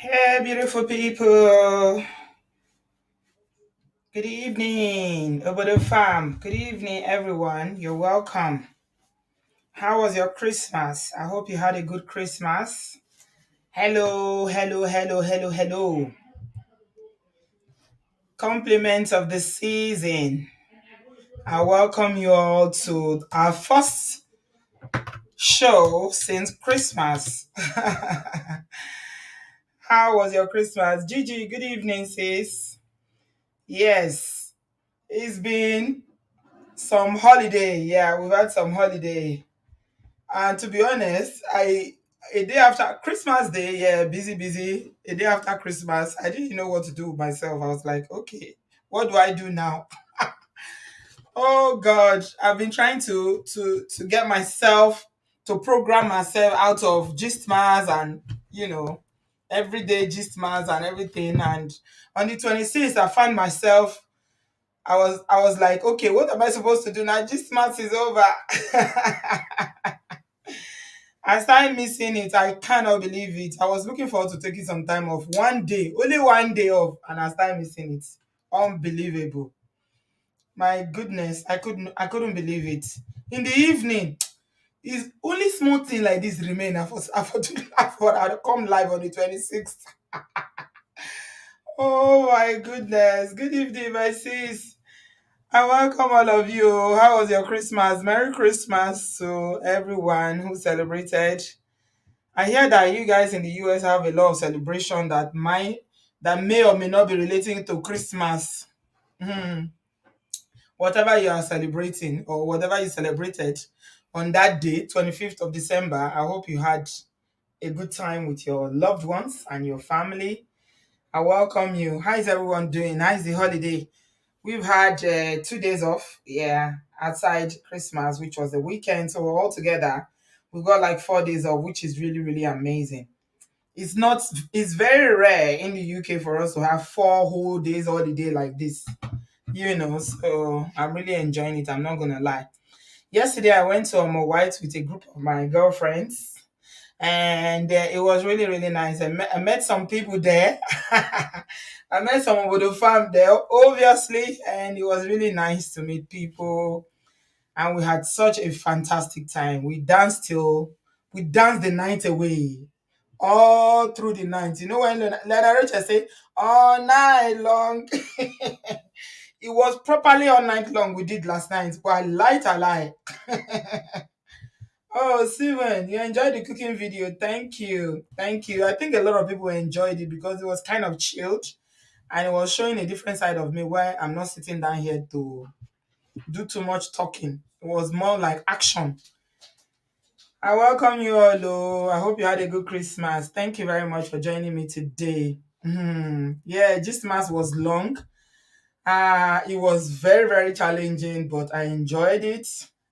Hey, beautiful people. Good evening, Obodo fam. Good evening, everyone. You're welcome. How was your Christmas? I hope you had a good Christmas. Hello, hello, hello, hello, hello. Compliments of the season. I welcome you all to our first show since Christmas. How was your Christmas? Gigi, good evening, sis. Yes, it's been some holiday. Yeah, we've had some holiday. And to be honest, I a day after Christmas Day, yeah, busy, busy. A day after Christmas, I didn't know what to do with myself. I was like, okay, what do I do now? Oh God, I've been trying to get myself to program myself out of gistmas and everyday gistmas and everything. And on the 26th, I found myself. I was like, okay, what am I supposed to do now? Gistmas is over. I started missing it. I cannot believe it. I was looking forward to taking some time off. One day, only one day off, and I started missing it. Unbelievable. My goodness, I couldn't believe it. In the evening, is only small thing like this remain. I for to laugh, but I'll come live on the 26th. Oh my goodness. Good evening, my sis. I welcome all of you. How was your Christmas? Merry Christmas to everyone who celebrated. I hear that you guys in the US have a lot of celebration that may or may not be relating to Christmas. Hmm. Whatever you are celebrating or whatever you celebrated on that day, 25th of December, I hope you had a good time with your loved ones and your family. I welcome you. How is everyone doing? How is the holiday? We've had 2 days off, yeah, outside Christmas, which was the weekend. So all together, we've got like 4 days off, which is really, really amazing. It's not, it's very rare in the UK for us to have 4 whole days holiday like this. So I'm really enjoying it. I'm not gonna lie. Yesterday, I went to White with a group of my girlfriends, and it was really, really nice. I met some people there. I met some of the fam there, obviously, and it was really nice to meet people. And we had such a fantastic time. We danced the night away, all through the night. You know when Lena Rachel say all night long. It was properly all night long we did last night, but I lie. Oh, Steven, you enjoyed the cooking video. Thank you. Thank you. I think a lot of people enjoyed it because it was kind of chilled and it was showing a different side of me where I'm not sitting down here to do too much talking. It was more like action. I welcome you all. Oh, I hope you had a good Christmas. Thank you very much for joining me today. Yeah, Christmas was long. It was very, very challenging, but I enjoyed it.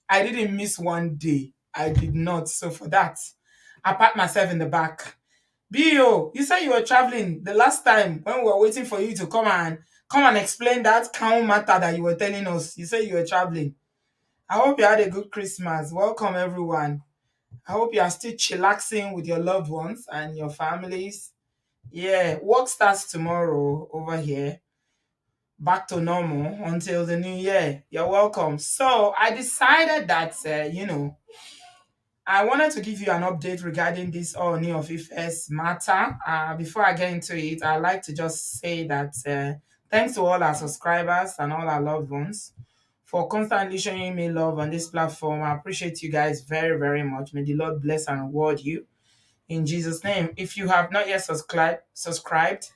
I didn't miss one day. I did not. So for that, I pat myself in the back. Bio, you said you were traveling the last time when we were waiting for you to come and explain that cow matter that you were telling us. You said you were traveling. I hope you had a good Christmas. Welcome everyone. I hope you are still chillaxing with your loved ones and your families. Yeah, work starts tomorrow over here. Back to normal until the new year. You're welcome. So I decided that I wanted to give you an update regarding this Ooni of Ife's matter. Before I get into it, I'd like to just say that thanks to all our subscribers and all our loved ones for constantly showing me love on this platform. I appreciate you guys very, very much. May the Lord bless and reward you in Jesus' name. If you have not yet subscribed,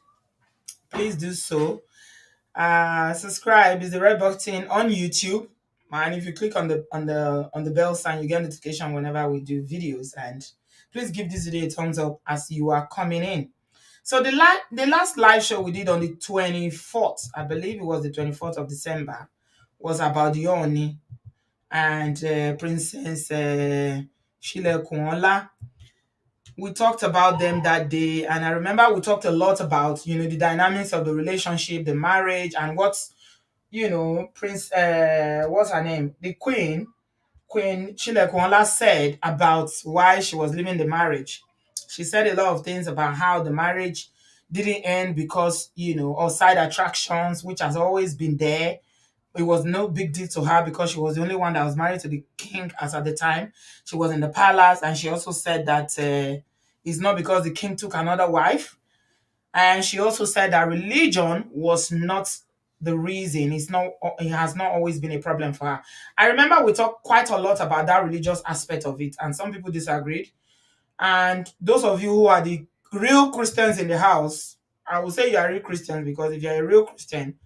please do so. Subscribe is the red button on YouTube. And if you click on the bell sign, you get notification whenever we do videos. And please give this video a thumbs up as you are coming in. So the last live show we did on the 24th, I believe it was the 24th of December, was about the Ooni and Princess Shile Kunola. We talked about them that day, and I remember we talked a lot about the dynamics of the relationship, the marriage, and Prince what's her name, the Queen Chilekwala said about why she was leaving the marriage. She said a lot of things about how the marriage didn't end because, of side attractions, which has always been there. It was no big deal to her because she was the only one that was married to the king as at the time. She was in the palace, and she also said that it's not because the king took another wife. And she also said that religion was not the reason. It has not always been a problem for her. I remember we talked quite a lot about that religious aspect of it, and some people disagreed. And those of you who are the real Christians in the house, I will say you are real Christians, because if you're a real Christian,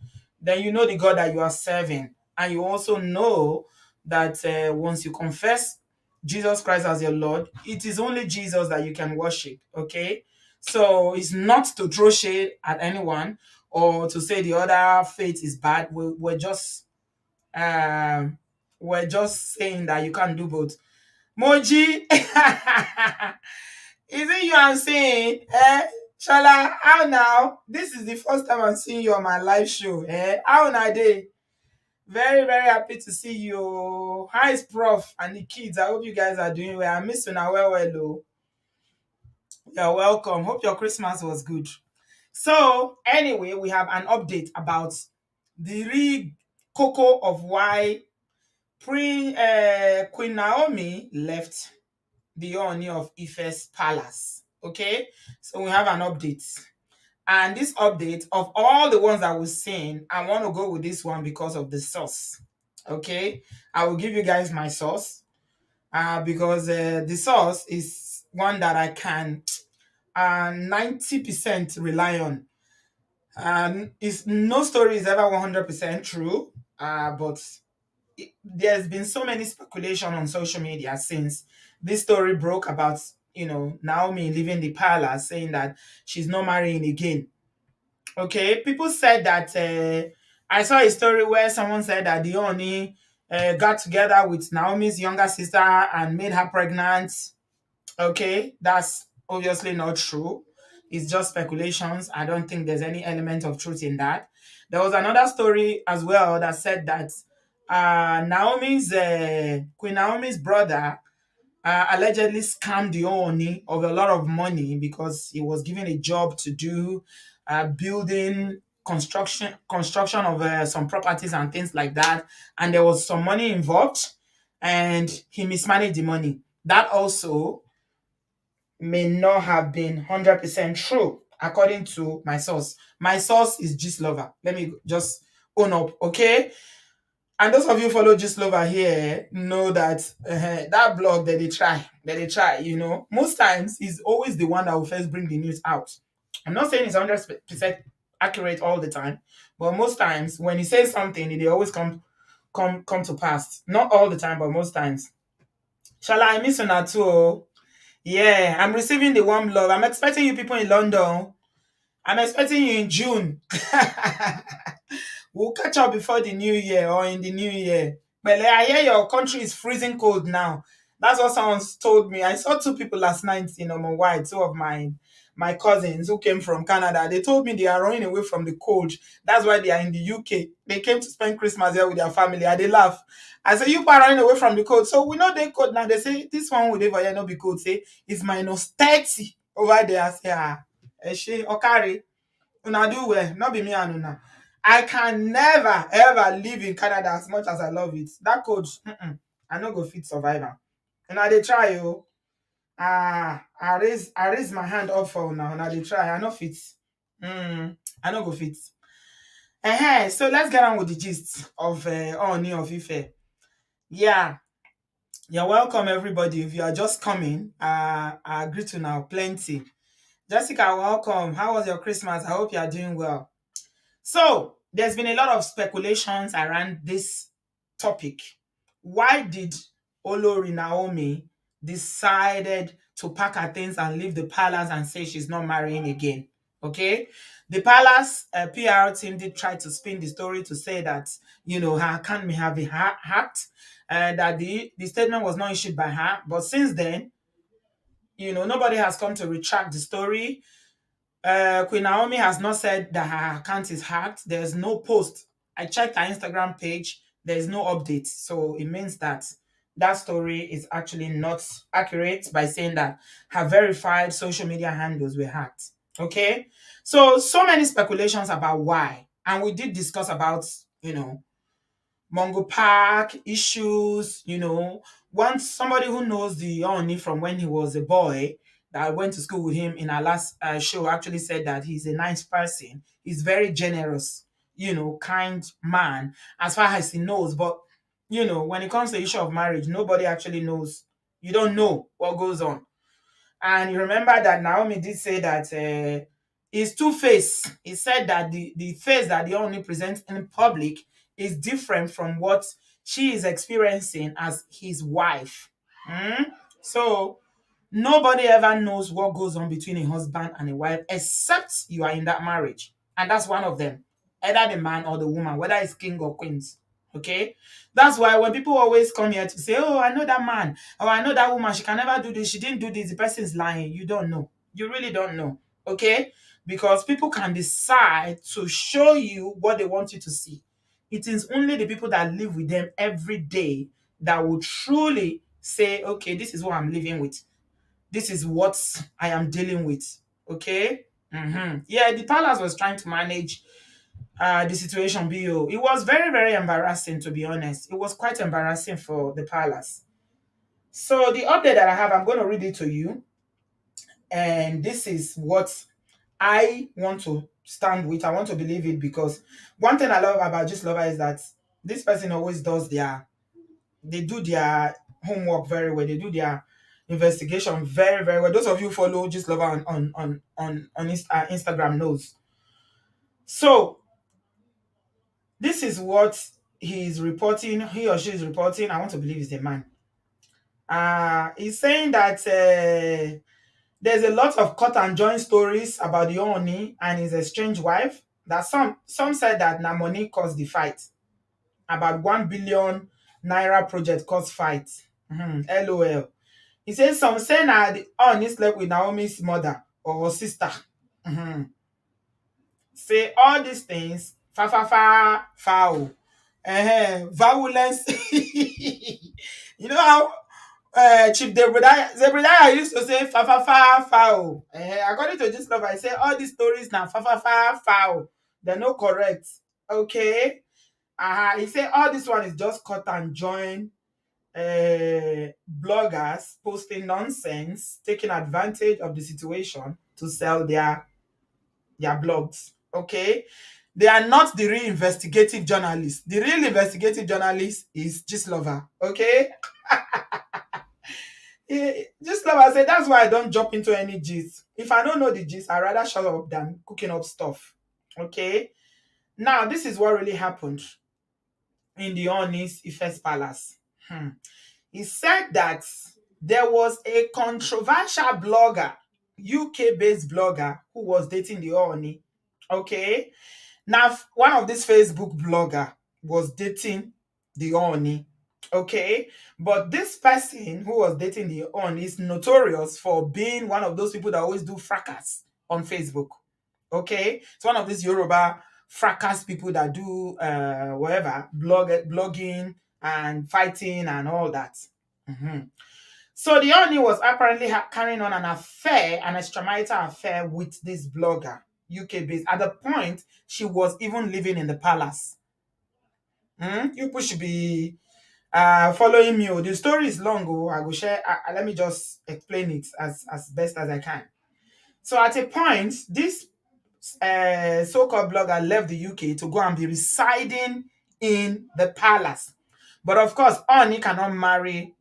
then you know the God that you are serving. And you also know that once you confess Jesus Christ as your Lord, it is only Jesus that you can worship. Okay? So it's not to throw shade at anyone or to say the other faith is bad. Um, we're just saying that you can't do both. Moji, is it you I'm saying? Shala, how now? This is the first time I'm seeing you on my live show. How na day? Very, very happy to see you. Hi, Prof and the kids. I hope you guys are doing well. I miss you now. Well. Oh. You're welcome. Hope your Christmas was good. So, anyway, we have an update about the real cocoa of why Queen Naomi left the Ooni of Ife's palace. Okay, so we have an update. And this update, of all the ones that we've seen, I want to go with this one because of the source. Okay, I will give you guys my source because the source is one that I can 90% rely on. And it's no story is ever 100% true, but there's been so many speculation on social media since this story broke about, Naomi leaving the palace, saying that she's not marrying again. Okay, people said that I saw a story where someone said that the Ooni got together with Naomi's younger sister and made her pregnant. Okay, that's obviously not true. It's just speculations. I don't think there's any element of truth in that. There was another story as well that said that Queen Naomi's brother allegedly scammed the Ooni of a lot of money because he was given a job to do building construction of some properties and things like that, and there was some money involved, and he mismanaged the money. That also may not have been 100% true, according to my source. My source is Gist Lover. Let me just own up, okay? And those of you who follow Gist Lover here know that that blog that they try, most times is always the one that will first bring the news out. I'm not saying it's 100% accurate all the time, but most times when he says something, it always come to pass. Not all the time, but most times. Shall I miss on too? Oh? Yeah, I'm receiving the warm love. I'm expecting you people in London. I'm expecting you in June. We'll catch up before the new year or in the new year. But I hear your country is freezing cold now. That's what someone told me. I saw two people last night in White, two of my cousins who came from Canada. They told me they are running away from the cold. That's why they are in the UK. They came to spend Christmas here with their family. And they laugh. I say, you are running away from the cold. So we know they cold now. They say, this one will never not be cold. Say, it's -30 over there. I say, okay. Una do well, not be me and una. I can never ever live in Canada as much as I love it. That cold, I no go fit survive am. Una dey try o. I raise my hand up for una dey try. I no fit. I no go fit. So let's get on with the gist of Ooni of Ife. Yeah, you're welcome everybody. If you are just coming, I agree to now plenty. Jessica, welcome. How was your Christmas? I hope you are doing well. So, there's been a lot of speculations around this topic. Why did Olori Naomi decided to pack her things and leave the palace and say she's not marrying again? Okay, the palace PR team did try to spin the story to say that her account may have been hacked, that the statement was not issued by her. But since then, nobody has come to retract the story. Queen Naomi has not said that her account is hacked. There's no post. I checked her Instagram page. There is no update. So it means that that story is actually not accurate by saying that her verified social media handles were hacked. Okay. So many speculations about why. And we did discuss about, you know, Mungo Park issues, once somebody who knows the Oni from when he was a boy that went to school with him in our last show actually said that he's a nice person. He's very generous, kind man as far as he knows. But, when it comes to the issue of marriage, nobody actually knows. You don't know what goes on. And you remember that Naomi did say that it's two-faced. He said that the face that the only presents in public is different from what she is experiencing as his wife. Mm? So nobody ever knows what goes on between a husband and a wife except you are in that marriage. And that's one of them. Either the man or the woman, whether it's king or queens. Okay? That's why when people always come here to say, oh, I know that man, or I know that woman, she can never do this, she didn't do this, the person is lying. You don't know. You really don't know. Okay? Because people can decide to show you what they want you to see. It is only the people that live with them every day that will truly say, okay, this is what I'm living with. This is what I am dealing with. Okay? Yeah, the palace was trying to manage the situation, BO. It was very, very embarrassing, to be honest. It was quite embarrassing for the palace. So the update that I have, I'm going to read it to you. And this is what I want to stand with. I want to believe it because one thing I love about Just Lover is that this person always they do their homework very well. They do their investigation very, very well. Those of you who follow Just Lover on Instagram knows. So this is what he's reporting, he or she is reporting. I want to believe it's a man. He's saying that there's a lot of cut and join stories about the Ooni and his estranged wife. That some said that Namoni caused the fight. About 1 billion naira project caused fight. LOL. He says some say na the Ooni slept with Naomi's mother or sister. Mhm. Say all these things, fa fa fa foul. Violence. You know how Chief Zebediah used to say fa fa fa foul. According to this love, I say all these stories now fa fa fa foul. They're not correct. Okay. He said all this one is just cut and join bloggers posting nonsense, taking advantage of the situation to sell their blogs. Okay. They are not the real investigative journalists. The real investigative journalist is Lover. Okay. Lover said that's why I don't jump into any gist. If I don't know the gist, I'd rather shut up than cooking up stuff. Okay. Now, this is what really happened in the Ooni's Ife's palace. He said that there was a controversial blogger, UK-based blogger, who was dating the Ooni. Okay. Now, one of these Facebook blogger was dating the Ooni. Okay. But this person who was dating the Ooni is notorious for being one of those people that always do fracas on Facebook. Okay. It's one of these Yoruba fracas people that do whatever, blogging and fighting and all that. So the Ooni was apparently carrying on an affair, an extramarital affair with this blogger, UK based. At the point, she was even living in the palace. You people should be following me. The story is long. I will share. Let me just explain it as best as I can. So at a point, this so-called blogger left the UK to go and be residing in the palace. But of course, Ooni cannot marry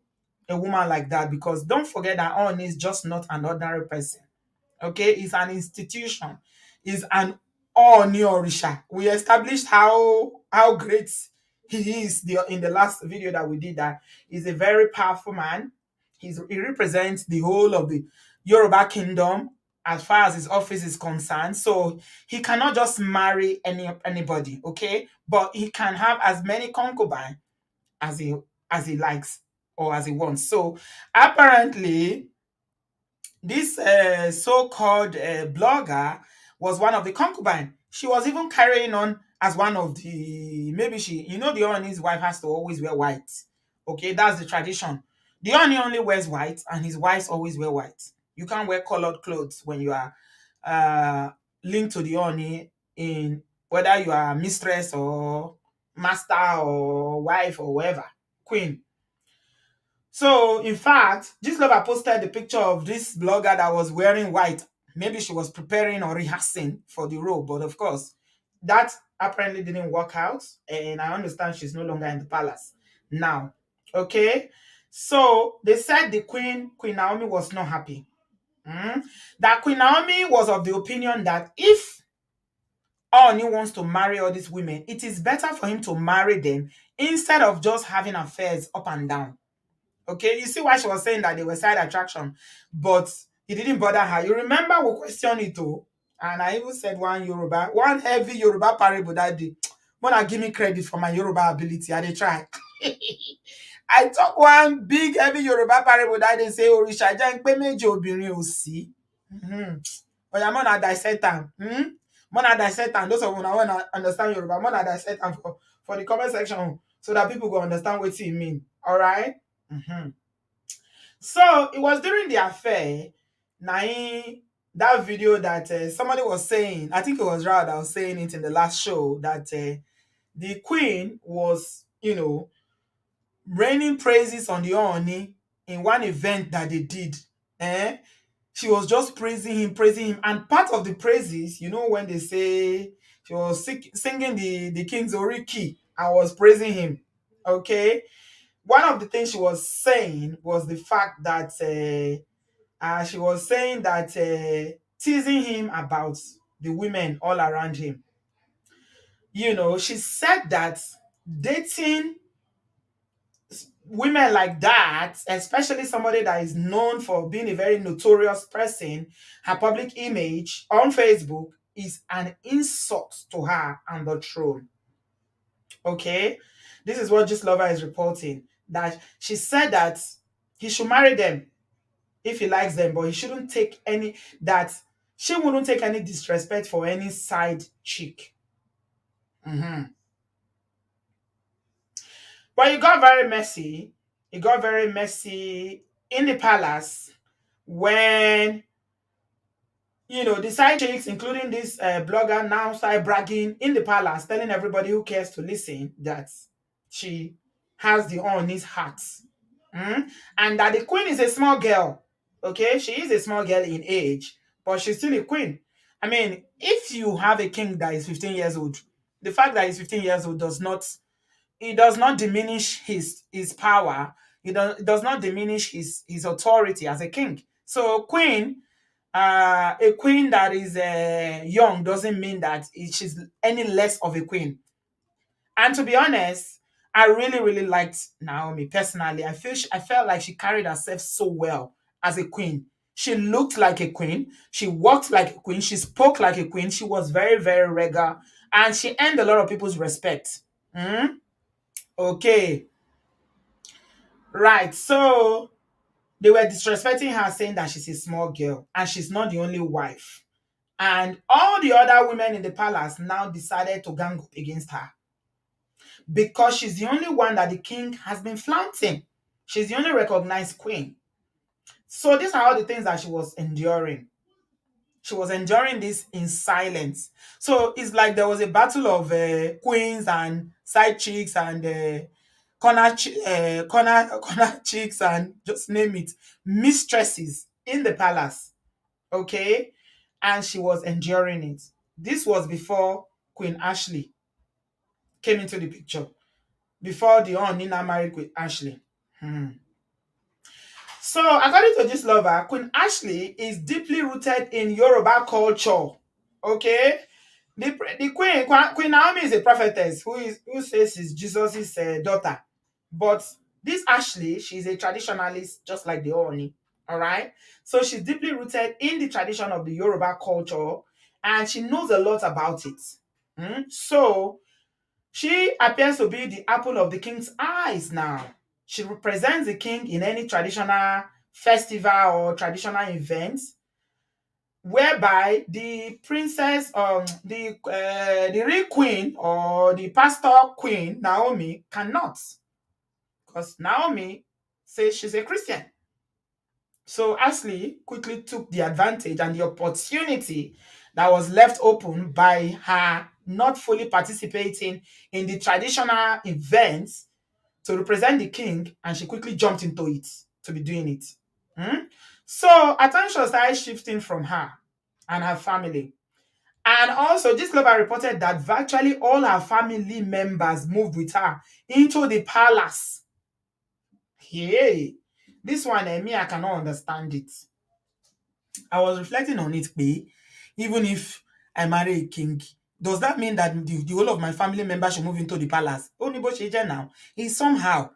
a woman like that because don't forget that Ooni is just not an ordinary person. Okay, it's an institution. It's an Ooni Orisha. We established how great he is in the last video that we did. That he's a very powerful man. He represents the whole of the Yoruba kingdom as far as his office is concerned. So he cannot just marry anybody. Okay, but he can have as many concubines as he likes or as he wants. So apparently, this so-called blogger was one of the concubine. She was even carrying on as one of the maybe the Oni's wife has to always wear white. Okay, that's the tradition. The Oni only wears white, and his wives always wear white. You can't wear colored clothes when you are uh, linked to the Ooni in whether you are mistress or master or wife or whatever, queen. So, in fact, this lover posted the picture of this blogger that was wearing white. Maybe she was preparing or rehearsing for the role, but of course, that apparently didn't work out. And I understand she's no longer in the palace now. Okay, so they said the Queen Naomi, was not happy. Mm. That Queen Naomi was of the opinion that if Ooni wants to marry all these women, it is better for him to marry them instead of just having affairs up and down. Okay, you see why she was saying that they were side attraction, but it didn't bother her. You remember we questioned it too, and I even said one heavy Yoruba parable that day. Wanna give me credit for my Yoruba ability, I dey try. I talk one big heavy Yoruba parable that they say Òrìṣà jẹ́ ń pé méjì obìnrin ò sí. Oya, more na dissect am. More na dissect am. Those of una wey understand Yoruba, more na dissect am for the comment section so that people go understand what e mean. All right. So it was during the affair, that video that somebody was saying, I think it was Rao that was saying it in the last show, that the queen was, raining praises on the Ooni in one event that they did. Eh? She was just praising him. And part of the praises, when they say she was singing the King's Oriki and was praising him. Okay. One of the things she was saying was the fact that she was saying that teasing him about the women all around him. She said that dating women like that, especially somebody that is known for being a very notorious person, her public image on Facebook is an insult to her and the throne. Okay? This is what Just Lover is reporting. That she said that he should marry them if he likes them, but he shouldn't take that she wouldn't take any disrespect for any side chick. But it got very messy. It got very messy in the palace when, the side chicks, including this blogger, now start bragging in the palace, telling everybody who cares to listen that she has the Ooni's heart. And that the queen is a small girl. Okay, she is a small girl in age, but she's still a queen. I mean, if you have a king that is 15 years old, the fact that he's 15 years old does not diminish his power. It does not diminish his authority as a king. So a queen that is young doesn't mean that she's any less of a queen. And to be honest, I really, really liked Naomi personally. I felt like she carried herself so well as a queen. She looked like a queen. She walked like a queen. She spoke like a queen. She was very, very regal, and she earned a lot of people's respect. Okay, right. So they were disrespecting her, saying that she's a small girl and she's not the only wife. And all the other women in the palace now decided to gang up against her because she's the only one that the king has been flaunting. She's the only recognized queen. So these are all the things that she was enduring. She was enduring this in silence. So it's like there was a battle of queens and side chicks and corner chicks and just name it, mistresses in the palace. Okay, and she was enduring it. This was before Queen Ashley came into the picture, before the Nina married Queen Ashley. So, according to this lover, Queen Ashley is deeply rooted in Yoruba culture. Okay, the Queen Naomi is a prophetess who says she's Jesus' daughter, but this Ashley, she's a traditionalist, just like the Ooni. All right, so she's deeply rooted in the tradition of the Yoruba culture, and she knows a lot about it. So she appears to be the apple of the king's eyes now. She represents the king in any traditional festival or traditional event, whereby the princess, the real queen or the pastor queen Naomi cannot, because Naomi says she's a Christian. So Ashley quickly took the advantage and the opportunity that was left open by her not fully participating in the traditional events to represent the king, and she quickly jumped into it to be doing it. Hmm? So attention started shifting from her and her family. And also, this Glover reported that virtually all her family members moved with her into the palace. Hey, this one, me, I cannot understand it. I was reflecting on it, Pé. Even if I marry a king, does that mean that the whole of my family members should move into the palace? Only but now. Is somehow.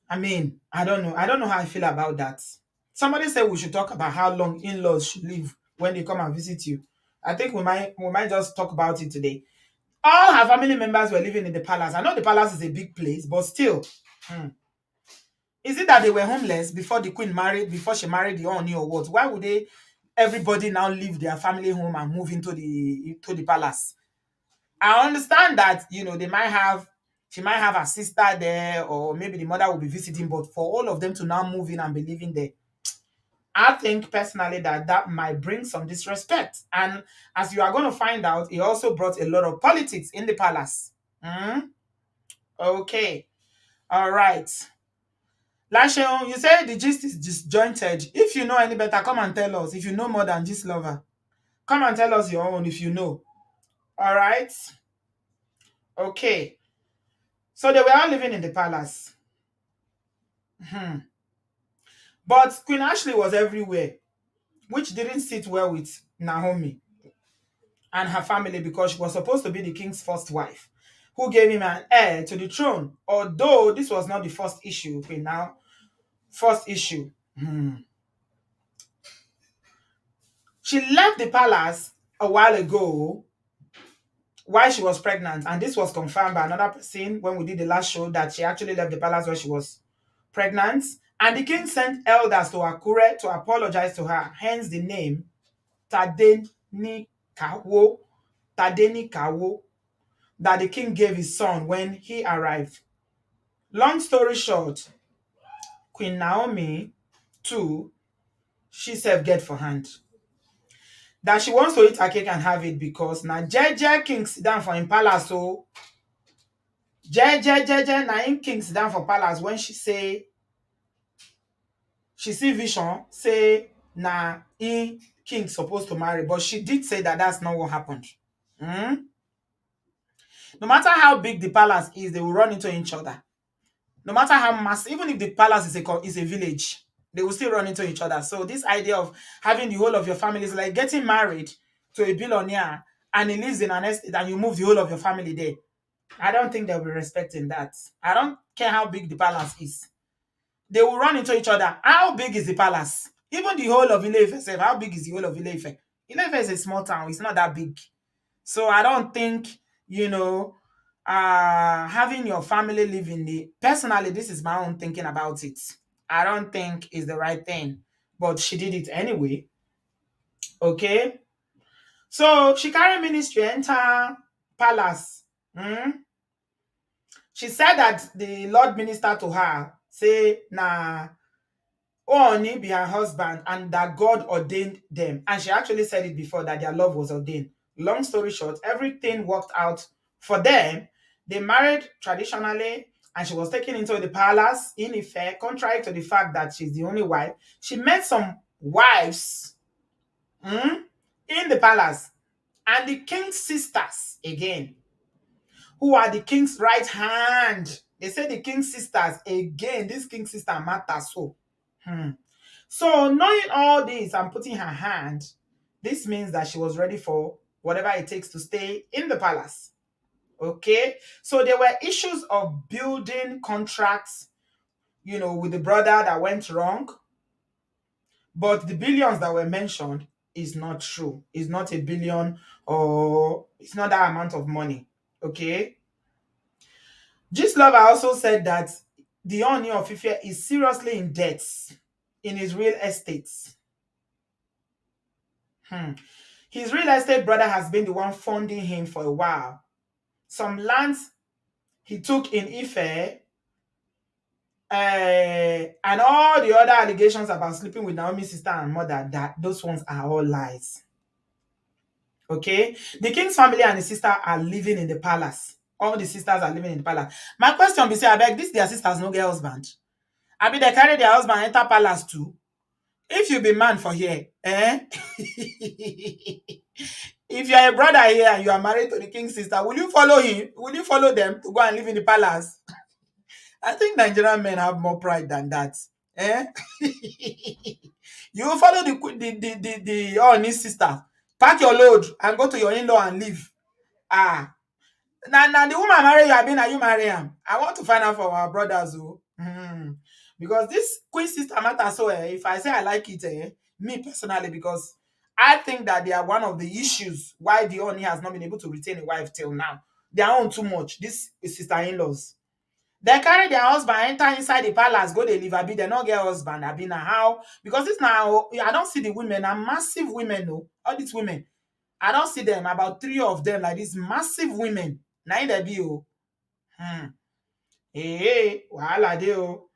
I mean, I don't know. I don't know how I feel about that. Somebody said we should talk about how long in-laws should live when they come and visit you. I think we might just talk about it today. All her family members were living in the palace. I know the palace is a big place, but still, hmm, is it that they were homeless before the queen married, before she married the Ooni or what? Why would they everybody now leave their family home and move into the palace? I understand that they might have she might have a sister there, or maybe the mother will be visiting, but for all of them to now move in and be living there, I think personally that that might bring some disrespect. And as you are going to find out, it also brought a lot of politics in the palace. Hmm? Okay. All right. Lasheon, you say the gist is disjointed. If you know any better, come and tell us. If you know more than gist lover, come and tell us your own if you know. All right. Okay. So they were all living in the palace. Hmm. But Queen Ashley was everywhere, which didn't sit well with Naomi and her family because she was supposed to be the king's first wife, who gave him an heir to the throne. Although this was not the first issue, Queen now first issue. Hmm. She left the palace a while ago while she was pregnant, and this was confirmed by another person when we did the last show that she actually left the palace when she was pregnant. And the king sent elders to Akure to apologize to her, hence the name Tadeni Kawo, Tadeni Kawo, that the king gave his son when he arrived. Long story short, Queen Naomi, too, she self get for hand. That she wants to eat her cake and have it because now Jeje king sit down for him palace. So Jeje na him king sit down for palace when she see vision, say na him king supposed to marry. But she did say that that's not what happened. Hmm? No matter how big the palace is, they will run into each other. No matter how massive, even if the palace is a village, they will still run into each other. So this idea of having the whole of your family is like getting married to a billionaire and he lives in an estate and you move the whole of your family there. I don't think they'll be respecting that. I don't care how big the palace is. They will run into each other. How big is the palace? Even the whole of Ile-Ife sef, how big is the whole of Ile-Ife? Ile-Ife is a small town. It's not that big. So I don't think, you know, having your family live in the personally, this is my own thinking about it. I don't think is the right thing. But she did it anyway. Okay. So she carried ministry enter palace. Hmm? She said that the Lord ministered to her, say, nah, Ooni be her husband and that God ordained them. And she actually said it before that their love was ordained. Long story short, everything worked out for them. They married traditionally and she was taken into the palace in Ife, contrary to the fact that she's the only wife. She met some wives in the palace and the king's sisters again, who are the king's right hand. They say the king's sisters again. This king's sister matters so. Hmm. So knowing all this and putting her hand, this means that she was ready for whatever it takes to stay in the palace. Okay. So there were issues of building contracts, with the brother that went wrong. But the billions that were mentioned is not true. It's not a billion or it's not that amount of money. Okay. Gislova also said that the Ooni of Ife is seriously in debt in his real estates. His real estate brother has been the one funding him for a while. Some lands he took in Ife And all the other allegations about sleeping with Naomi's sister and mother, that those ones are all lies. Okay, the king's family and his sister are living in the palace. All the sisters are living in the palace. My question be say, I beg, this their sisters no get husband. I be they carry their husband enter palace too. If you be man for here, eh? If you are a brother here and you are married to the king's sister, will you follow him? Will you follow them to go and live in the palace? I think Nigerian men have more pride than that. Eh? You will follow the Ooni sister, pack your load and go to your in-law and live. Ah, now the woman marry you, abi na you marry am. I want to find out for our brothers, oh. Because this queen sister matter, so if I say I like it, me personally, because I think that they are one of the issues why the Ooni has not been able to retain a wife till now. They are on too much. This is sister-in-laws. They carry their husband enter inside the palace, go dey live, abi they not get husband, abi na how? Because this now, I don't see the women, are massive women, no. All these women, I don't see them, about three of them, like these massive women. Na im dey be, oh. Hey, wahala dey, oh.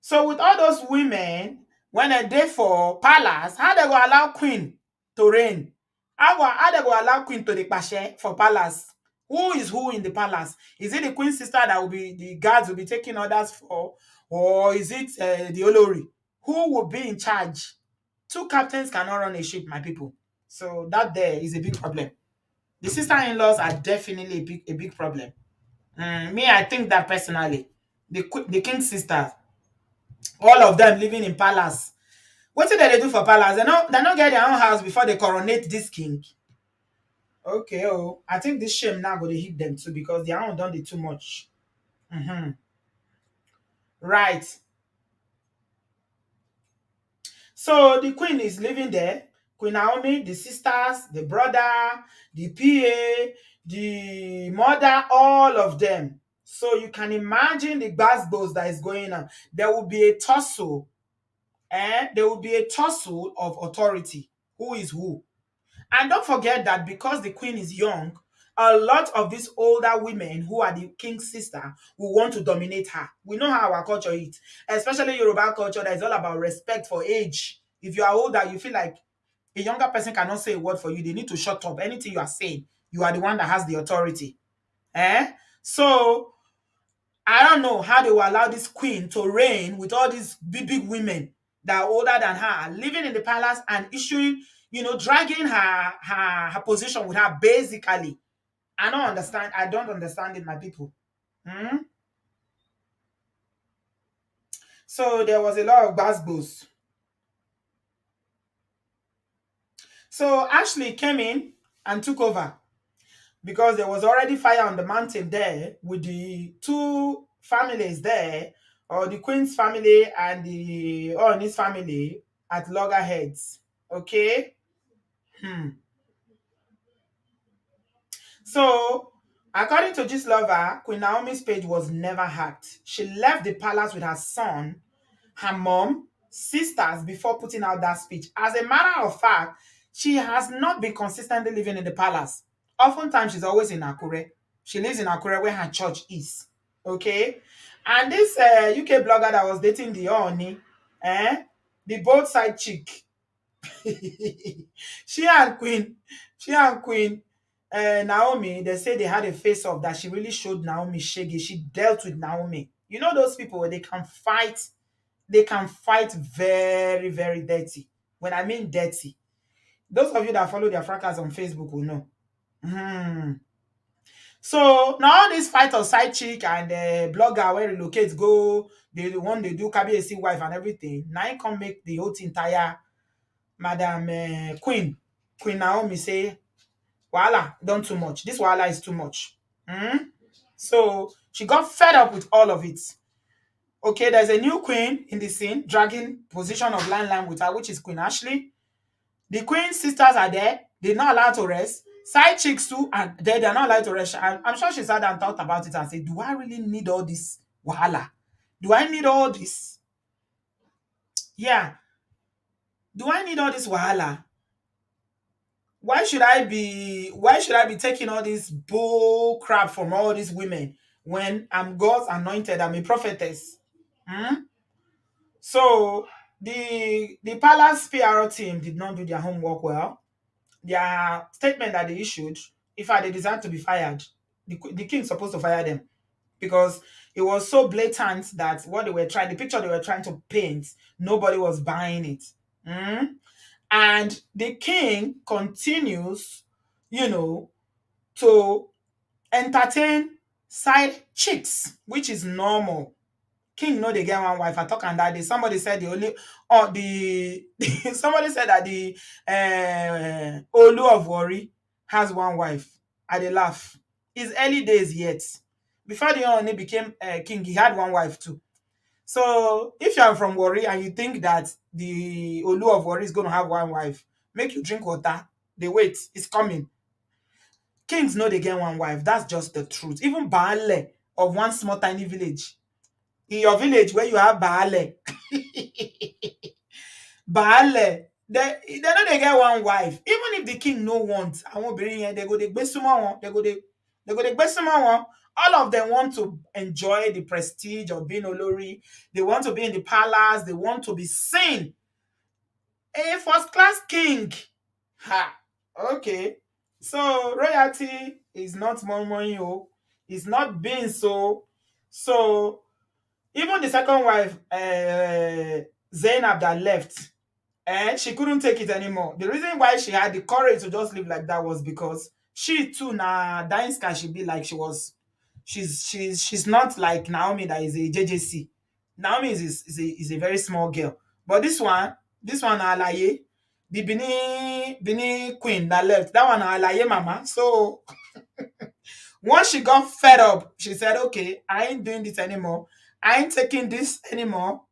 So with all those women, when they dey for palace, how they go allow queen to reign? How they go allow queen to the pashe for palace? Who is who in the palace? Is it the queen sister that will be the guards will be taking orders for, or is it the Olori? Who will be in charge? Two captains cannot run a ship, my people. So that there is a big problem. The sister-in-laws are definitely a big problem. Me, I think that personally, the king's sisters, all of them living in palace. What did they do for palace? They not get their own house before they coronate this king. Okay, oh, I think this shame now go to hit them too because they haven't done it too much. Right. So the queen is living there. Queen Naomi, the sisters, the brother, the PA, the mother, all of them. So you can imagine the gbasgbos that is going on. There will be a tussle. There will be a tussle of authority. Who is who? And don't forget that because the queen is young, a lot of these older women who are the king's sister will want to dominate her. We know how our culture is, especially Yoruba culture that is all about respect for age. If you are older, you feel like a younger person cannot say a word for you. They need to shut up. Anything you are saying, you are the one that has the authority. So I don't know how they will allow this queen to reign with all these big women that are older than her, living in the palace and issuing, dragging her position with her basically. I don't understand. I don't understand it, my people. So there was a lot of gbasgbos. So Ashley came in and took over because there was already fire on the mountain there with the two families there, or the queen's family and the Ooni's family at loggerheads. Okay. So, according to this lover, Queen Naomi's page was never hacked. She left the palace with her son, her mom, sisters before putting out that speech. As a matter of fact, she has not been consistently living in the palace. Oftentimes, she's always in Akure. She lives in Akure where her church is. Okay? And this UK blogger that was dating the Ooni, the both side chick, she and Queen Naomi, they say they had a face off that she really showed Naomi shaggy. She dealt with Naomi. You know those people where they can fight very, very dirty. When I mean dirty, those of you that follow their fracas on Facebook will know. So now this fight of side chick and blogger where relocate go, the one they do KBAC wife and everything. Now it can make the whole entire Madam Queen Naomi say, "Wahala, done too much. This wahala is too much." So she got fed up with all of it. Okay, there's a new queen in the scene, dragging position of line with her, which is Queen Ashley. The queen's sisters are there. They're not allowed to rest. Side chicks too, and they're not allowed to rest. I'm sure she sat down and thought about it and said, do I really need all this wahala? Do I need all this? Yeah. Do I need all this wahala? Why should I be taking all this bull crap from all these women when I'm God's anointed? I'm a prophetess. Hmm? So the palace PR team did not do their homework well. Their statement that they issued, if they deserve to be fired, the king's supposed to fire them because it was so blatant that what they were trying, the picture they were trying to paint, nobody was buying it. Mm? And the king continues, you know, to entertain side chicks, which is normal. King no dey get one wife. I talk on that day. Somebody said the only or the somebody said that the Olu of Wari has one wife. I dey laugh. It's early days yet. Before the Ooni became king, he had one wife too. So if you are from Wari and you think that the Olu of Wari is going to have one wife, make you drink water. They wait. It's coming. Kings know they get one wife. That's just the truth. Even Baale of one small tiny village, in your village where you have baale, baale, they know they get one wife. Even if the king no want, I won't bring here. They go they gbe sumo one. They go they gbe sumo one. All of them want to enjoy the prestige of being Olori. They want to be in the palace. They want to be seen. A first class king. Ha. Okay. So royalty is not money. It's not being so. So even the second wife, Zainab, that left, and she couldn't take it anymore. The reason why she had the courage to just live like that was because she too, na dying sky, she be like she was. She's not like Naomi that is a JJC. Naomi is a very small girl, but this one Alaye, the Bini queen that left, that one Alaye mama. So once she got fed up, she said, okay, I ain't doing this anymore. I ain't taking this anymore.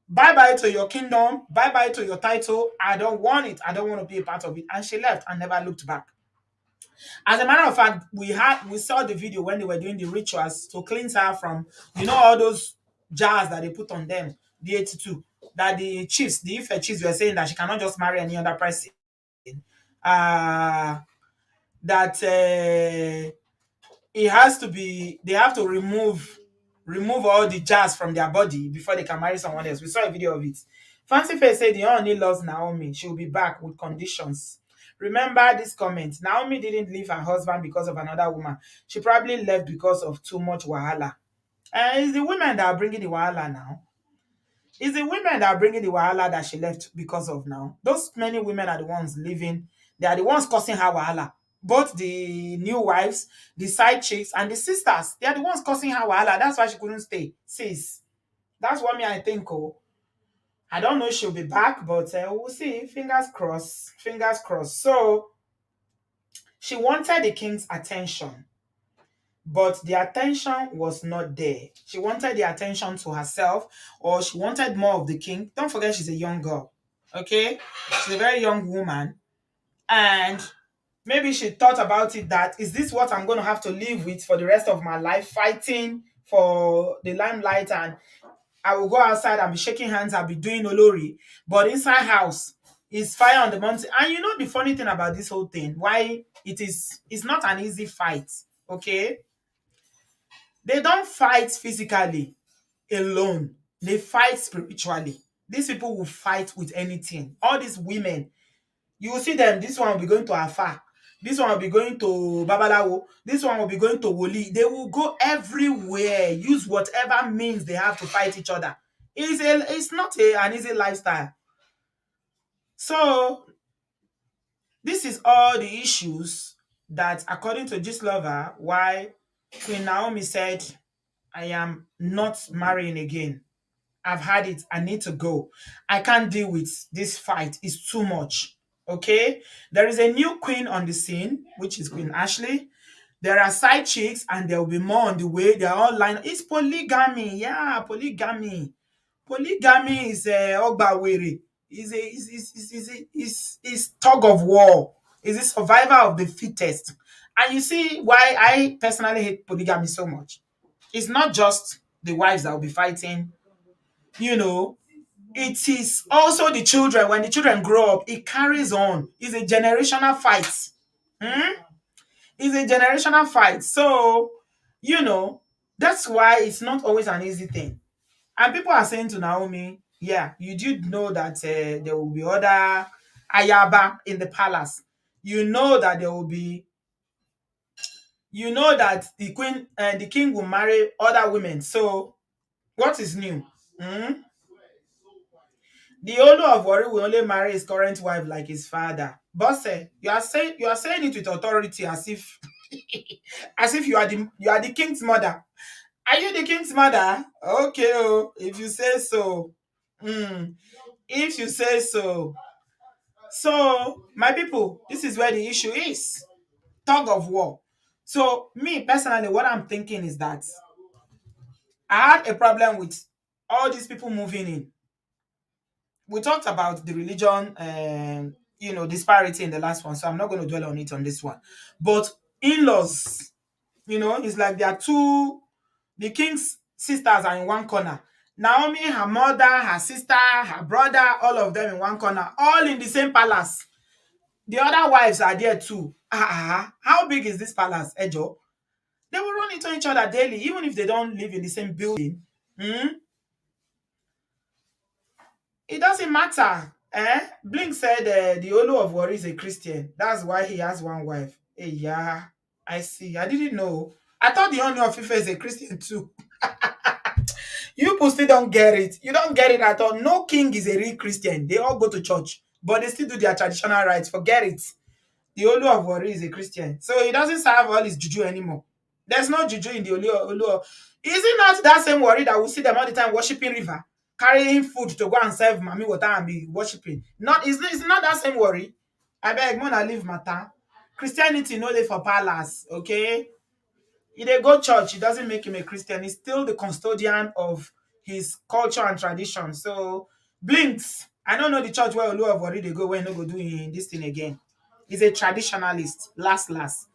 Bye bye to your kingdom. Bye bye to your title. I don't want it. I don't want to be a part of it. And she left and never looked back. As a matter of fact, we saw the video when they were doing the rituals to cleanse her from, all those jars that they put on them, the 82, that the chiefs, the Ife chiefs were saying that she cannot just marry any other person. Uh that it has to be they have to remove all the jars from their body before they can marry someone else. We saw a video of it. Fancy Face said the only loves Naomi. She will be back with conditions. Remember this comment. Naomi didn't leave her husband because of another woman. She probably left because of too much wahala. And it's the women that are bringing the wahala now. It's the women that are bringing the wahala that she left because of now. Those many women are the ones living. They are the ones causing her wahala. Both the new wives, the side chicks, and the sisters. They are the ones causing her wahala. That's why she couldn't stay. Sis. That's what me I think. Oh, I don't know if she'll be back, but we'll see. Fingers crossed. Fingers crossed. So she wanted the king's attention, but the attention was not there. She wanted the attention to herself, or she wanted more of the king. Don't forget, she's a young girl. Okay, she's a very young woman, and maybe she thought about it that is this what I'm going to have to live with for the rest of my life, fighting for the limelight, and I will go outside and be shaking hands, I'll be doing Olori, but inside house is fire on the mountain. And you know the funny thing about this whole thing, why it's not an easy fight. Okay, they don't fight physically alone. They fight spiritually. These people will fight with anything. All these women, you will see them. This one will be going to Afa. This one will be going to Babalawo. This one will be going to Woli. They will go everywhere, use whatever means they have to fight each other. It's not an easy lifestyle. So this is all the issues that, according to this lover, why Queen Naomi said, I am not marrying again. I've had it. I need to go. I can't deal with this fight. It's too much. Okay? There is a new queen on the scene, which is Queen Ashley. There are side chicks, and there will be more on the way. They're all lined up. It's polygamy. Yeah, polygamy. Polygamy is ogbawere. Is tug of war. Is a survivor of the fittest. And you see why I personally hate polygamy so much. It's not just the wives that will be fighting, you know, it is also the children. When the children grow up, it carries on. It's a generational fight. Hmm? It's a generational fight. So, that's why it's not always an easy thing. And people are saying to Naomi, yeah, you did know that there will be other ayaba in the palace. You know that there will be, you know that the king will marry other women. So what is new? Hmm? The Olu of Warri will only marry his current wife like his father. Bosse, you are saying it with authority as if as if you are the king's mother. Are you the king's mother? Okay, oh, if you say so. Mm, if you say so. So, my people, this is where the issue is. Tug of war. So, me personally, what I'm thinking is that I had a problem with all these people moving in. We talked about the religion disparity in the last one, so I'm not going to dwell on it on this one. But in-laws, it's like there are two, the king's sisters are in one corner. Naomi, her mother, her sister, her brother, all of them in one corner, all in the same palace. The other wives are there too. How big is this palace, Ejo? They will run into each other daily, even if they don't live in the same building. Hmm? It doesn't matter. Blink said the Olu of Warri is a Christian. That's why he has one wife. Hey, yeah, I see. I didn't know. I thought the Ooni of Ife is a Christian too. You people still don't get it. You don't get it at all. No king is a real Christian. They all go to church, but they still do their traditional rites. Forget it. The Olu of Warri is a Christian. So he doesn't serve all his juju anymore. There's no juju in the Olu. Is it not that same Warri that we see them all the time worshiping river, carrying food to go and serve Mami Water and be worshiping? Not is not that same Warri. I beg, Mona leave matter. Christianity no dey for palace, okay? He dey go church, it doesn't make him a Christian. He's still the custodian of his culture and tradition. So Blinks, I don't know the church where Olu of Warri dey go when no go do this thing again. He's a traditionalist, last.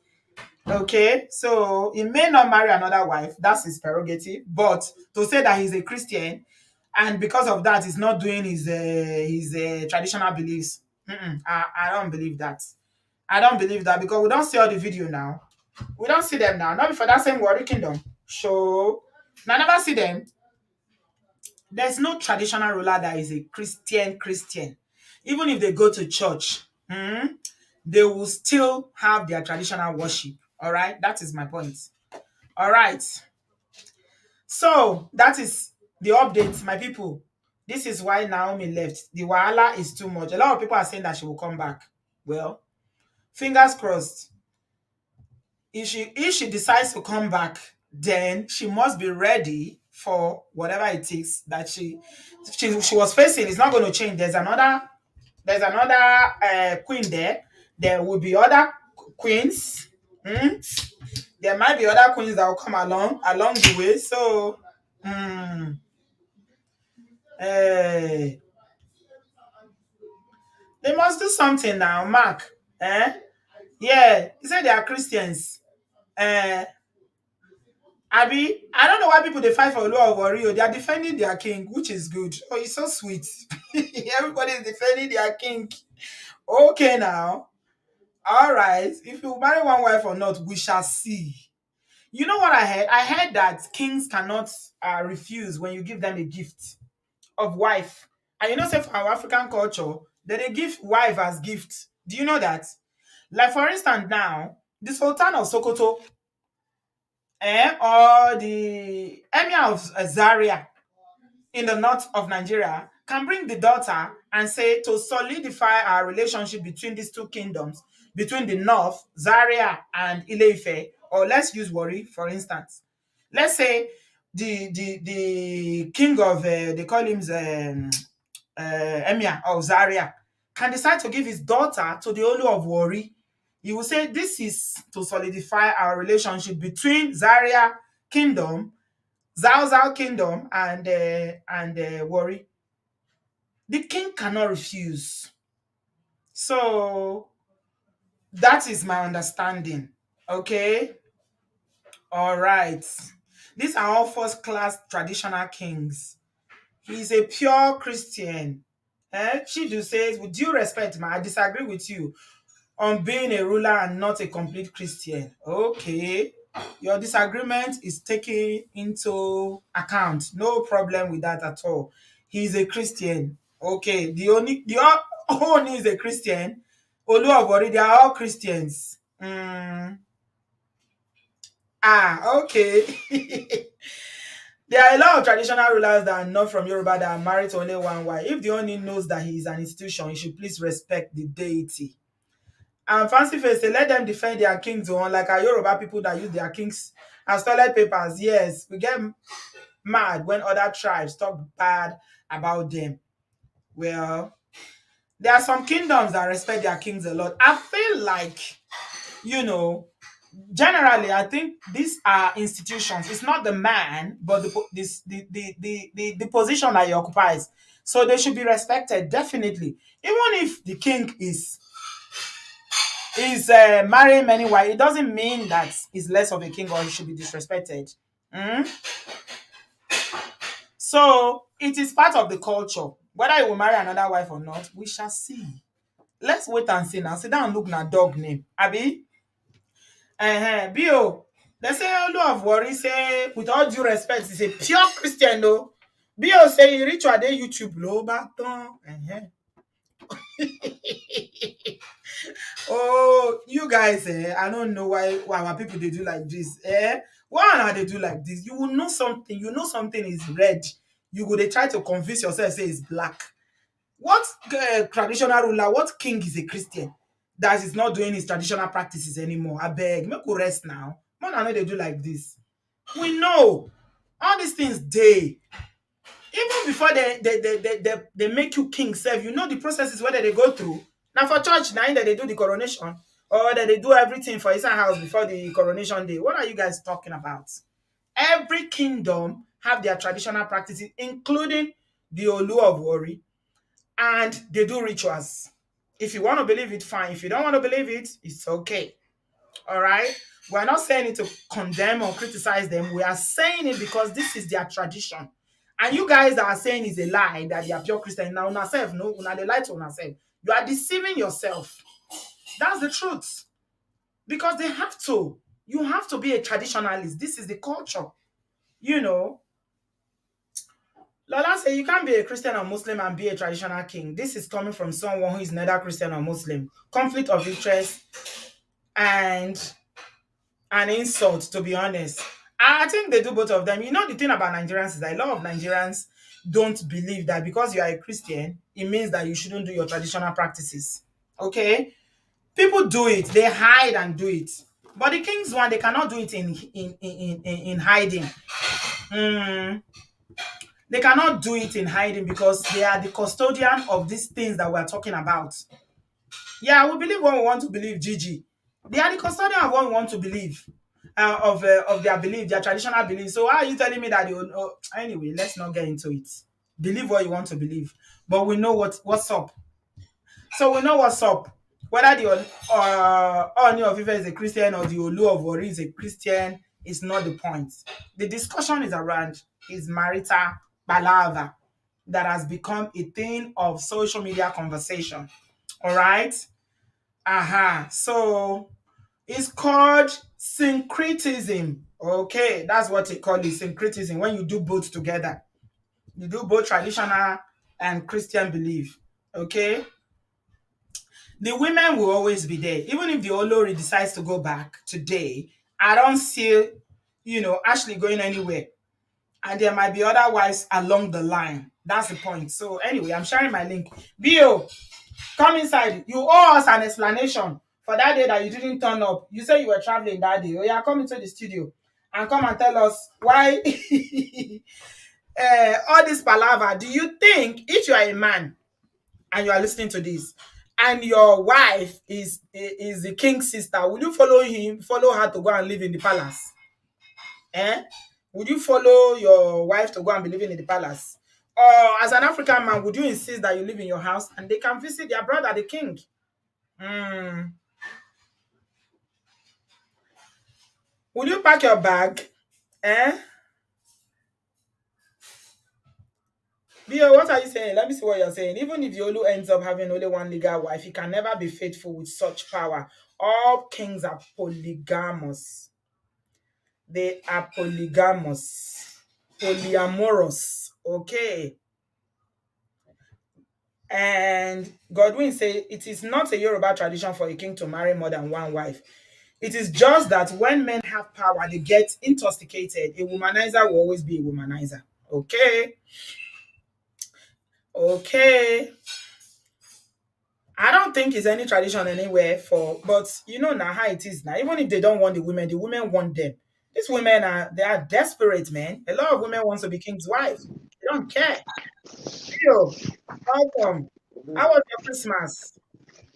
Okay, so he may not marry another wife, that's his prerogative. But to say that he's a Christian and because of that he's not doing his traditional beliefs, I don't believe that. I don't believe that because we don't see all the video now. We don't see them now. Not before that same Warri Kingdom. So, I never see them. There's no traditional ruler that is a Christian. Even if they go to church, they will still have their traditional worship. All right, that is my point. All right, so that is the update, my people. This is why Naomi left. The wahala is too much. A lot of people are saying that she will come back. Well, fingers crossed. If she decides to come back, then she must be ready for whatever it takes that she was facing. It's not going to change. There's another queen there. There will be other queens. There might be other queens that will come along the way. So, eh, they must do something now, Mark. Yeah, he said they are Christians. Eh, Abi, I don't know why people they fight for Olu of Warri. They are defending their king, which is good. Oh, it's so sweet. Everybody is defending their king. Okay, now. All right. If you marry one wife or not, we shall see. You know what I heard? I heard that kings cannot refuse when you give them a gift of wife. And say for our African culture, they give wife as gift. Do you know that? Like for instance, now the Sultan of Sokoto, or the Emir of Zaria in the north of Nigeria can bring the daughter and say to solidify our relationship between these two kingdoms, between the north, Zaria and Ile-Ife, or let's use Warri for instance. Let's say the king of they call him Emir of Zaria can decide to give his daughter to the Olu of Warri. He will say this is to solidify our relationship between Zaria kingdom, Zao kingdom, and Warri. The king cannot refuse. So that is my understanding. Okay. All right. These are all first class traditional kings. He's a pure Christian. Chidu says, with due respect, ma, I disagree with you on being a ruler and not a complete Christian. Okay. Your disagreement is taken into account. No problem with that at all. He's a Christian. Okay. Ooni is a Christian. Olu of Ori, they are all Christians. Okay. There are a lot of traditional rulers that are not from Yoruba that are married to only one wife. If the Ooni knows that he is an institution, he should please respect the deity. And fancy face say let them defend their kings on like our Yoruba people that use their kings as toilet papers. Yes, we get mad when other tribes talk bad about them. Well, there are some kingdoms that respect their kings a lot. I feel like, you know, generally, I think these are institutions. It's not the man, but the position that he occupies. So they should be respected, definitely. Even if the king is marrying many wives, it doesn't mean that he's less of a king or he should be disrespected. Mm? So it is part of the culture. Whether he will marry another wife or not, we shall see. Let's wait and see now. Sit down and look na dog name. Abi? Bio. They say Olu of Worry say, with all due respect, he's a pure Christian though. Bio say he reach your day YouTube low back down. Oh, you guys, I don't know why our people they do like this. Why are they do like this? You will know something. You know something is red. You go they try to convince yourself say it's black. What traditional ruler, what king is a Christian that is not doing his traditional practices anymore? I beg, make we rest now. Man, I know they do like this. We know all these things they even before they make you king self, you know the processes whether they go through. Now for church, now that they do the coronation or that they do everything for his house before the coronation day. What are you guys talking about? Every kingdom have their traditional practices, including the Olu of Wari, and they do rituals. If you want to believe it, fine. If you don't want to believe it, it's okay. All right. We're not saying it to condemn or criticize them. We are saying it because this is their tradition. And you guys that are saying it's a lie that they are pure Christian. Now, una self, no, una they lie to una self. You are deceiving yourself. That's the truth. Because they have to. You have to be a traditionalist. This is the culture. You know. Lola say you can't be a Christian or Muslim and be a traditional king. This is coming from someone who is neither Christian or Muslim. Conflict of interest and an insult, to be honest. I think they do both of them. You know, the thing about Nigerians is that a lot of Nigerians don't believe that because you are a Christian, it means that you shouldn't do your traditional practices. Okay? People do it, they hide and do it. But the kings one, they cannot do it in hiding. Mm, they cannot do it in hiding because they are the custodian of these things that we're talking about. Yeah, we believe what we want to believe, Gigi. They are the custodian of what we want to believe, of their belief, their traditional belief. So why are you telling me that you? Oh, anyway, let's not get into it. Believe what you want to believe, but we know what's up. So we know what's up. Whether the Ooni of Ife is a Christian or the Olu of Wari is a Christian is not the point. The discussion is around his marital palaver that has become a thing of social media conversation. All right. So it's called syncretism. Okay, that's what they call it, syncretism. When you do both together, you do both traditional and Christian belief. Okay, the women will always be there, even if the Olori decides to go back today. I don't see, Ashley going anywhere, and there might be other wives along the line. That's the point. So anyway, I'm sharing my link. Bio, come inside. You owe us an explanation for that day that you didn't turn up. You said you were traveling that day. Oh yeah, come into the studio and come and tell us why all this palaver. Do you think if you are a man and you are listening to this and your wife is the king's sister, will you follow her to go and live in the palace? Would you follow your wife to go and be living in the palace? Or as an African man, would you insist that you live in your house and they can visit their brother, the king? Will you pack your bag? Bio, what are you saying? Let me see what you're saying. Even if Yolu ends up having only one legal wife, he can never be faithful with such power. All kings are polygamous. They are polygamous, polyamorous. Okay. And Godwin say it is not a Yoruba tradition for a king to marry more than one wife. It is just that when men have power, they get intoxicated. A womanizer will always be a womanizer. Okay. Okay. I don't think it's any tradition anywhere for, but you know now how it is now. Even if they don't want the women want them. These women are desperate, man. A lot of women want to be king's wife. They don't care. Yo, welcome. How was your Christmas?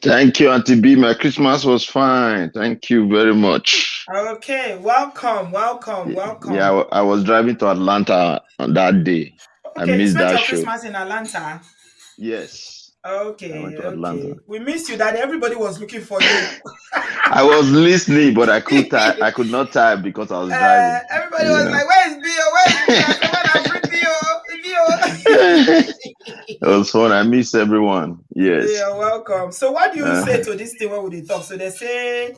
Thank you, Auntie B. My Christmas was fine. Thank you very much. Okay, welcome, welcome, Yeah, welcome. I was driving to Atlanta on that day. I Okay, you missed spent that your show. Christmas in Atlanta. Yes, I went Okay, to Atlanta. okay. We missed you, Daddy. Everybody was looking for you. I was listening, but I could not type because I was driving. Everybody You was know, like, "Where's Bio? Where's Bio?" I said, "Man, I'm free it Bio." was fun. I miss everyone. Yes. You're welcome. So, what do you say Uh, to this thing when we talk? So they say,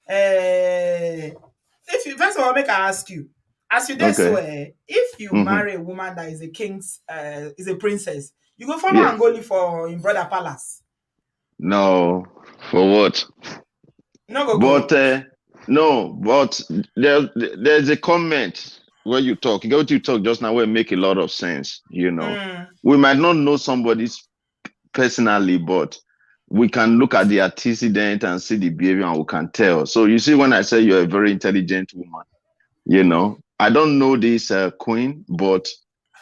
if you first of all, make I ask you, as you did okay. swear, if you Mm-hmm. marry a woman that is a king's, is a princess, you go follow Yeah. and go live for in brother palace. No. For what? No go But go. no, but there's a comment where you talk. What you talk just now will make a lot of sense. Mm, We might not know somebody personally, but we can look at the antecedent and see the behavior, and we can tell. So you see, when I say you're a very intelligent woman, I don't know this queen, but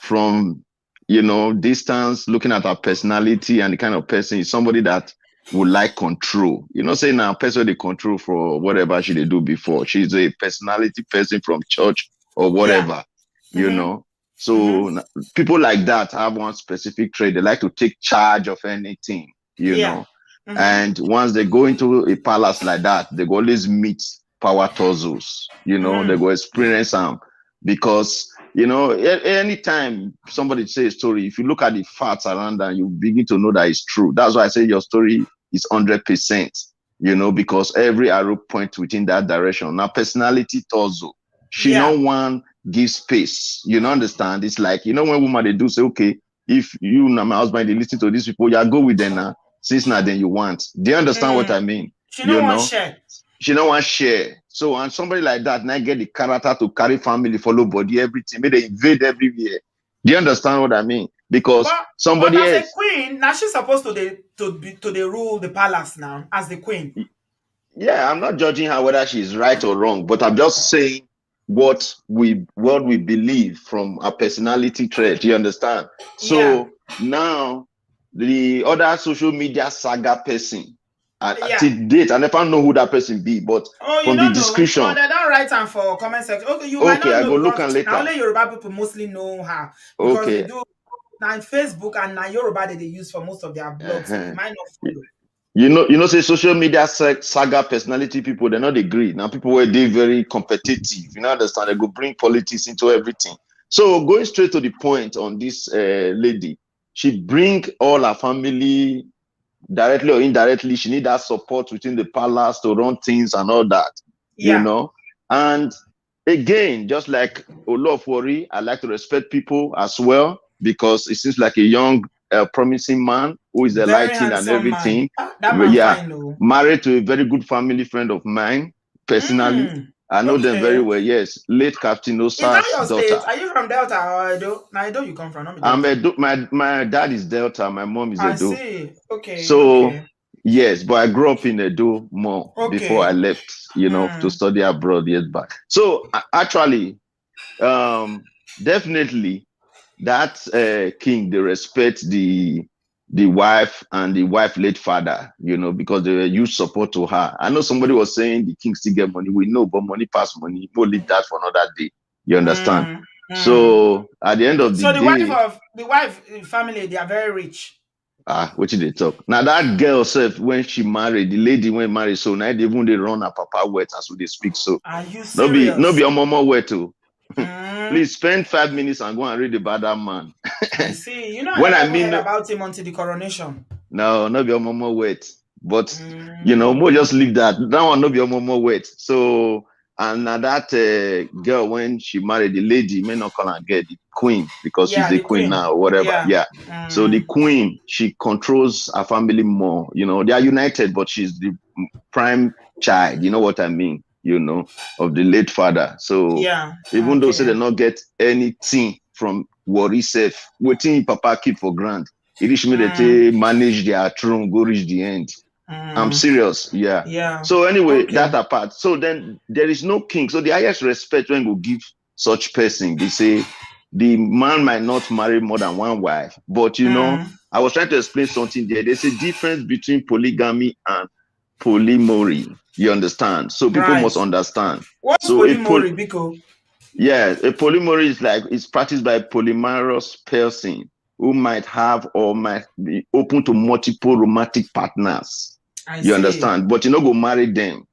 from distance, looking at her personality and the kind of person is somebody that would like control. Saying now person they control for whatever she they do before. She's a personality person from church or yeah. whatever, you Mm-hmm. know. Mm-hmm. So people like that have one specific trait. They like to take charge of anything, you Yeah. know. Mm-hmm. And once they go into a palace like that, they go always meet power tussles. They Mm. go experience them because anytime somebody say a story, if you look at the facts around that, you begin to know that it's true. That's why I say your story is 100%. Because every arrow points within that direction. Now, personality tussle, she no Yeah. one give space. Understand? It's like when woman they do say, okay, if you and my husband they listen to these people, yeah, go with them now. Since now then you want. Do you understand what Mm. I mean? She no You want know, share. she don't want share. So and somebody like that now get the character to carry family, follow body, everything. May they invade everywhere. Do you understand what I mean? Because But somebody as a else, queen, now she's supposed to rule the palace now as the queen. yeah, I'm not judging her whether she's right or wrong, but I'm just saying what we believe from her personality trait. You understand? Yeah. So now the other social media saga person, Yeah. till date, I never know who that person be, but Oh, you from the don't know? Oh, description, they don't write am for comment section. Okay, you might okay, not I know go look because and now later. only Yoruba people mostly know her because they Okay. do now Facebook and now Yoruba that they use for most of their blogs, so you Uh-huh. might not follow. Say social media saga personality people, they're not agree. Now people were they very competitive. Understand? They go bring politics into everything. So going straight to the point on this lady, she bring all her family directly or indirectly. She need that support within the palace to run things and all that. You Yeah. know, and again, just like Olori, I like to respect people as well because it seems like a young, promising man who is Very enlightened and handsome man. everything. Ah, that But man yeah, fine though. married to a very good family friend of mine personally. I know them very Okay. well. Yes, late Captain Is that Osa's your state? daughter. Are you from Delta or Edo? Now Edo you come from, not be Delta. My dad is Delta. My mom is I Edo. see. Okay, So okay. yes, but I grew up in Edo more before I Okay. left, to Mm. study abroad years back. So actually, um, definitely that king they respect the wife and the wife late father, because they were huge support to her. I know somebody was saying the king still get money. We know, but money pass money. We'll leave that for another day. You understand? Mm. Mm. So at the end of the So day, the wife family, they are very rich. what did they talk? Now that girl self, when she married, the lady when married, so now they even they run her papa wet as we they speak. So Are you no be serious? a mama wet too. Mm. Please spend 5 minutes and go and read about that man. I see. You know, I When never I even mean heard about him until the coronation. no be a mama wet. But Mm. more just leave that. That one no be a mama wet. So And now that girl, when she married the lady, may not call her girl, the queen, because she's Yeah, the the queen queen. now, or whatever. Yeah. Yeah. So the Mm, queen, she controls her family more. They are united, but she's the prime child. You know what I mean? Of the late father. So yeah. even though say Okay. they not get anything from worry self, waiting papa keep for grand. It reach me that Mm, they manage their throne, go reach the end. I'm mm, serious. Yeah. yeah. So anyway, Okay. that apart. So then there is no king. So the highest respect when you give such person, they say the man might not marry more than one wife. But Mm, I was trying to explain something there. There's a difference between polygamy and polyamory. You understand? So people right. must understand. What's So polymory, Biko? yeah, a polymory is like it's practiced by a polyamorous person who might have or might be open to multiple romantic partners. I You see. understand? But you not go marry them.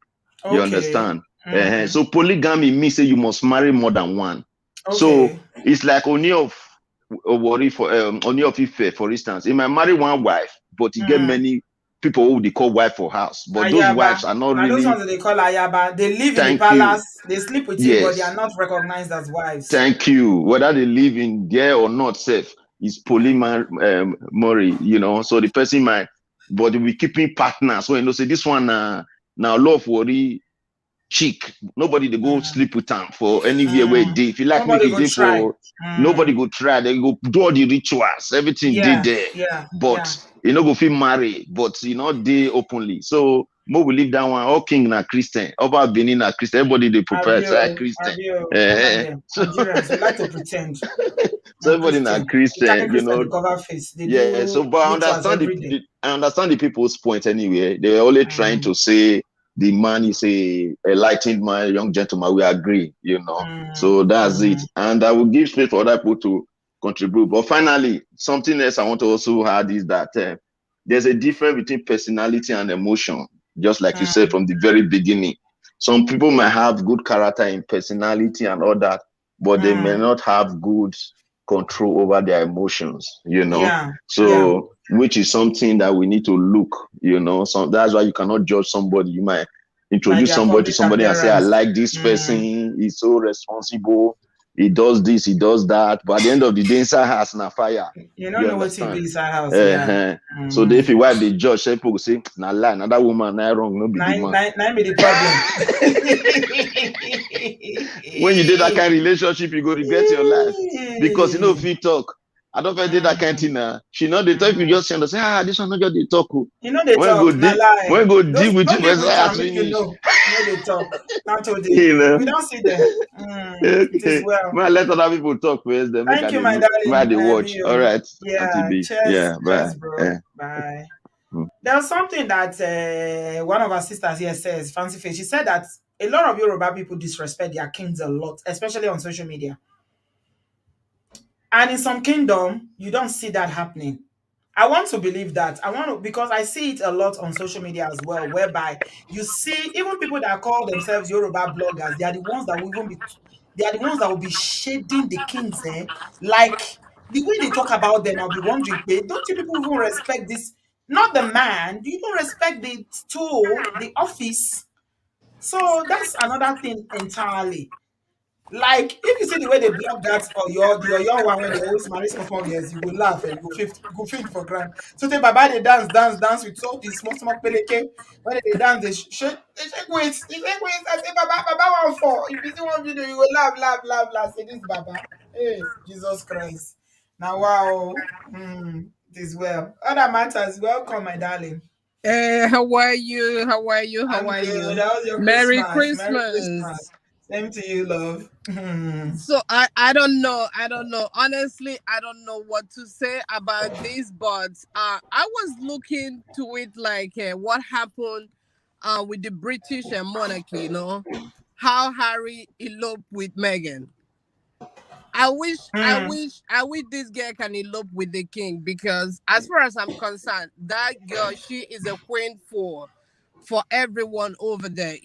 You Okay. understand? Mm, So polygamy means say you must marry more than one. okay. So it's like Worry for Ooni of Ife, for instance. He might marry one wife, but he get Mm. many people who they call wife for house. But those wives Ayaba. are not Now those ones really. that they call Ayaba, they live in the Thank you. palace, they sleep with him, but they are Yes. not recognized as wives. Thank you. Whether they live in there or not, safe is polymory. So the person might, but we keeping partners. So say this one now love worry chick. Nobody they go Mm. sleep with them for anywhere where Mm. they. If you like make Nobody it go day try. for nobody Mm. go try. They go do all the rituals. Everything did Yeah, there, yeah, but yeah. go feel marry, but they openly. So more we leave that one. All king na Christian, over Benin na Christian. Everybody they prepare side Avio, Christian. Avio, all of Eh, them. so Nigerians, we like to pretend. so I'm everybody na Christian. They carry Christian. Christian, they cover face. They Yeah. So, do but I rituals understand every day. I understand the people's point anyway. They were only trying Mm. to say the man is a enlightened man, a young gentleman. We agree. Mm. So that's it. Mm. And I will give space for other people to contribute. But finally, something else I want to also add is that there's a difference between personality and emotion, just like you said Mm. from the very beginning. Some people might have good character in personality and all that, but they may Mm. not have good control over their emotions. Yeah, yeah. So, which is something that we need to look. So that's why you cannot judge somebody. You might By introduce their somebody to public somebody and say, I appearance. like this Mm. person, he's so responsible, he does this, he does that. But at the end of the day, inside has na fire. You don't You know what he be understand? inside house, yeah. Uh-huh. So if Mm. you wife the judge, people will say, nah lie, another woman, nah wrong, no be the Nine, man. nine, nine be the problem. When you did that kind of relationship, you go regret your life. Because if you talk, I don't did that kind of Mm. thing. She know the talk, you Mm. just send us, say, this one not just the talk. Oh. You know they When go talk, na deep, lie. when go deep with Don't you, live first with I them, make you finish. know. No, they talk. Not today. you We know. don't see them. Mm. It is Okay. well. Man, let other people talk first, then make Thank I you, the my look, make darling. the watch. All You. right, Auntie Yeah. B. Cheers. Yeah, bye. Cheers, bro. Yeah. Bye. There's something that one of our sisters here says, Fancy Face. She said that a lot of Yoruba people disrespect their kings a lot, especially on social media. And in some kingdom, you don't see that happening. I want to believe that. I want to because I see it a lot on social media as well, whereby you see even people that call themselves Yoruba bloggers, they are the ones that will even be they are the ones that will be shading the kings, eh? Like the way they talk about them, I'll be wondering, "Wait, don't you people even respect this? Not the man, do you don't respect the tool, the office?" So that's another thing entirely. Like if you see the way they block that or your one when they always marry small girls, you will laugh and you go faint for grand. So the baba they dance with all these small peleke. When they dance, they shake weight. They shake weight. I say baba one for. If you see one video, you will laugh. Say this baba. Hey, Jesus Christ. Now wow. It is well. Other matters, welcome, my darling. How are you? How are you? How I'm are good. you? How was your Merry Christmas? Merry Christmas. Christmas. Same to you, love. So I don't know. I don't know. Honestly, I don't know what to say about this, but I was looking to it like what happened with the British monarchy, how Harry eloped with Meghan. Hmm. I wish this girl can elope with the king because, as far as I'm concerned, that girl, she is a queen for everyone over there,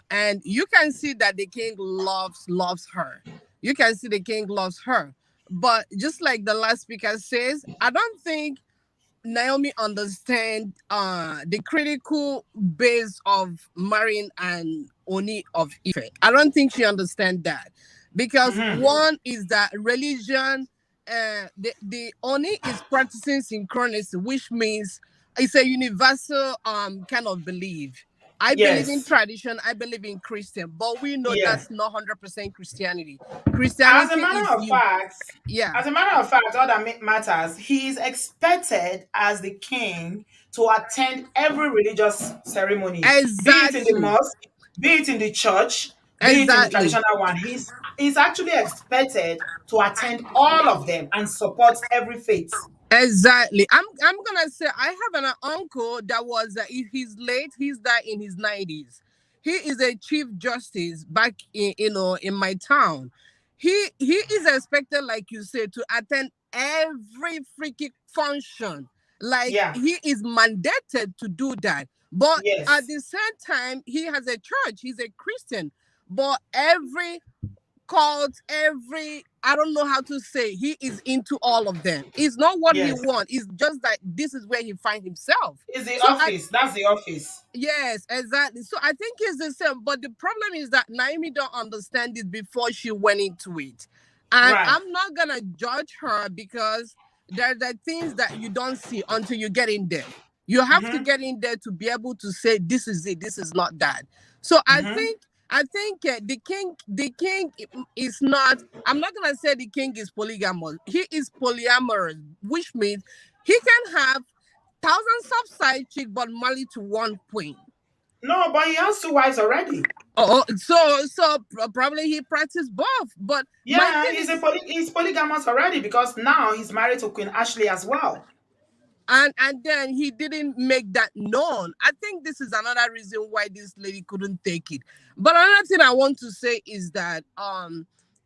and you can see that the king loves her. You can see the king loves her, but just like the last speaker says, I don't think Naomi understand the critical base of marrying an Oni of Ife. I don't think she understand that, because one is that religion. The Oni is practicing synchronicity, which means it's a universal kind of belief. I believe in Yes. tradition. I believe in Christian, but we know Yeah. that's not 100% Christianity. As a Christianity matter is of you. fact, Yeah. all that matters, he is expected as the king to attend every religious ceremony, be it in the Exactly. mosque, be it in the church, be it in the Exactly. traditional one. He's actually expected to attend all of them and support every faith. Exactly. I'm gonna say I have an uncle that was he's late. He's died in his 90s. He is a chief justice back in in my town. He is expected, like you said, to attend every freaking function. Like Yeah. he is mandated to do that. But at Yes. the same time, he has a church. He's a Christian. But every called every, I don't know how to say, he is into all of them. It's not what he Yes. wants, it's just that this is where he finds himself. It's the So I office. That's the office. Yes, exactly. So I think it's the same. But the problem is that Naomi don't understand it before she went into it. And Right. I'm not gonna judge her, because there are things that you don't see until you get in there. You have to get in there to be able to say this is it, this is not that. So I think the king is not. I'm not gonna say the king is polygamous. He is polyamorous, which means he can have thousands of side chick but married to one queen. No, but he has two wives already. Probably he practiced both. But my Yeah, thing is, he's polygamous already because now he's married to Queen Ashley as well. and then he didn't make that known. I think this is another reason why this lady couldn't take it. But another thing I want to say is that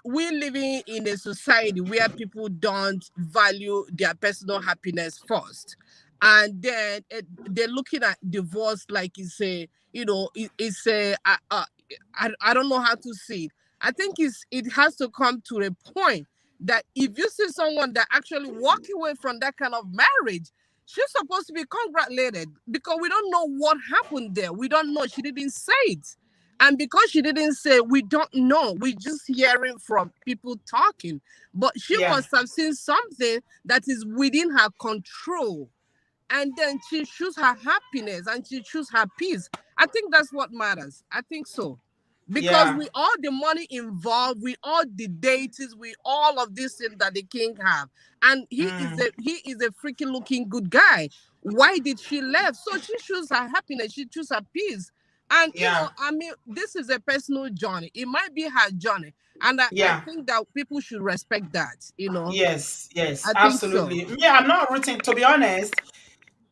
we're living in a society where people don't value their personal happiness first, and then they're looking at divorce like it's a, it's a I don't know how to say it. I think it has to come to a point that if you see someone that actually walk away from that kind of marriage, she's supposed to be congratulated, because we don't know what happened there. We don't know. She didn't say it. And because she didn't say, we don't know. We're just hearing from people talking. But she Yeah, must have seen something that is within her control, and then she choose her happiness and she choose her peace. I think that's what matters. I think so. Because yeah, we all the money involved, we all the deities, we all of these things that the king have. And he is a freaking looking good guy. Why did she left? So she choose her happiness, she choose her peace. And yeah, I mean, this is a personal journey. It might be her journey. And I yeah. think that people should respect that. Yes, yes, I think so. absolutely. Yeah, I'm not rooting, to be honest.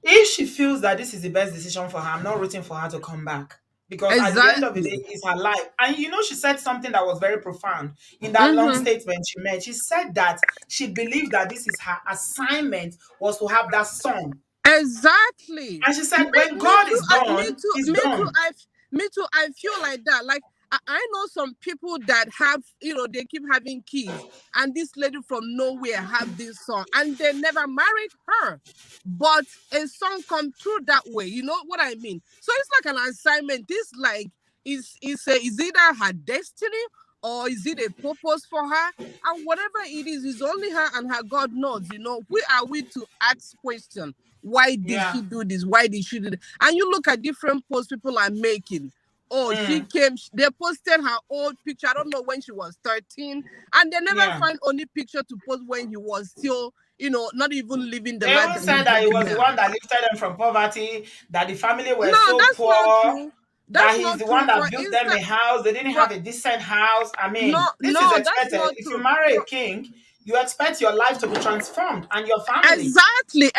If she feels that this is the best decision for her, I'm not rooting for her to come back. Because at the end of the day, Exactly. it's her life. And she said something that was very profound in that long Mm-hmm. statement she made. She said that she believed that this is her assignment was to have that son. Exactly. And she Me, said, when me God too. is Me done, too. he's Me too. done. Me too. I feel like that. Like I know some people that have, they keep having kids, and this lady from nowhere have this son, and they never married her, but a son come through that way. You know what I mean? So it's like an assignment. This like is either her destiny, or is it a purpose for her? And whatever it is only her and her God knows. Who are we to ask questions? Why did Yeah. she do this? Why did she do that? And you look at different posts people are making. Oh, she Mm, came, they posted her old picture. I don't know when she was 13. And they never yeah. find any picture to post when he was still, not even living the They life even that he's said that he living was the now. one that lifted them from poverty, that the family were No, so that's not poor, true. that That's he's not the one true. that built them a house. They didn't For have a decent house. I no, mean, this is no, that's expected. not If you true. marry a king, you expect your life to be transformed and your family. Exactly.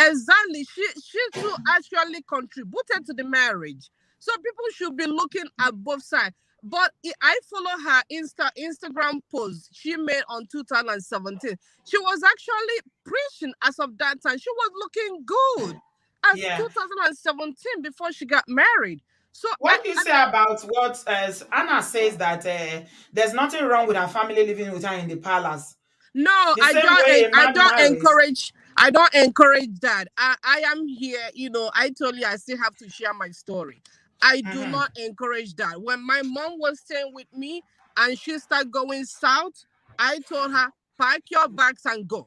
She too actually contributed to the marriage. So people should be looking at both sides. But I follow her Instagram post she made on 2017. She was actually preaching as of that time. She was looking good as Yeah. 2017 before she got married. So What do you say about what Anna says that there's nothing wrong with her family living with her in the palace? No, The same way a I man don't marries. encourage. I don't encourage that. I am here, I told you I still have to share my story. I do Mm-hmm. not encourage that. When my mom was staying with me and she started going south, I told her, pack your bags and go.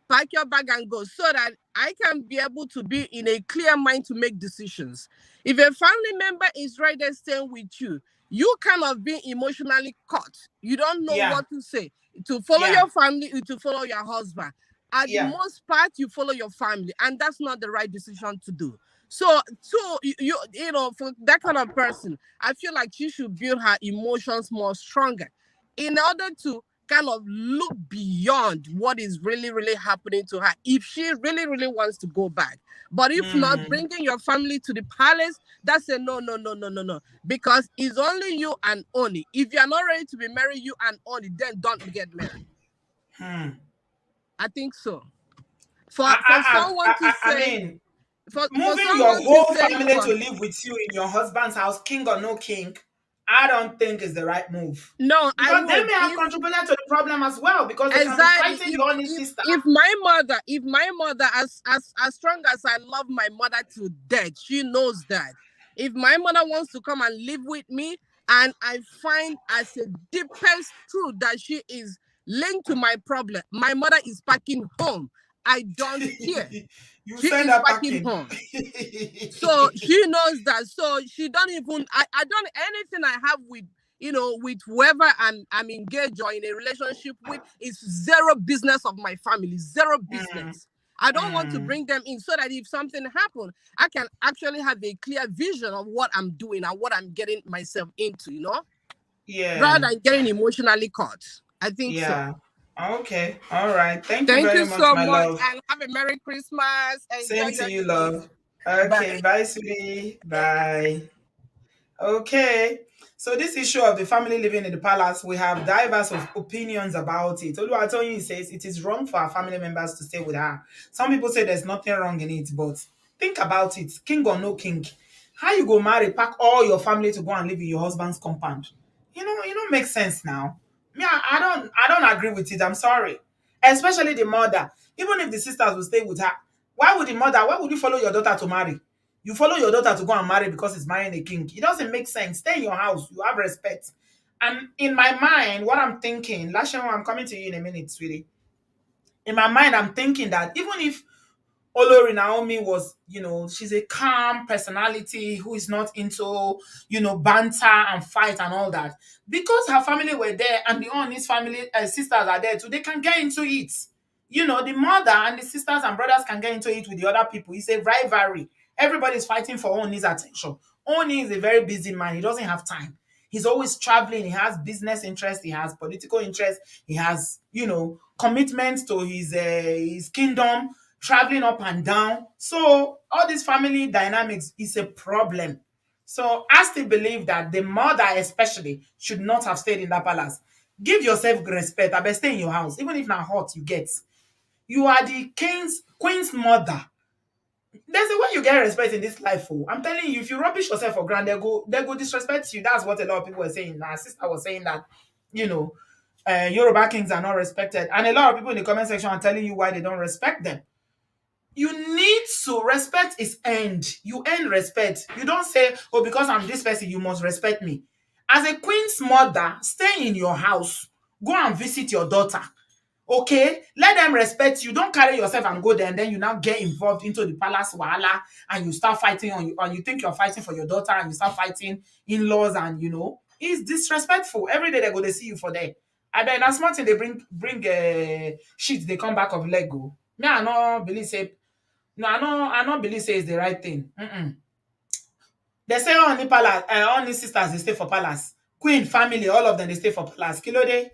Pack your bag and go, so that I can be able to be in a clear mind to make decisions. If a family member is right there staying with you, you cannot be emotionally caught. You don't know Yeah, what to say. To follow yeah, your family, to follow your husband. At the yeah. most part, you follow your family, and that's not the right decision to do. So for that kind of person, I feel like she should build her emotions more stronger in order to kind of look beyond what is really, really happening to her if she really, really wants to go back. But if not, Mm, bringing your family to the palace, that's a no, no, no, no, no, no. Because it's only you and Oni. If you're not ready to be married, you and Oni, then don't get married. hmm. I think so. For someone to I say, mean, for moving your someone to whole say family what? to live with you in your husband's house, king or no king, I don't think is the right move. No, I Because they would. may have contributed to the problem as well, because they can be Exactly. fighting the only sister. If my mother, as strong as I love my mother to death, she knows that. If my mother wants to come and live with me, and I find as a deepest truth that she is linked to my problem, my mother is packing home. I don't care. You She send is her packing packing. home. So she knows that. So she don't even I don't anything I have with whoever I'm engaged or in a relationship with is zero business of my family. Zero Mm, business. I don't want to mm, bring them in so that if something happens, I can actually have a clear vision of what I'm doing and what I'm getting myself into, yeah, rather than getting emotionally caught. I think so. yeah. Okay, all right. Thank you Thank very you much, so my much love. and have a Merry Christmas. Enjoy Same to your you, days. love. Okay, Bye. bye, sweetie. Bye. Okay, so this issue of the family living in the palace, we have diverse of opinions about it. Oluwatoyin says it is wrong for our family members to stay with her. Some people say there's nothing wrong in it, but think about it, king or no king, how you go marry, pack all your family to go and live in your husband's compound? You don't make sense now. Me, I don't agree with it. I'm sorry, especially the mother. Even if the sisters will stay with her, why would you follow your daughter to marry? You follow your daughter to go and marry because it's marrying a king. It doesn't make sense. Stay in your house. You have respect. And in my mind, what I'm thinking, Lashem, I'm coming to you in a minute, sweetie. In my mind, I'm thinking that even if Olori Naomi was, she's a calm personality who is not into, banter and fight and all that. Because her family were there and the Ooni's family sisters are there too, they can get into it. The mother and the sisters and brothers can get into it with the other people. It's a rivalry. Everybody's fighting for Ooni's attention. Ooni is a very busy man. He doesn't have time. He's always traveling. He has business interests. He has political interests. He has, commitments to his kingdom, traveling up and down. So all these family dynamics is a problem. So I still believe that the mother especially should not have stayed in that palace. Give yourself respect. I best stay in your house. Even if not hot, you get. You are the queen's mother. There's a way you get respect in this life. Oh. I'm telling you, if you rubbish yourself for granted, they go disrespect you. That's what a lot of people were saying. My sister was saying that, you know, Yoruba kings are not respected. And a lot of people in the comment section are telling you why they don't respect them. You need to respect is earned. You earn respect. You don't say, oh, because I'm this person, you must respect me. As a queen's mother, stay in your house. Go and visit your daughter. Okay, let them respect you. Don't carry yourself and go there, and then you now get involved into the palace wahala, and you start fighting on you, and you think you're fighting for your daughter, and you start fighting in-laws, and it's disrespectful. Every day they go, they see you for there. I bet that's smart thing they bring shit. They come back of Lego. Me, I no believe say no. I no believe say it's the right thing. Mm-mm. They say all these sisters they stay for palace. Queen family, all of them they stay for palace. Kilo day.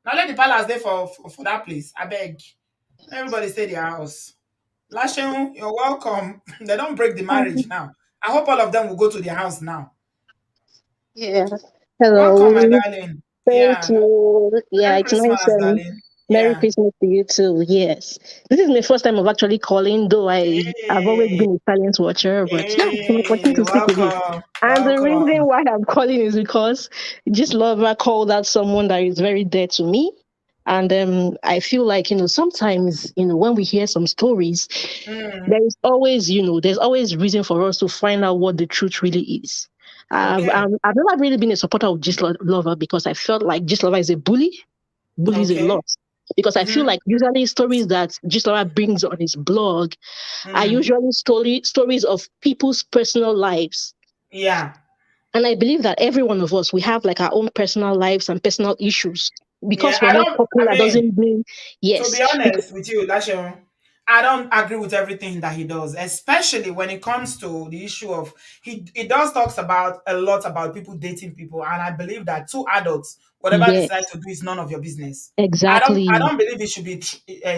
Now let the palace there for that place. I beg. Everybody stay their house. Lasheun, you're welcome. They don't break the marriage now. I hope all of them will go to their house now. Yeah. Welcome, my Hello. darling. Thank Yeah. you. Yeah, Merry it's nice. Christmas, darling. Merry Yeah. Christmas to you too. Yes. This is my first time of actually calling, though I've always Hey, been a silent watcher, but yeah, it's an opportunity hey, to speak with you. welcome. And the reason Welcome. why I'm calling is because this lover called out someone that is very dear to me. And I feel like, sometimes, when we hear some stories, Mm, there's always reason for us to find out what the truth really is. okay. I've never really been a supporter of Lover because I felt like Lover is a bully, bullies a Okay. lot. Because I feel Mm-hmm. like usually stories that Lover brings on his blog are Mm, usually stories of people's personal lives. yeah. And I believe that every one of us, we have like our own personal lives and personal issues. Yeah. Because we're I not don't, I popular mean, doesn't mean to yes. be honest with you, Lashion, I don't agree with everything that he does, especially when it comes to the issue of he does talks about a lot about people dating people, and I believe that two adults, whatever they decide Yes, to do, is none of your business. I exactly. don't believe he should be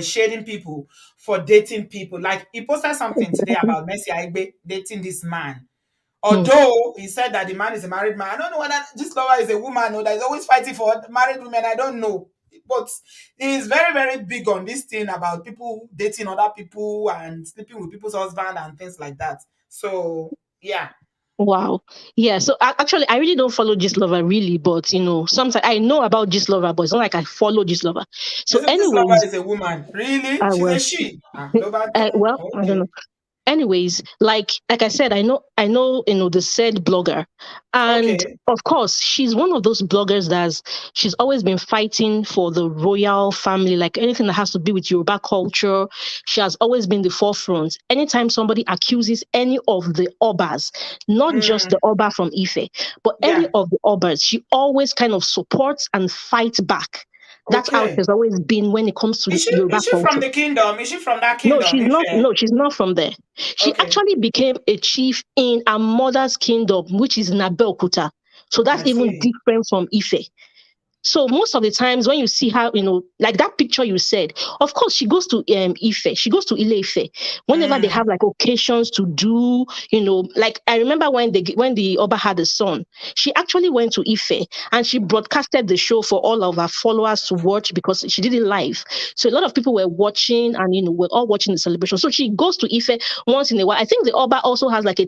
shading people for dating people. Like he posted something today Exactly. about Messi Aigbe dating this man. Hmm. Although he said that the man is a married man, I don't know whether this lover is a woman or that is always fighting for married women. I don't know. But he is very, very big on this thing about people dating other people and sleeping with people's husband and things like that. So, yeah. Wow. Yeah. So actually, I really don't follow Lover really, but sometimes I know about Lover, but it's not like I follow Lover. So, As if this lover anyways, is a woman. Really? I She's a will. she. Ah, Loba Don. Well, I don't know. Okay. Anyways, like I said, I know the said blogger, and Okay. of course she's one of those bloggers she's always been fighting for the royal family, like anything that has to do with Yoruba culture. She has always been the forefront anytime somebody accuses any of the obas, not just Mm, the oba from Ife, but any yeah. of the obas. She always kind of supports and fights back. That's how it Okay. has always been when it comes to Is the she Yoruba is she from culture. the kingdom? Is she from that No, kingdom? she's If not. No, she's not from there. She okay. actually became a chief in her mother's kingdom, which is in Abeokuta. So that's I even see. different from Ife. So most of the times when you see her, like that picture you said, of course she goes to Ife, she goes to Ile Ife. Whenever they Mm, have like occasions to do, like I remember when the Oba had a son, she actually went to Ife and she broadcasted the show for all of her followers to watch because she did it live. So a lot of people were watching and we're all watching the celebration. So she goes to Ife once in a while. I think the Oba also has like a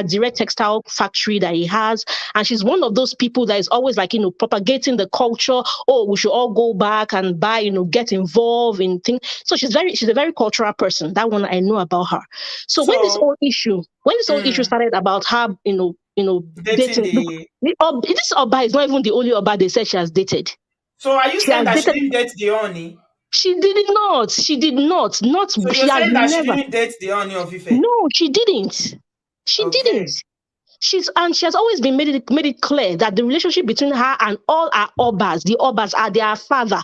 direct textile factory that he has, and she's one of those people that is always like propagating the culture. Oh, we should all go back and buy, get involved in things. So she's a very cultural person. That one I know about her. So so when this whole issue mm, started about her, dating dating, look, the this Oba is not even the only Oba they said she has dated. so are you She saying has that she dated. didn't date the Oni? She did not. She did not. Not. So you're She has saying that she never. didn't date the Oni of Ife? No, she didn't. She didn't. Okay. She has always been made it clear that the relationship between her and all her obas, the obas are their father.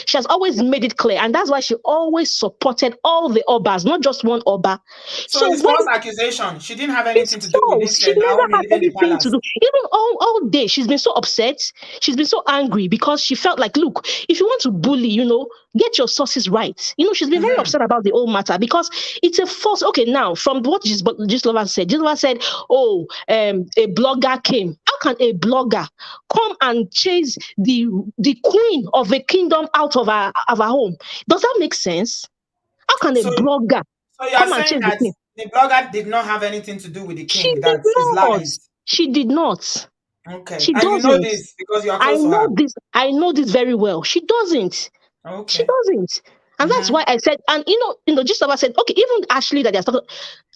She has always made it clear, and that's why she always supported all the obas, not just one oba. So So it's when false accusation. She didn't have it's anything to do with false. this She never Naomi had living in the anything to palace. do. Even all day, she's been so upset. She's been so angry because she felt like, look, if you want to bully, get your sources right. She's been very Mm-hmm. upset about the whole matter because it's a false. Okay, now from what Gislova said, Gislova said, oh, a blogger came. How can a blogger come and chase the queen of a kingdom out of her home? Does that make sense? How can a So blogger so you are come and saying chase the that queen? the blogger did not have anything to do with the She king, did that is not. lies. She did not. Okay. She And you know doesn't. this because you are I close to know her. this. I know this very well. She doesn't. She Okay. doesn't. And that's Mm-hmm. why I said, and just about said, okay, even Ashley that they're talking,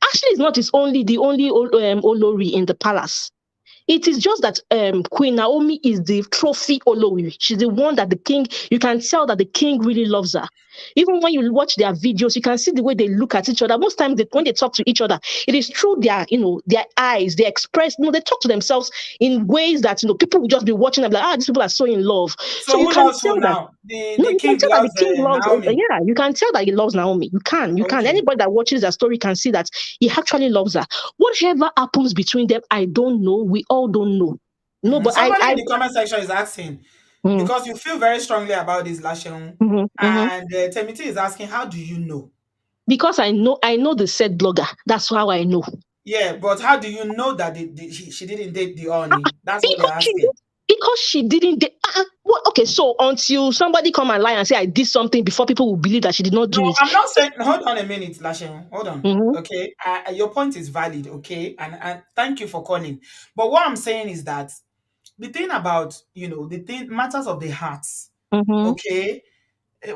Ashley is not the only Olori in the palace. It is just that Queen Naomi is the trophy Olori. She's the one that the king, you can tell that the king really loves her. Even when you watch their videos, you can see the way they look at each other. Most times when they talk to each other, it is through their eyes. They express, they talk to themselves in ways that, people will just be watching them like, these people are so in love. So So you who can loves who tell that. now? The No, the you can king tell that the loves king loves. Naomi. Yeah, you can tell that he loves Naomi. You can. Okay. Anybody that watches that story can see that he actually loves her. Whatever happens between them, I don't know. We all don't know. No, Mhm. but Somebody in the comment section is asking mm, because you feel very strongly about this Lashon, mhm, mhm. and Temiti is asking, how do you know? Because I know the said blogger. That's how I know. Yeah, but how do you know that she didn't date the Oni? That's what they're Because she asking. did, because she didn't. What? Okay, so until somebody come and lie and say I did something before people will believe that she did not No, do it. I'm not saying. Hold on a minute, Lashem. Hold on. Mhm. Okay, your point is valid. Okay, and thank you for calling. But what I'm saying is that the thing about the thing matters of the hearts. Mhm. Okay,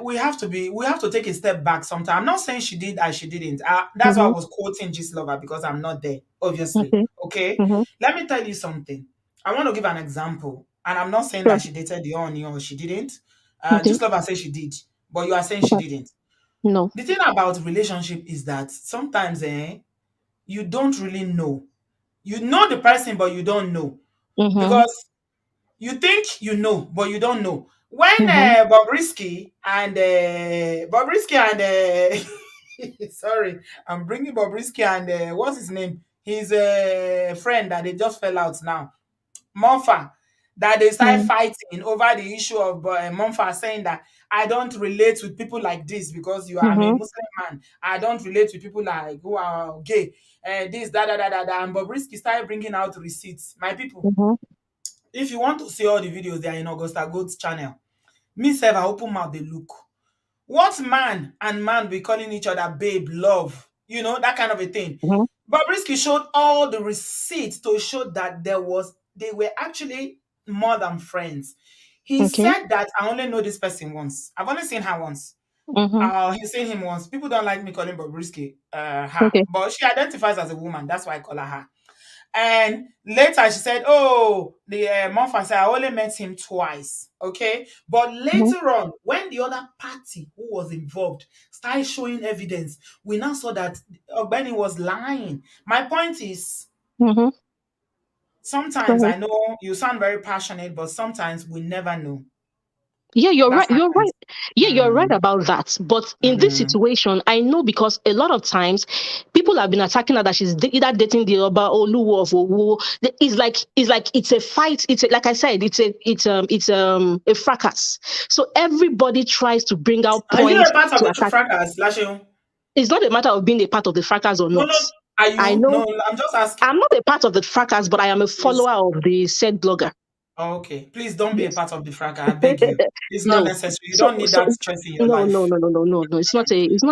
we have to take a step back sometimes. I'm not saying she did and she didn't. That's why I Mhm. was quoting Gist Lover because I'm not there, obviously. Okay. Okay, Mhm. let me tell you something. I want to give an example, and I'm not saying Sure. that she dated the Ooni or she didn't. Okay. Gist Lover says she did, but you are saying she Okay. didn't. No. The thing about relationship is that sometimes you don't really know. You know the person, but you don't know Mhm. because you think you know, but you don't know. When Mhm. Bobrisky and sorry, I'm bringing Bobrisky and what's his name? His friend that they just fell out now, Monfa, that they started Mhm. fighting over the issue of Monfa saying that I don't relate with people like this because I'm a Mhm. Muslim man. I don't relate with people like who are gay. This, da da da da da. And Bobrisky started bringing out receipts. My people, Mhm. if you want to see all the videos, they are in Augusta Gold's channel. Me sef, I open mouth dey look. What man and man be calling each other babe, love, that kind of a thing. Mhm. Bobrisky showed all the receipts to show that they were actually more than friends. He Okay. said that I only know this person once. I've only seen her once. Mhm. He's seen him once. People don't like me calling Bobrisky her, Okay. but she identifies as a woman. That's why I call her her. And later she said, "Oh, the Monfa said I only met him twice." Okay, but Mhm. later on, when the other party who was involved started showing evidence, we now saw that Ogbeni was lying. My point is, Mhm. Go sometimes ahead. I know you sound very passionate, but sometimes we never know. Yeah, you're right. That's my You're point. right. Yeah, you're right Mm, about that. But in this mm. situation, I know because a lot of times people have been attacking her that she's either dating the Oba or Luwo of Owo. It's like it's a fight. Like I said, it's a fracas. So everybody tries to bring out Are you points a part of to the attack. fracas, Lashion? It's not a matter of being a part of the fracas or No, not. no. Are I you? know No, I'm just asking. I'm not a part of the fracas, but I am a Please. follower of the said blogger. Oh, okay. Please don't be a Yes. part of the fracas. I beg you. It's not No. necessary. You So don't need so that stress in your no no life. no no no no no. It's not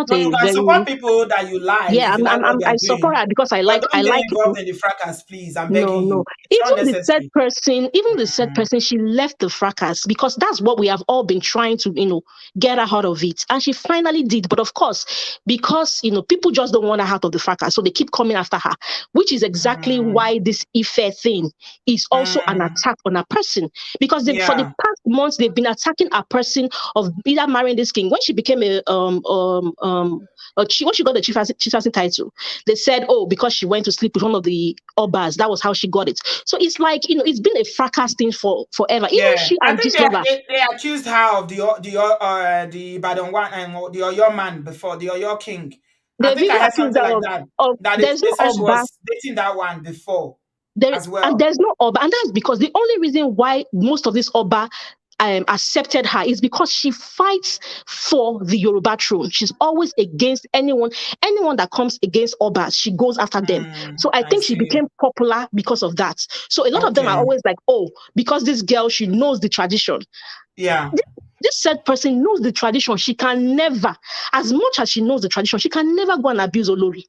No, you a can very support people that you like yeah. if you like what they I are support doing, her because but I don't get like involved in the fracas, please. I'm no, begging no. you. It's not necessary. Even the said person, she left the fracas because that's what we have all been trying to, get her out of it. And she finally did. But of course, because, people just don't want her out of the fracas. So they keep coming after her, which is exactly Mm, why this Ife thing is also an mm, attack on a person. Because for the yeah. past months, they've been attacking a person of either marrying this king. When she became when she got the chief title, they said, oh, because she went to sleep with one of the Obas, that was how she got it. So it's like, it's been a fracas thing for forever. Even Yeah. she I and think Gislova, they accused her of the Badon one and the Oyo man before, the Oyo king. I they've think I even heard accused something her like of, that. of That there's they no said she Oba. was dating that one before There as and well. there's no Oba, and that's because the only reason why most of this Oba accepted her is because she fights for the Yoruba throne. She's always against anyone that comes against Oba. She goes after them. So I I think she see. became popular because of that. So a lot of them are Okay. always like, oh, because this girl, she knows the tradition. Yeah. This said person knows the tradition. She can never, as much as she knows the tradition, she can never go and abuse Olori.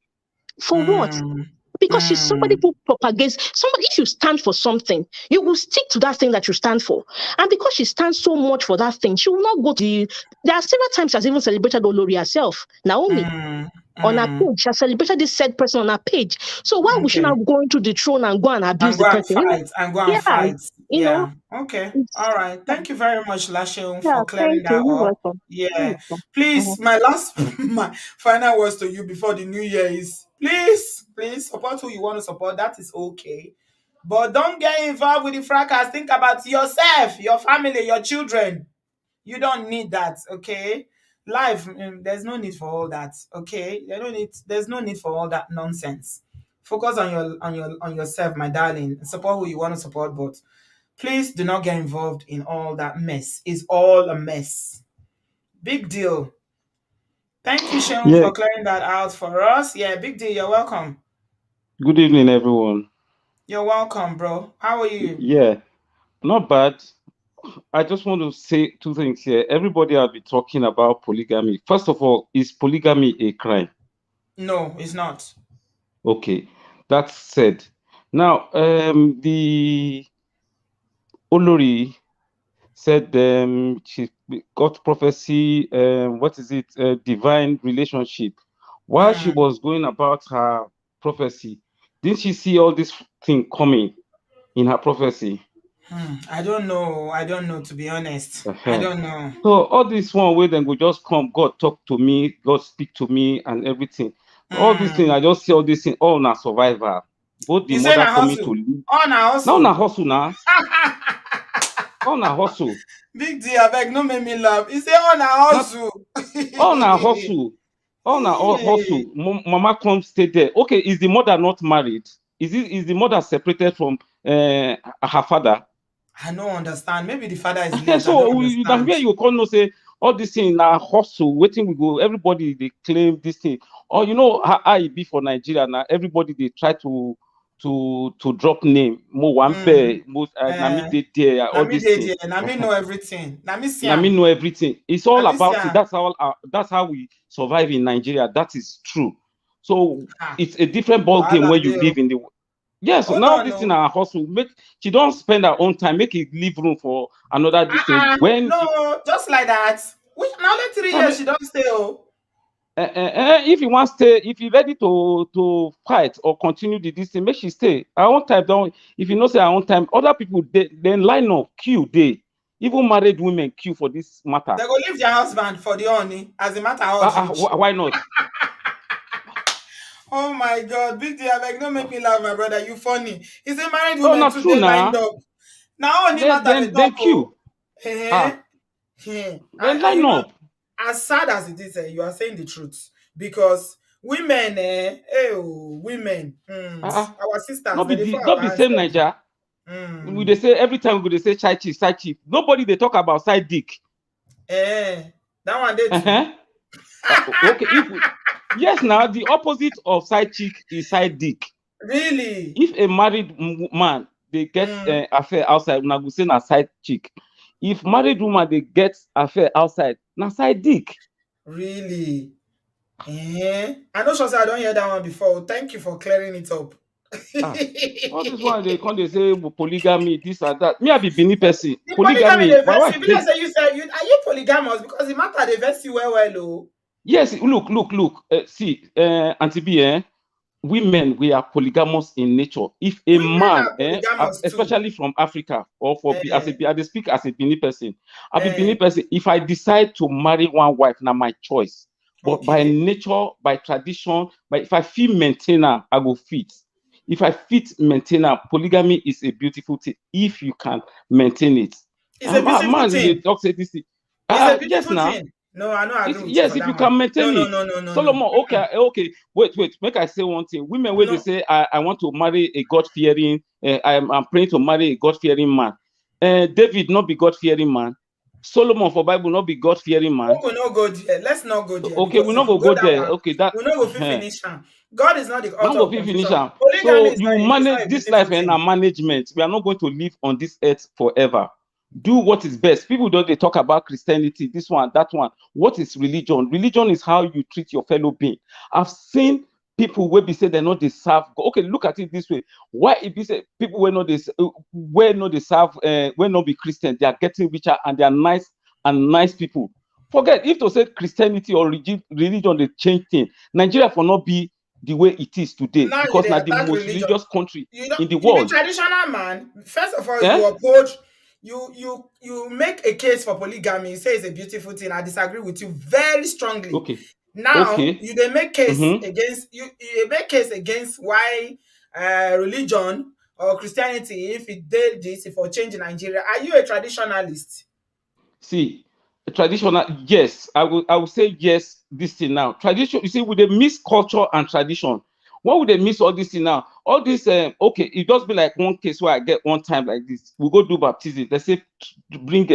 For what? Mm, Because she's somebody mm, who propagates somebody. If you stand for something, you will stick to that thing that you stand for. And because she stands so much for that thing, she will not go to there are several times she has even celebrated Olori herself, Naomi. mm, On her mm. page, she has celebrated this said person on her page. So why would she Okay. not go into the throne and go and abuse And the go and person? fight. And go and Yeah, fight. you know, Yeah. Okay. it's, All right. Thank you very much, Lasheun, yeah, for clearing thank you. that You're up. welcome. You're Yeah. welcome. Mhm. Please, my last, my final words to you before the new year is please support who you want to support. That is okay. But don't get involved with the fracas. Think about yourself, your family, your children. You don't need that, okay? Life, there's no need for all that, okay? There's no need for all that nonsense. Focus on yourself, my darling. Support who you want to support, but please do not get involved in all that mess. It's all a mess. Big deal. Thank you, Sean, Yeah, for clearing that out for us. Yeah, big deal. You're welcome. good evening, everyone. You're welcome, bro. How are you? Yeah, not bad. I just want to say two things here. Everybody has been talking about polygamy. First of all, is polygamy a crime? No, it's not. Okay, that's said. Now, the Olori said she got prophecy, what is it, divine relationship. While she Hmm. was going about her prophecy, didn't she see all this thing coming in her prophecy? I don't know. I don't know, to be honest. I Uh-huh. don't know. So all this one way then go just come, God talk to me, God speak to me and everything. All these things, Hmm. I just see all these things, all na survivor. Both the You say mother na coming to hustle? live. Oh, na Now na hustle. hustle now. All na hustle. Big D, abeg, no make me laugh. You say oh na Not hustle. all na hustle. All na Hey, hustle. Mama come stay there. Okay, is the mother not married? Is the mother separated from her father? I no understand. Maybe the father is late. I don't So na understand. where you come know say all this thing na hustle. Waiting we go. Everybody they claim this thing. Or you know how e be for Nigeria now. Everybody they try to drop name. Mo Mm. wampe, mo na me Eh, dey there. na All me this dey thing. there. Na me know everything. Na me see Na me am. know everything. It's Na all me see about it. am. That's how we survive in Nigeria. That is true. So Ah, it's a different ball game wahala when you dey o. live in the. Yes, Hold now on this thing o. our hustle. Make she don't spend her own time. Make it leave room for another this thing. When you, No, just like that. We na only 3 years I she don stay o. if you want stay, if you ready to fight or continue the this thing, make she stay. Her own time don't. If you know say her own time, other people they then line up queue they. Even married women queue for this matter. They go leave their husband for the Ooni as the matter hot reach. Why not? Oh my God, Big D, abeg, no make me laugh, my brother. You funny. He say married Oh, women not too true dey lined now. up. Na Ooni Then matter dey then talk then o. queue. Eh, Ah, eh. then You line know, up. as sad as it is, you are saying the truth because women, women, Ah, our sisters, not be they dey the fall not our be hands same heavy. Niger. We they Hmm. say every time we they say side chief. Nobody they talk about side dick. That one dey too. Uh-huh. Okay, if we, yes now the opposite of side chick is side dick. Really? If a married man they get Hmm. affair outside, na go say na side chick. If married woman they get affair outside, na side dick. Really? I know sure say I don't hear that one before. Thank you for clearing it up. Ah, all this one they come they say polygamy, this and that. Me I be Benin person. The polygamy Polygamy, dey my vex wife you. Be like they. say you said you are you polygamous because the matter dey vex you well oh. Yes, look. See, Auntie B, women we are polygamous in nature. If a Women man, are polygamous too. especially from Africa or as Eh, I dey speak as a Benin person, I be eh, Benin person. If I decide to marry one wife, now my choice. But by okay. nature, by tradition, by if I feel maintainer, I go fit. If I fit maintainer, polygamy is a beautiful thing if you can maintain it. It's a beautiful Man, they thing. talk say this thing. It's a Yes, beautiful now. thing. No, I don't agree with you Yes, for if that you one. can No, maintain no, it. no, no, no, no. Solomon, okay, okay. Wait. Make I say one thing. Women where they No. say I want to marry a God fearing, I'm praying to marry a God fearing man. David not be God fearing man. Solomon for Bible not be God fearing man. Make we no go there. Let's not go there Okay, we because not if we go go go that there. one, Okay, that we no go fit finish am. God is not the now author go of fit finish confusion. am. Polygamy So is you not manage a this beautiful life and a thing. management. We are not going to live on this earth forever. Do what is best. People don't they talk about Christianity, this one, that one. What is religion? Religion is how you treat your fellow being. I've seen people where be say they not they serve God. Okay, look at it this way. Why if you say people where not they serve where not be Christian, they are getting richer and they are nice people. Forget if to say Christianity or religion they change things. Nigeria for not be the way it is today Now you because dey now the attack most religion. religious country You don't in the you be world. traditional man. First of all, Eh? you uphold you make a case for polygamy. You say it's a beautiful thing. I disagree with you very strongly. Okay. Now Okay. you dey make case Mm-hmm. against you make case against why religion or Christianity, if it did this, if it change in Nigeria. Are you a traditionalist? See, traditional, yes, I will say yes, this thing now. Tradition, you see, with the mix culture and tradition, what would they miss all this thing now? All this, okay, it just be like one case where I get one time like this. We go do baptism. Let's say bring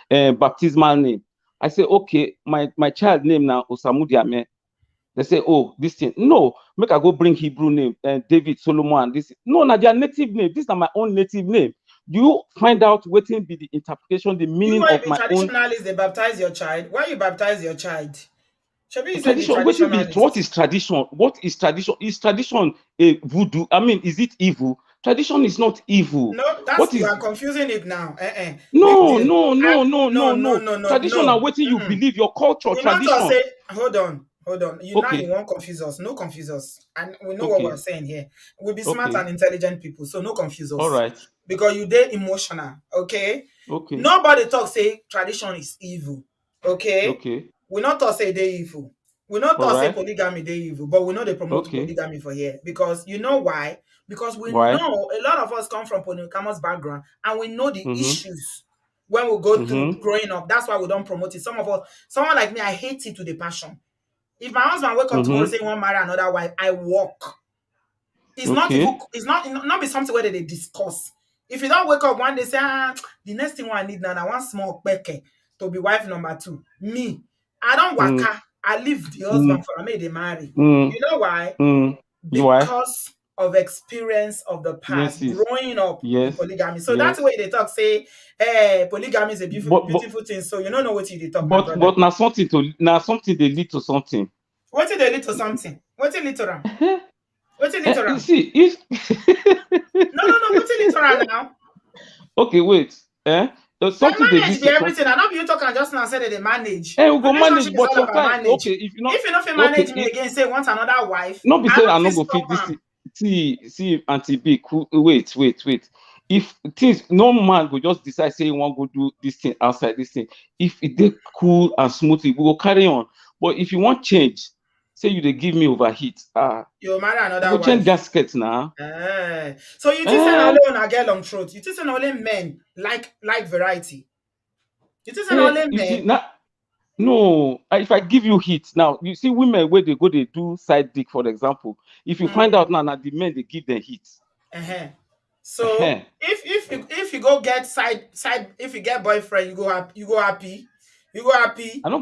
baptismal name. I say, okay, my child name now, Osamudiame. They say, oh, this thing. No, make I go bring Hebrew name, David, Solomon, and this. No, na their native name. This is my own native name. You find out what will be the interpretation, the You meaning want of to be my own traditionalist, they baptize your child. Why you baptize your child? Shebi you say be tradition. What traditionalist. is tradition? What is tradition? Is tradition a voodoo? I mean, is it evil Tradition is not evil. No, that's What you is are confusing it now. Big no, deal. no, no, no, No, no, no, no. no, no, Tradition are no. waiting you believe, your culture, We not to tradition. say, hold on. You now you Okay, won't confuse us. No confuse us. And we know what we're okay, saying here. We'll be smart and okay. intelligent people, so no confuse All us. right. Because you did emotional, okay? Okay, Nobody talk say tradition is evil. Okay? okay. We not talk say they evil. We not All talk say right. polygamy they evil, but we know they promote Okay. polygamy for here. Because you know why? Because we Why? know a lot of us come from polygamous background and we know the Mm-hmm. issues when we go through Mm-hmm. growing up. That's why we don't promote it. Some of us, someone like me, I hate it to the passion. If my husband wake up tomorrow Mm-hmm. saying he want marry another wife, I walk. It's not even Okay. it's not be something where they discuss. If you don't wake up one day say, the next thing I need now, I want small peke to be wife number 2. Me, I don't Mm, waka. I leave the husband mm, for me, they marry. mm, You know why? mm. Why? Because of experience of the past, Experiences. growing up in Yes. polygamy. So that's the Yes. way they talk, say, hey, polygamy is a beautiful, But but beautiful thing. So you don't know what you talk, my but brother. but now something to now something they lead to something. What did they lead to something? What did lead to them? What did lead to You them? see, if No, no, no. What did lead to them now? okay, wait. They Something they lead manage be to everything. something. I know you talking just now say that they manage. We go Relationship manage, is but all about sometimes manage. okay, if you know If you don't feel okay, manage me again, say want another wife, not be I saying I don't no feel go stop fit this am. thing. See, Auntie B, cool, wait. If things no man go just decide say you want go do this thing outside this thing. If it dey cool and smoothly, we go carry on. But if you want change, say you dey give me overheat. You marry I another go change wife. gasket now. So you think say na Eh, only una get long throat? You think say na only men like variety? You think say na only you see men? now. No, if I give you heat now, you see women where they go, they do side dick, for example. If you find out now, now the men they give them heat. Uh-huh. So Eh, if you go get side if you get boyfriend, you go happy. You go happy. I no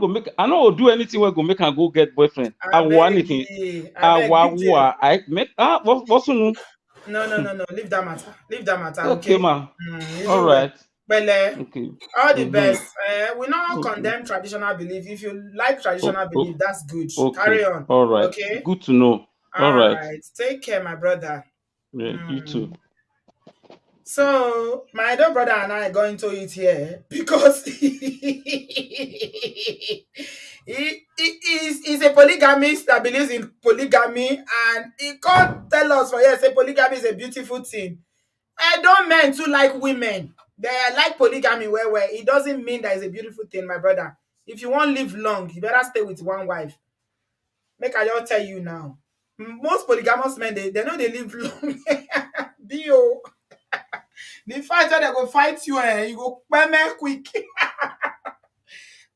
go do anything where go make her go get boyfriend. I want anything. I beg, big deal. I make what's soon? No, no, no, no. Leave that matter. Leave that matter, Okay, okay? ma. You All do well. right. Well, Okay. all the Mm-hmm. best. We not Okay. condemn traditional belief. If you like Oh, traditional belief, oh, that's good. Carry okay. on, All right. okay? Good to know. All All right. right. Take care, my brother. Yeah, you too. So my other brother and I are going to eat here because he's a polygamist that believes in polygamy and he can't tell us for yes, say polygamy is a beautiful thing. I don't men too like women. They like polygamy where it doesn't mean that it's a beautiful thing, my brother. If you want to live long, you better stay with one wife. Make I just tell you now. Most polygamous men, they know they live long. Dio. The fight where they go fight you, you go peme quick.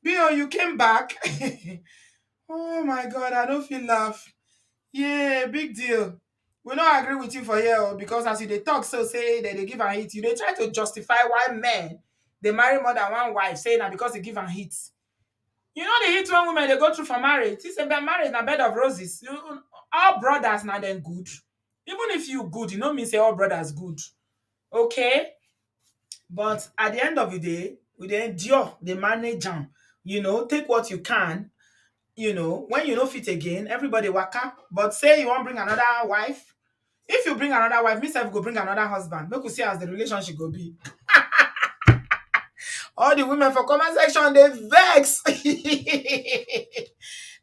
Bio, you came back. Oh my god, I don't feel laugh. Yeah, big deal. We don't agree with you for here because as you they talk, so say that they give a hit. You they try to justify why men they marry more than one wife, saying that because they give a hit. You know the hit when women they go through for marriage. It's a marriage na bed of roses. All brothers now then good. Even if you good, you know me say all brothers good. Okay? But at the end of the day, we dey endure, dey manage am. Take what you can. When you no fit again, everybody waka. But say you wan bring another wife, if you bring another wife, me sef go bring another husband. Make we see as the relationship go be. All the women for comment section dey vex.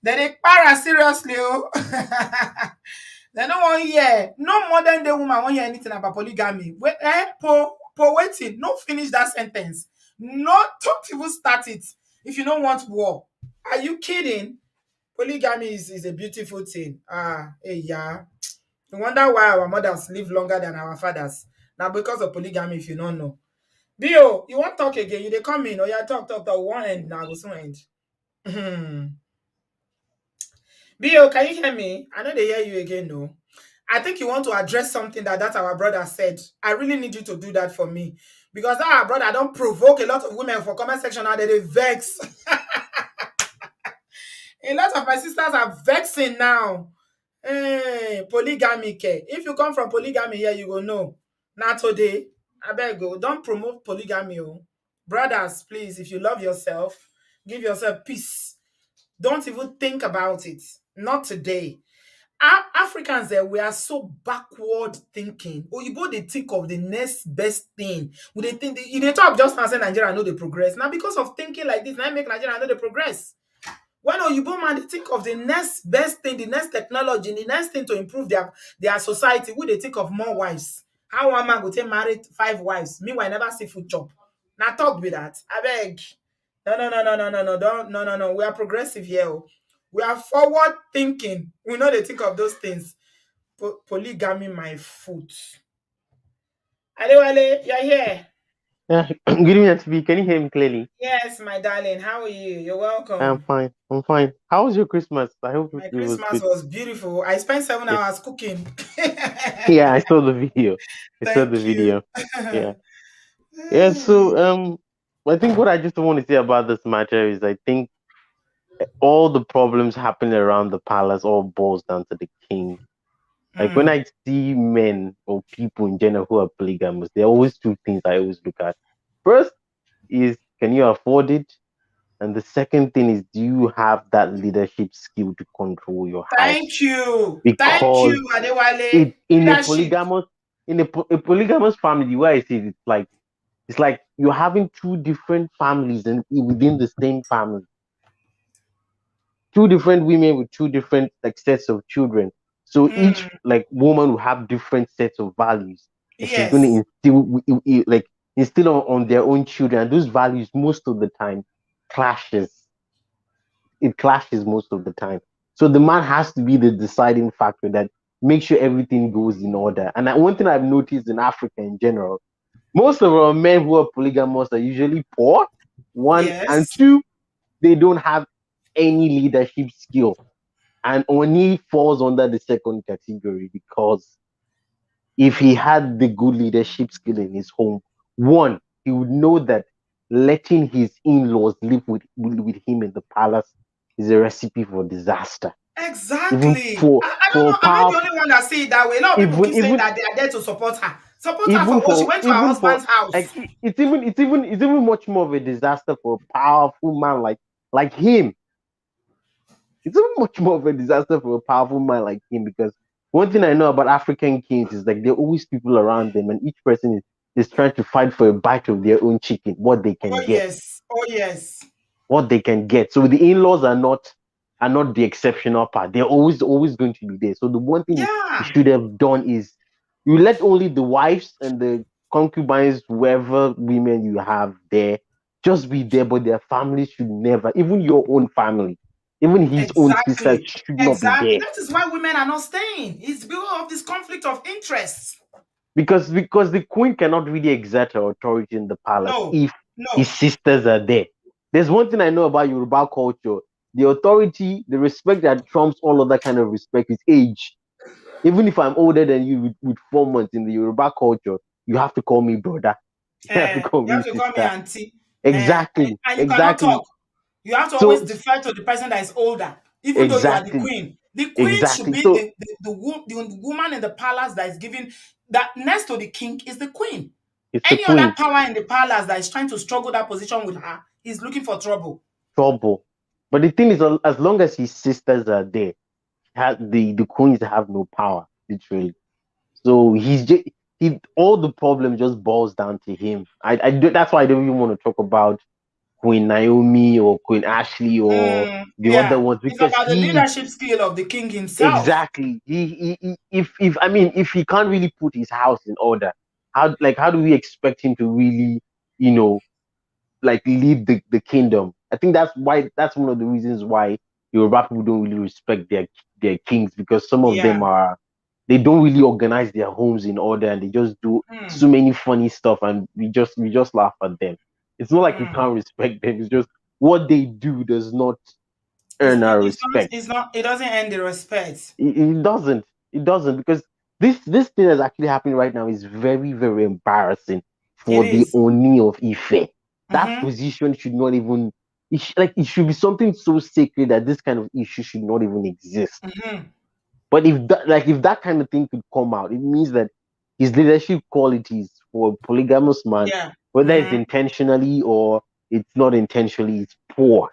Dem dey para seriously oh. Dem no wan hear. No modern day woman wan hear anything about polygamy. Po wetin? No finish that sentence. No, don't even start it if you don't want war. Are you kidding? Polygamy is a beautiful thing. Hey, yeah. No wonder why our mothers live longer than our fathers. Now because of polygamy, if you don't know. Bio, you want talk again? You dey come in or you talk. One end now, go soon end. Bio, can you hear me? I know they hear you again, no. I think you want to address something that our brother said. I really need you to do that for me. Because that our brother don't provoke a lot of women for comment section and they vex. A lot of my sisters are vexing now. Hey, polygamy. If you come from polygamy here, you go know. Not today. I beg you, don't promote polygamy. Oh. Brothers, please, if you love yourself, give yourself peace. Don't even think about it. Not today. Africans, we are so backward thinking. Oyibo they think of the next best thing. We they think you they talk just now say Nigeria know the progress. Now because of thinking like this, now make Nigeria know the progress. When Oyibo man they think of the next best thing, the next technology, the next thing to improve their society, we they think of more wives. How one man go take married 5 wives? Meanwhile, never see food chop. Now talk with that. I beg. No, no, no, no, no, no, no, don't, no, no, no. We are progressive here. Oh. We are forward thinking. We know they think of those things. Polygamy, my foot. Adewale, you're here. Yeah, good evening, Auntie B. Can you hear me clearly? Yes, my darling. How are you? You're I'm welcome. fine. I'm fine. How was your Christmas? I hope My it was Christmas good. was beautiful. I spent seven Yeah, hours cooking. yeah. I saw the video. I saw the Thank you. video. Yeah, yeah. I think what I just want to say about this matter is I think all the problems happening around the palace all boils down to the king. Like when Hmm. I see men or people in general who are polygamous, there are always two things I always look at. First is, can you afford it? And the second thing is, do you have that leadership skill to control your house? Thank you. Thank Because you, Adewale. it in Leadership. a polygamous family, where I see it, it's like you're having two different families and within the same family, two different women with two different like sets of children. So each Hmm. like woman will have different sets of values, and she's going Yes. to instill on their own children. And those values most of the time clashes it clashes most of the time. So the man has to be the deciding factor that makes sure everything goes in order. And one thing I've noticed in Africa in general, most of our men who are polygamous are usually poor. One and Yes. two, they don't have any leadership skill. And Oni falls under the second category because if he had the good leadership skill in his home, one, he would know that letting his in-laws live with him in the palace is a recipe for disaster. Even Exactly. for I don't for know. a Am I the power, only one that see it that way? A lot of people even keep saying even that they are there to support her. Support her for what? She went to her even for husband's house. like it's even much more of a disaster for a powerful man like him. It's even much more of a disaster for a powerful man like him because one thing I know about African kings is like there are always people around them, and each person is trying to fight for a bite of their own chicken, what they Oh can get, yes. Oh yes. what they can get. So the in-laws are not the exceptional part. They're always going to be there. So the one thing you Yeah. should have done is you let only the wives and the concubines, whoever women you have there, just be there, but their families should never, even your own family, even his own sisters Exactly. should not be Exactly. there. That is why women are not staying. It's because of this conflict of interests. Because the queen cannot really exert her authority in the palace No. if his No. sisters are there. There's one thing I know about Yoruba culture: the authority, the respect that trumps all other kind of respect is age. Even if I'm older than you with 4 months in the Yoruba culture, you have to call me brother. You have to call You have me to call me sister. auntie. Exactly, And you cannot exactly. talk. You have to always So defer to the person that is older, even though you are the exactly, queen. The queen should exactly. be So the woman in the palace that is giving that next to the king is the queen. it's the Any other queen. power in the palace that is trying to struggle that position with her is looking for trouble. Trouble. But the thing is, as long as his sisters are there, the queens have no power, literally. So he's just all the problem just boils down to him. That's why I don't even want to talk about Queen Naomi or Queen Ashley or the other Yeah, ones it's because about the he leadership skill of the king himself. exactly if I mean if he can't really put his house in order, how do we expect him to really you know like lead the kingdom? I think that's one of the reasons why Yoruba people don't really respect their kings because some of them Yeah. are they don't really organize their homes in order and they just do Hmm. so many funny stuff and we just laugh at them. It's not like we Hmm. can't respect them. It's just what they do does not earn our respect. It's not, it doesn't end the respect. It doesn't. It doesn't because this thing that's actually happening right now is very very embarrassing It for the is. Oni of Ife. That Mm-hmm. position should not even. It should be something so sacred that this kind of issue should not even exist. Mm-hmm. But if that kind of thing could come out, it means that his leadership qualities for a polygamous man, Yeah. whether it's Mm-hmm. intentionally or it's not intentionally, it's poor.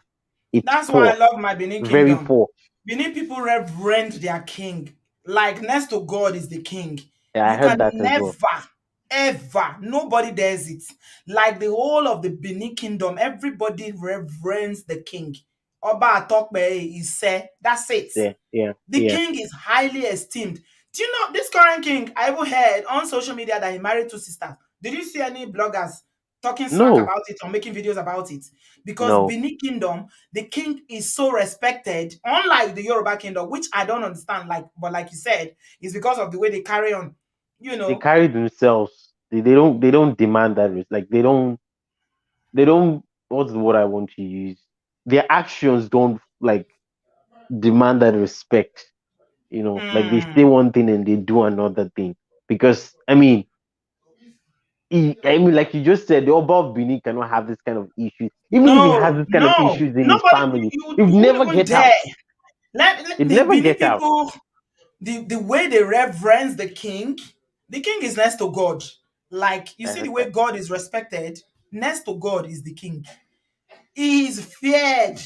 It's That's why I poor, love my Benin very Kingdom. poor. Benin people reverend their king. Like next to God is the king. Yeah, I You heard can that as well. never, ever, nobody does it. Like the whole of the Benin kingdom, everybody reverends the king. Oba Atokbe is said. That's it. Yeah, yeah, The yeah. king is highly esteemed. Do you know this current king? I even heard on social media that he married two sisters. Did you see any bloggers talking smack No, about it or making videos about it? Because no. Benin Kingdom, the king is so respected, unlike the Yoruba Kingdom, which I don't understand. But like you said, it's because of the way they carry on. You They know, carry themselves. They don't demand that. Like they don't. What's the word I want to use? Their actions don't like demand that respect. Like they say mm, one thing and they do another thing. Because I mean, like you just said, the Oba of Benin cannot have this kind of issues. Even if he has no, this kind of no, issues in his nobody. family, You it would wouldn't never even get dare. out. Let It the never Benin get out. people, the way they reverence the king is next to God. Like you I see the heard way that. God is respected, next to God is the king. He is feared.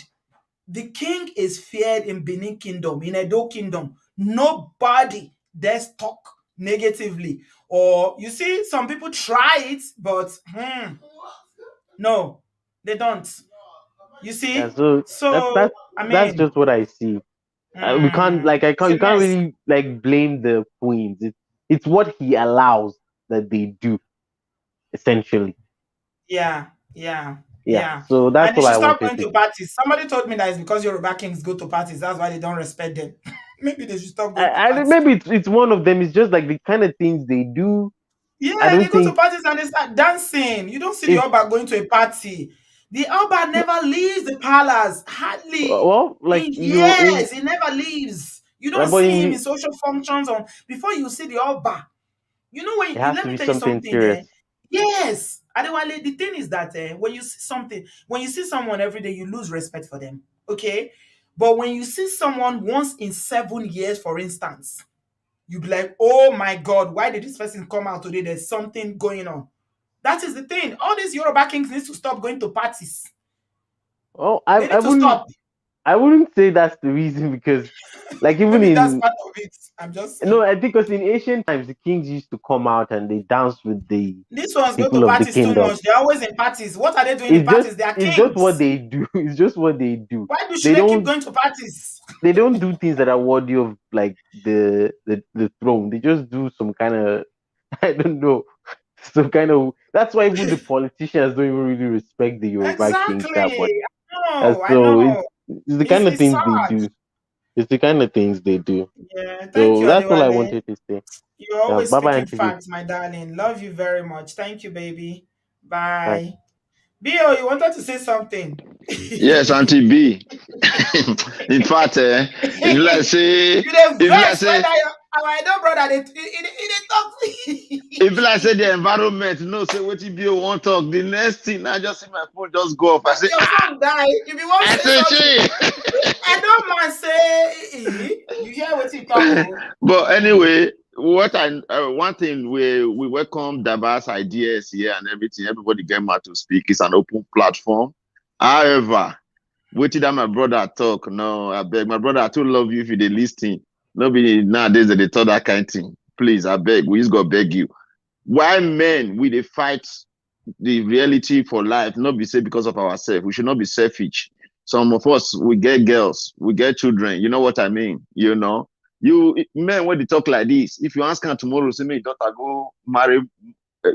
The king is feared in Benin Kingdom, in Edo Kingdom. Nobody dares talk negatively. Or you see, some people try it, but no, they don't. You Yeah, see? so that's So that's I that's mean, just what I see. We can't like I it's can't a you can't mess. really like blame the queens. It's what he allows that they do essentially. Yeah, yeah, Yeah. yeah. So And that's they all should I stop wanted going to to say. parties. Somebody told me that it's because Yoruba kings go to parties. That's why they don't respect them. Maybe they should stop going to parties. Maybe it's one of them. It's just like the kind of things they do. I Yeah, they don't go to think parties and they start dancing. You don't see the if Oba going to a party. The Oba never leaves the palace. Hardly. well, like In you in years, he never leaves. You don't but see him in in social functions on before you see the Oba. You know when it you has let to me be tell you something something, serious. Yes. Adewale, the thing is that when you see something, when you see someone every day, you lose respect for them. Okay? But when you see someone once in 7 years, for instance, you be like, oh my God, why did this person come out today? There's something going on. That is the thing. All these Yoruba kings need to stop going to parties. Well, I They I need to wouldn't stop. I wouldn't say that's the reason because like even Maybe that's in part of it. I'm just no, saying. I think because in ancient times the kings used to come out and they dance with the These ones go to people of the parties too kingdom. much. They're always in parties. What are they doing in It's just parties? They are it's just what kings. they do. It's just what they do. Should They they keep don't going to parties? they don't do things that are worthy of like the throne. They just do some kind of I don't know some kind of that's why even the politicians don't even really respect the Yoruba kings that much. Exactly. And I so know. it's the kind of It's things they sad. do. It's the kind of things they do. Yeah. Thank So you, that's all I Adewale. wanted to say. You're always Bye bye, speaking Auntie B. facts, my darling. Love you very much. Thank you, baby. Bye. Bye. Bio, you wanted to say something? Yes, Auntie B. In fact, You the if like vex when say, our elder brother they talk to if me. like say the environment, no, say what you want talk. The next thing, I just see my phone just go off. I say, Your phone die. If you want I to say say, something, she. I don't mind say you hear what he talk. Oh. But anyway, one thing we welcome diverse ideas here and everything. Everybody get mad to speak. It's an open platform. However, waiting that my brother talk. No, I beg my brother. I too love you if you dey listen. Nobody nowadays they talk that kind of thing. Please, I beg. We just go beg you. Why men we dey fight the reality for life? Not be say because of ourselves. We should not be selfish. Some of us we get girls, we get children. You know what I mean? You men when they talk like this, if you ask her tomorrow, say me daughter go marry,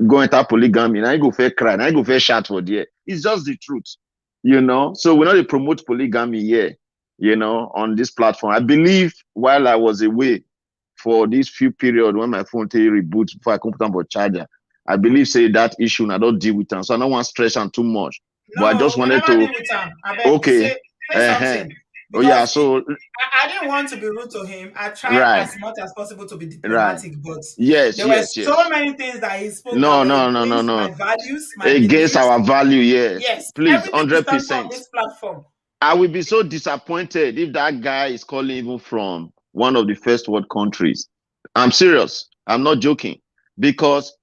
go enter polygamy, now you go fair cry, now you go fair shout for there. It's just the truth. So we're not to promote polygamy here, on this platform. I believe while I was away for this few period when my phone take reboot before I come put on for charger, I believe say that issue and I don't deal with them. So I don't want to stress on too much. But I just No, we wanted never to deal with him. I beg, okay. say Uh-huh. something Oh yeah, because so I didn't want to be rude to him. I tried right, as much as possible to be right. diplomatic, but Yes, there were yes, so yes. many things that he spoke that No, were no, no, no, against no. my values, my Against beliefs. our value, yes. Yes, Please, everything we stand for on 100%. this platform. I will be so disappointed if that guy is calling even from one of the first world countries. I'm serious. I'm not joking. Because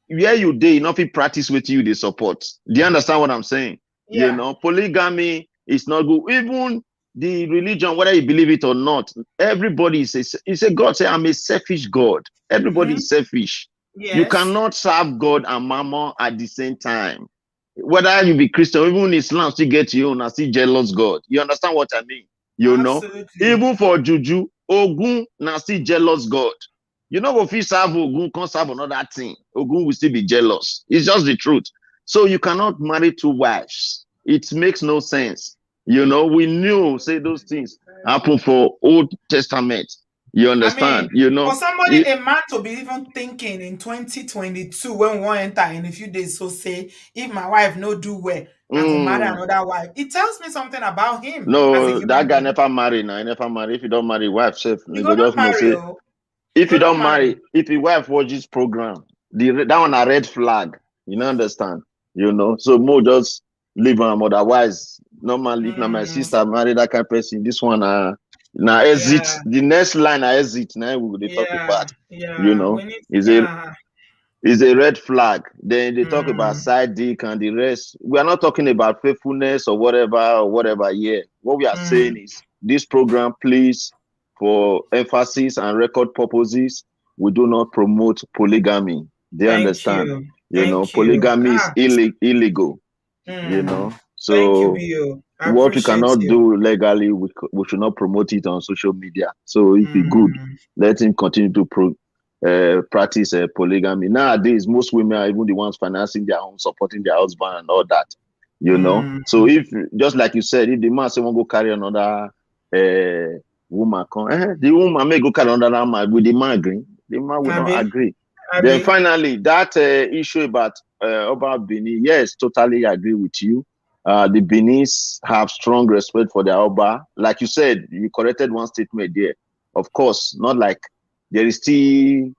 where you dey, not fit practice with you they support. Do you understand what I'm saying? Yeah, Polygamy is not good. Even the religion, whether you believe it or not, everybody is a God. Say, I'm a selfish God. Everybody Mm-hmm. is selfish. You Yes. cannot serve God and Mammon at the same time. Whether you be Christian, even Islam, still get you and still jealous God. You understand what I mean? You know, Absolutely. even for Juju, Ogun now still jealous God. You know, if you serve Ogun, can't serve another thing. Ogun will still be jealous. It's just the truth. So you cannot marry two wives. It makes no sense. You know, we knew, say those things happen for Old Testament. You I mean, understand? You for know, somebody, a man to be even thinking in 2022 when we want enter in a few days, so say, if my wife no do well, I go marry mm, another wife. It tells me something about him as a no, human that guy being. never marry now. He never marry. If you don't marry, wife safe. You You go go not just know, marry, say, oh. You if go you not don't marry. marry, if your wife watch this program, that one a red flag. You know, understand? You know, so more just leave them. Otherwise, normally, if na my Mm, sister marry that kind of person, this one now exit. yeah, The next line I exit. Now we will talk yeah, about. You yeah. know, We need, is a yeah. is a red flag. Then they talk about Mm, side dick and the rest. We are not talking about faithfulness or whatever. Yeah, what we are saying mm. is this program, please, for emphasis and record purposes, we do not promote polygamy. They Thank understand. you. You know, Thank you. polygamy is Ah, illegal. You mm. know, Thank you, so Bio. I what we appreciate cannot you. do legally, we should not promote it on social media. So if he good, Mm, let him continue to practice polygamy. Nowadays, most women are even the ones financing their home, supporting their husband and all that. You know. mm. So if, just like you said, if the man say want go carry another woman, the woman may go carry another man, with the man agree? The man will not Abi, agree. Then Abi. finally, that issue about Benin, yes, totally agree with you. The Benis have strong respect for their Oba. Like you said, you corrected one statement there. Of course, not like there is still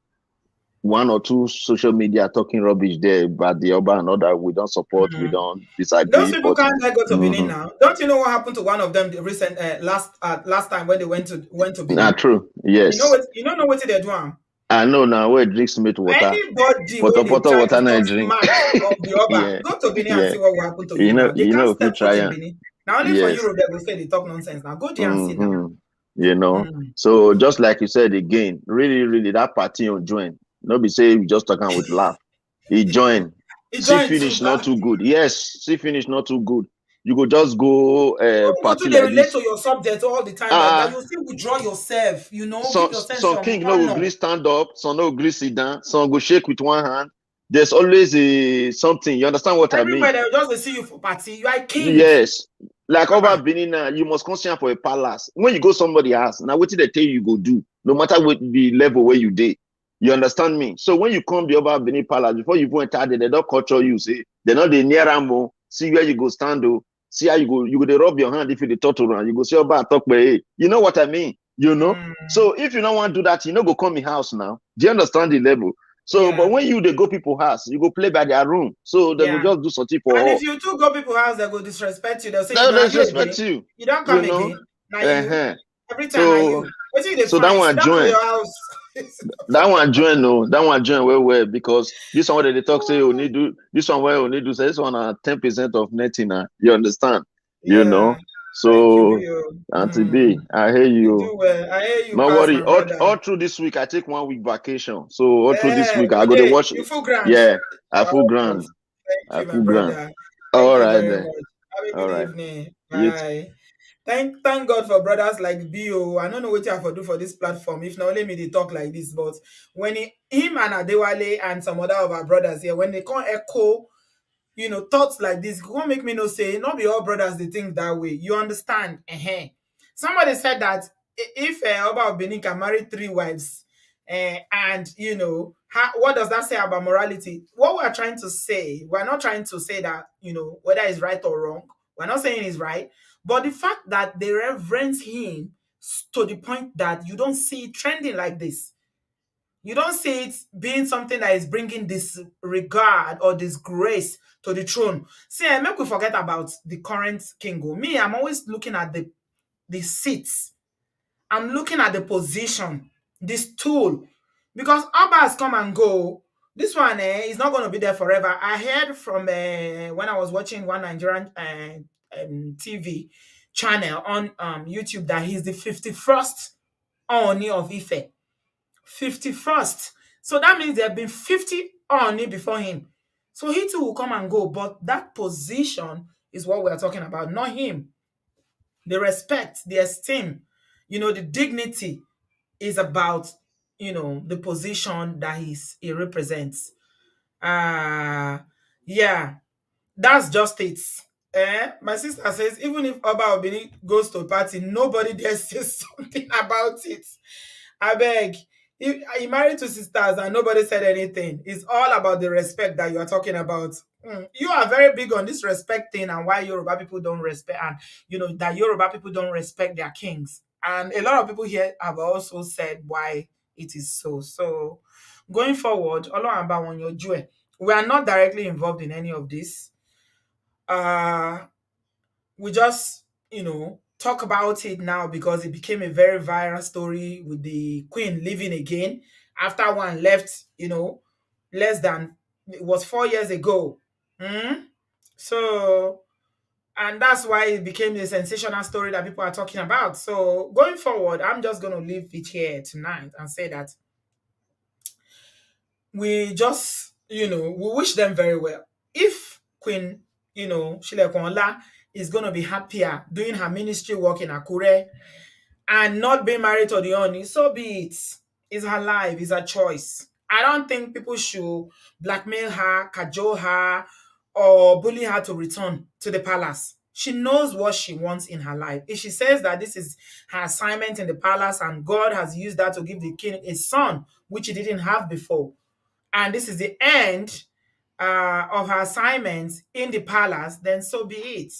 one or two social media talking rubbish there about the Oba and other. We don't support, we Mm. don't Those disagree, people but can't let go to Benin mhm. now. Don't you know what happened to one of them the recent last time when they went to Not Benin? true. You know Yes. what? You don't know what they do. I know now where drink Smith water. Anybody Pot when of they water, try to water, talk I drink. smack of the Oba, Yeah. go to Benin and Yeah. see what will happen to you now. They You can't know, if you step foot try in and Benin. Now only for yes. Europe they will say they talk nonsense. Now go there and sit down. Mm-hmm. You know, Mm. so just like you said again, really, really, that party on join. No be say we just talking with laugh. He join. He See joined too finish not bad. too good. Yes, see finish not too good. You go just go Go to party they like relate this. to your subject all the time like that. Ah, You still withdraw yourself, give yourself some some king no go honor. gree stand up, some no go gree sit down, some go shake with one hand. There's always a something. You understand what I mean? Everywhere they will just dey see you for party. You are a king. Yes. Like over Abba. Benin now, you must come for a palace. When you go somebody house, now what did they tell you go do? No matter what the level where you did. You understand me? So when you come the over Benin Palace, before you go enter there, they don't culture you. See, they're not the near ammo. See where you go stand. Oh, see how you go they rub your hand if you the talk around. You go see about talk by hey. You know what I mean? You know? Mm, So if you don't want to do that, you know go come in house now. Do you understand the level? So, but yeah, when you they go people house, you go play by their room. So they go yeah. just do something And for if all. you too go people house, they go disrespect you. They'll say, They are you disrespect again? you, You don't you come know. again. Now you. Uh-huh. Every time are So you. What you they so that find? Sit one down for join. your house. That one join no, that one join well because this one where they talk say only do this one where only do say this one are 10% of netting. You understand? You Yeah. know. Thank you, So Bio. Auntie Mm, B, I hear you you. do well. I hear you No pass worry. my brother. All through this week, I take 1 week vacation. So all through this Eh, week, I good go to day. watch. You full grand. Yeah, I full Wow. grand. Thank I you, my full grand. brother. Thank All you right very then. much. Have a All good right. evening. You Bye. Thank God for brothers like Bio. I don't know what you have to do for this platform. If not, only me they talk like this. But when him and Adewale and some other of our brothers here, when they can't echo, thoughts like this, it won't make me no say, not be all brothers they think that way. You understand? Somebody said that if Oba of Benin can marry three wives, and what does that say about morality? What we're trying to say, we're not trying to say that whether it's right or wrong. We're not saying it's right, but the fact that they reverence him to the point that you don't see it trending like this. You don't see it being something that is bringing disregard or disgrace to the throne. See, make we forget about the current king. Me, I'm always looking at the seats. I'm looking at the position, the stool, because Abbas come and go. This one is not going to be there forever. I heard from when I was watching one Nigerian TV channel on YouTube that he's the 51st Ooni of Ife. 51st. So that means there have been 50 Ooni before him. So he too will come and go, but that position is what we're talking about, not him. The respect, the esteem, the dignity is about, the position that he represents. Uh yeah, that's just it. My sister says even if Oba Obini goes to a party, nobody there says something about it. I beg. He married two sisters and nobody said anything. It's all about the respect that you are talking about. You are very big on this respect thing and why Yoruba people don't respect, and that Yoruba people don't respect their kings. And a lot of people here have also said why it is so. So going forward, Ọlọ́run á bá wọn yanjú ẹ̀. We are not directly involved in any of this. Uh we just talk about it now because it became a very viral story with the queen living again after one left, less than, it was 4 years ago. So, and that's why it became a sensational story that people are talking about. So going forward, I'm just going to leave it here tonight and say that we just, we wish them very well. If Queen, Shilekonla is going to be happier doing her ministry work in Akure and not being married to the Ooni, so be it. It's her life, it's her choice. I don't think people should blackmail her, cajole her, or bully her to return to the palace. She knows what she wants in her life. If she says that this is her assignment in the palace and God has used that to give the king a son, which he didn't have before, and this is the end of her assignments in the palace, then so be it.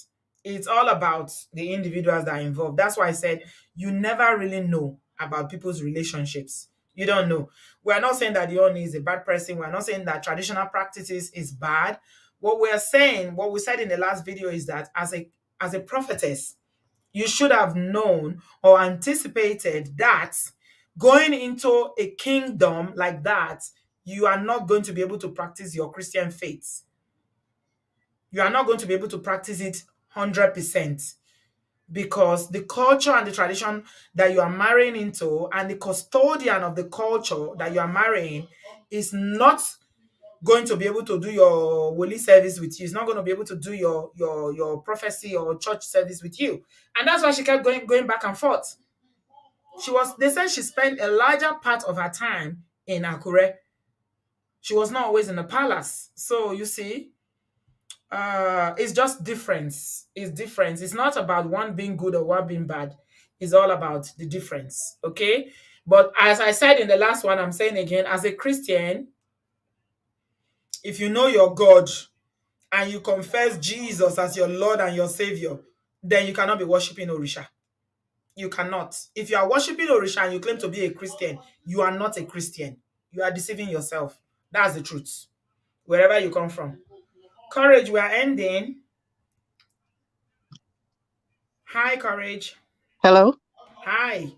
It's all about the individuals that are involved. That's why I said you never really know about people's relationships. You don't know. We're not saying that the Ooni is a bad person. We're not saying that traditional practices is bad. What we're saying, what we said in the last video is that as a prophetess, you should have known or anticipated that going into a kingdom like that, you are not going to be able to practice your Christian faith. You are not going to be able to practice it 100% because the culture and the tradition that you are marrying into and the custodian of the culture that you are marrying is not going to be able to do your holy service with you. It's not going to be able to do your prophecy or church service with you. And that's why she kept going back and forth. They said she spent a larger part of her time in Akure. She was not always in the palace. So you see, it's just difference. It's difference. It's not about one being good or one being bad. It's all about the difference. Okay. But as I said in the last one, I'm saying again, as a Christian, if you know your God and you confess Jesus as your Lord and your Savior, then you cannot be worshiping Orisha. You cannot. If you are worshiping Orisha and you claim to be a Christian, you are not a Christian. You are deceiving yourself. That's the truth. Wherever you come from. Courage, we are ending. Hi, Courage. Hello, Hi.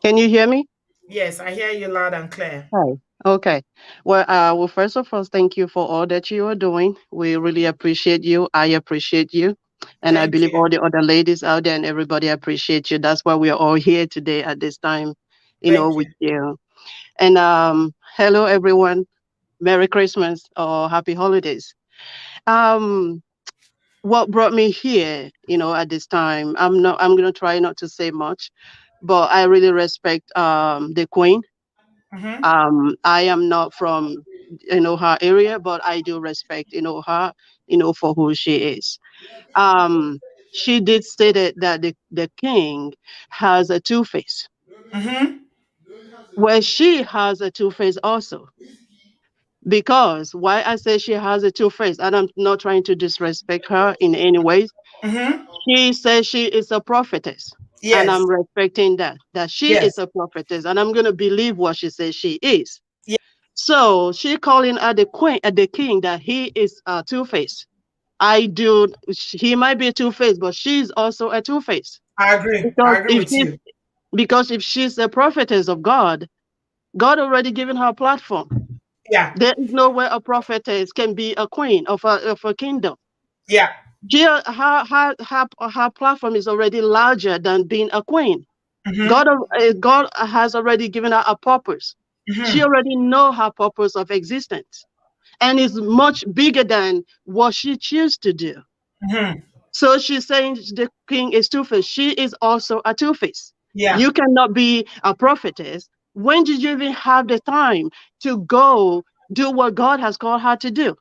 can you hear me? Yes, I hear you loud and clear. Hi. Okay. Well, first of all, thank you for all that you are doing. We really appreciate you. I appreciate you. And I Thank believe you. all the other ladies out there and everybody appreciate you. That's why we are all here today at this time, Thank you. with you. And hello everyone. Merry Christmas or happy holidays. Um, what brought me here, at this time, I'm gonna try not to say much, but I really respect the Queen. Mm-hmm. I am not from her area, but I do respect her for who she is. um she did say that the king has a two-face. Mm-hmm. Well, she has a two-face also, because why I say she has a two-face, and I'm not trying to disrespect her in any way. Mm-hmm. She says she is a prophetess, and Yes. I'm respecting that she is Yes. a prophetess, and I'm going to believe what she says she is. Yeah, So she calling at the queen, at the king, that he is a two-faced. I do. He might be a two-faced, but she's also a two-faced. I agree. Because I agree if with she's you. because if she's a prophetess of God, God already given her a platform. Yeah. There is no way a prophetess can be a queen of a kingdom. Yeah. Her platform is already larger than being a queen. Mm-hmm. God has already given her a purpose. She Mm-hmm. already know her purpose of existence, and is much bigger than what she chooses to do. Mm-hmm. So she's saying the king is two-faced. She is also a two-faced. Yeah. You cannot be a prophetess. When did you even have the time to go do what God has called her to do?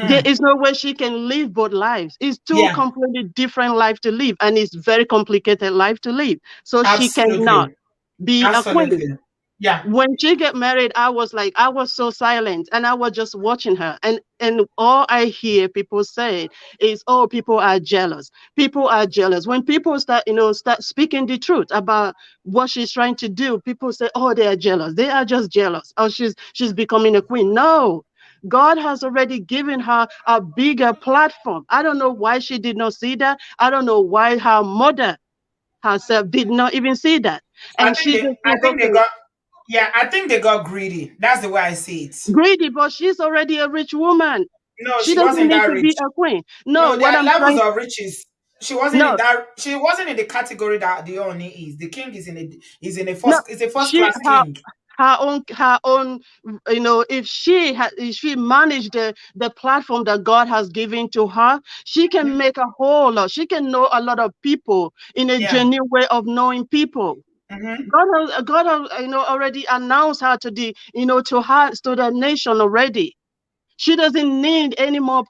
There Hmm. is no way she can live both lives. It's two Yeah. completely different life to live, and it's very complicated life to live. So she cannot Absolutely. be a queen. Absolutely. Yeah. When she get married, I was so silent, and I was just watching her, and all I hear people say is, oh, people are jealous. People are jealous. When people start speaking the truth about what she's trying to do, people say, oh, they are jealous. They are just jealous. Oh, she's becoming a queen. No, God has already given her a bigger platform. I don't know why she did not see that. I don't know why her mother herself did not even see that. I And think she they just I think, think they okay, got yeah, I think they got greedy. That's the way I see it. greedy, but she's already a rich woman. No, She she doesn't wasn't need that to be rich. a queen. No, No, there what are I'm levels trying, of riches. no, She wasn't in the category that the Ooni is. The king is in a no, first she class king. her own, if she managed the platform that God has given to her, she can make a whole lot. She can know a lot of people in a Yeah. genuine way of knowing people. Mm-hmm. God has already announced her to the nation already. She doesn't need any more,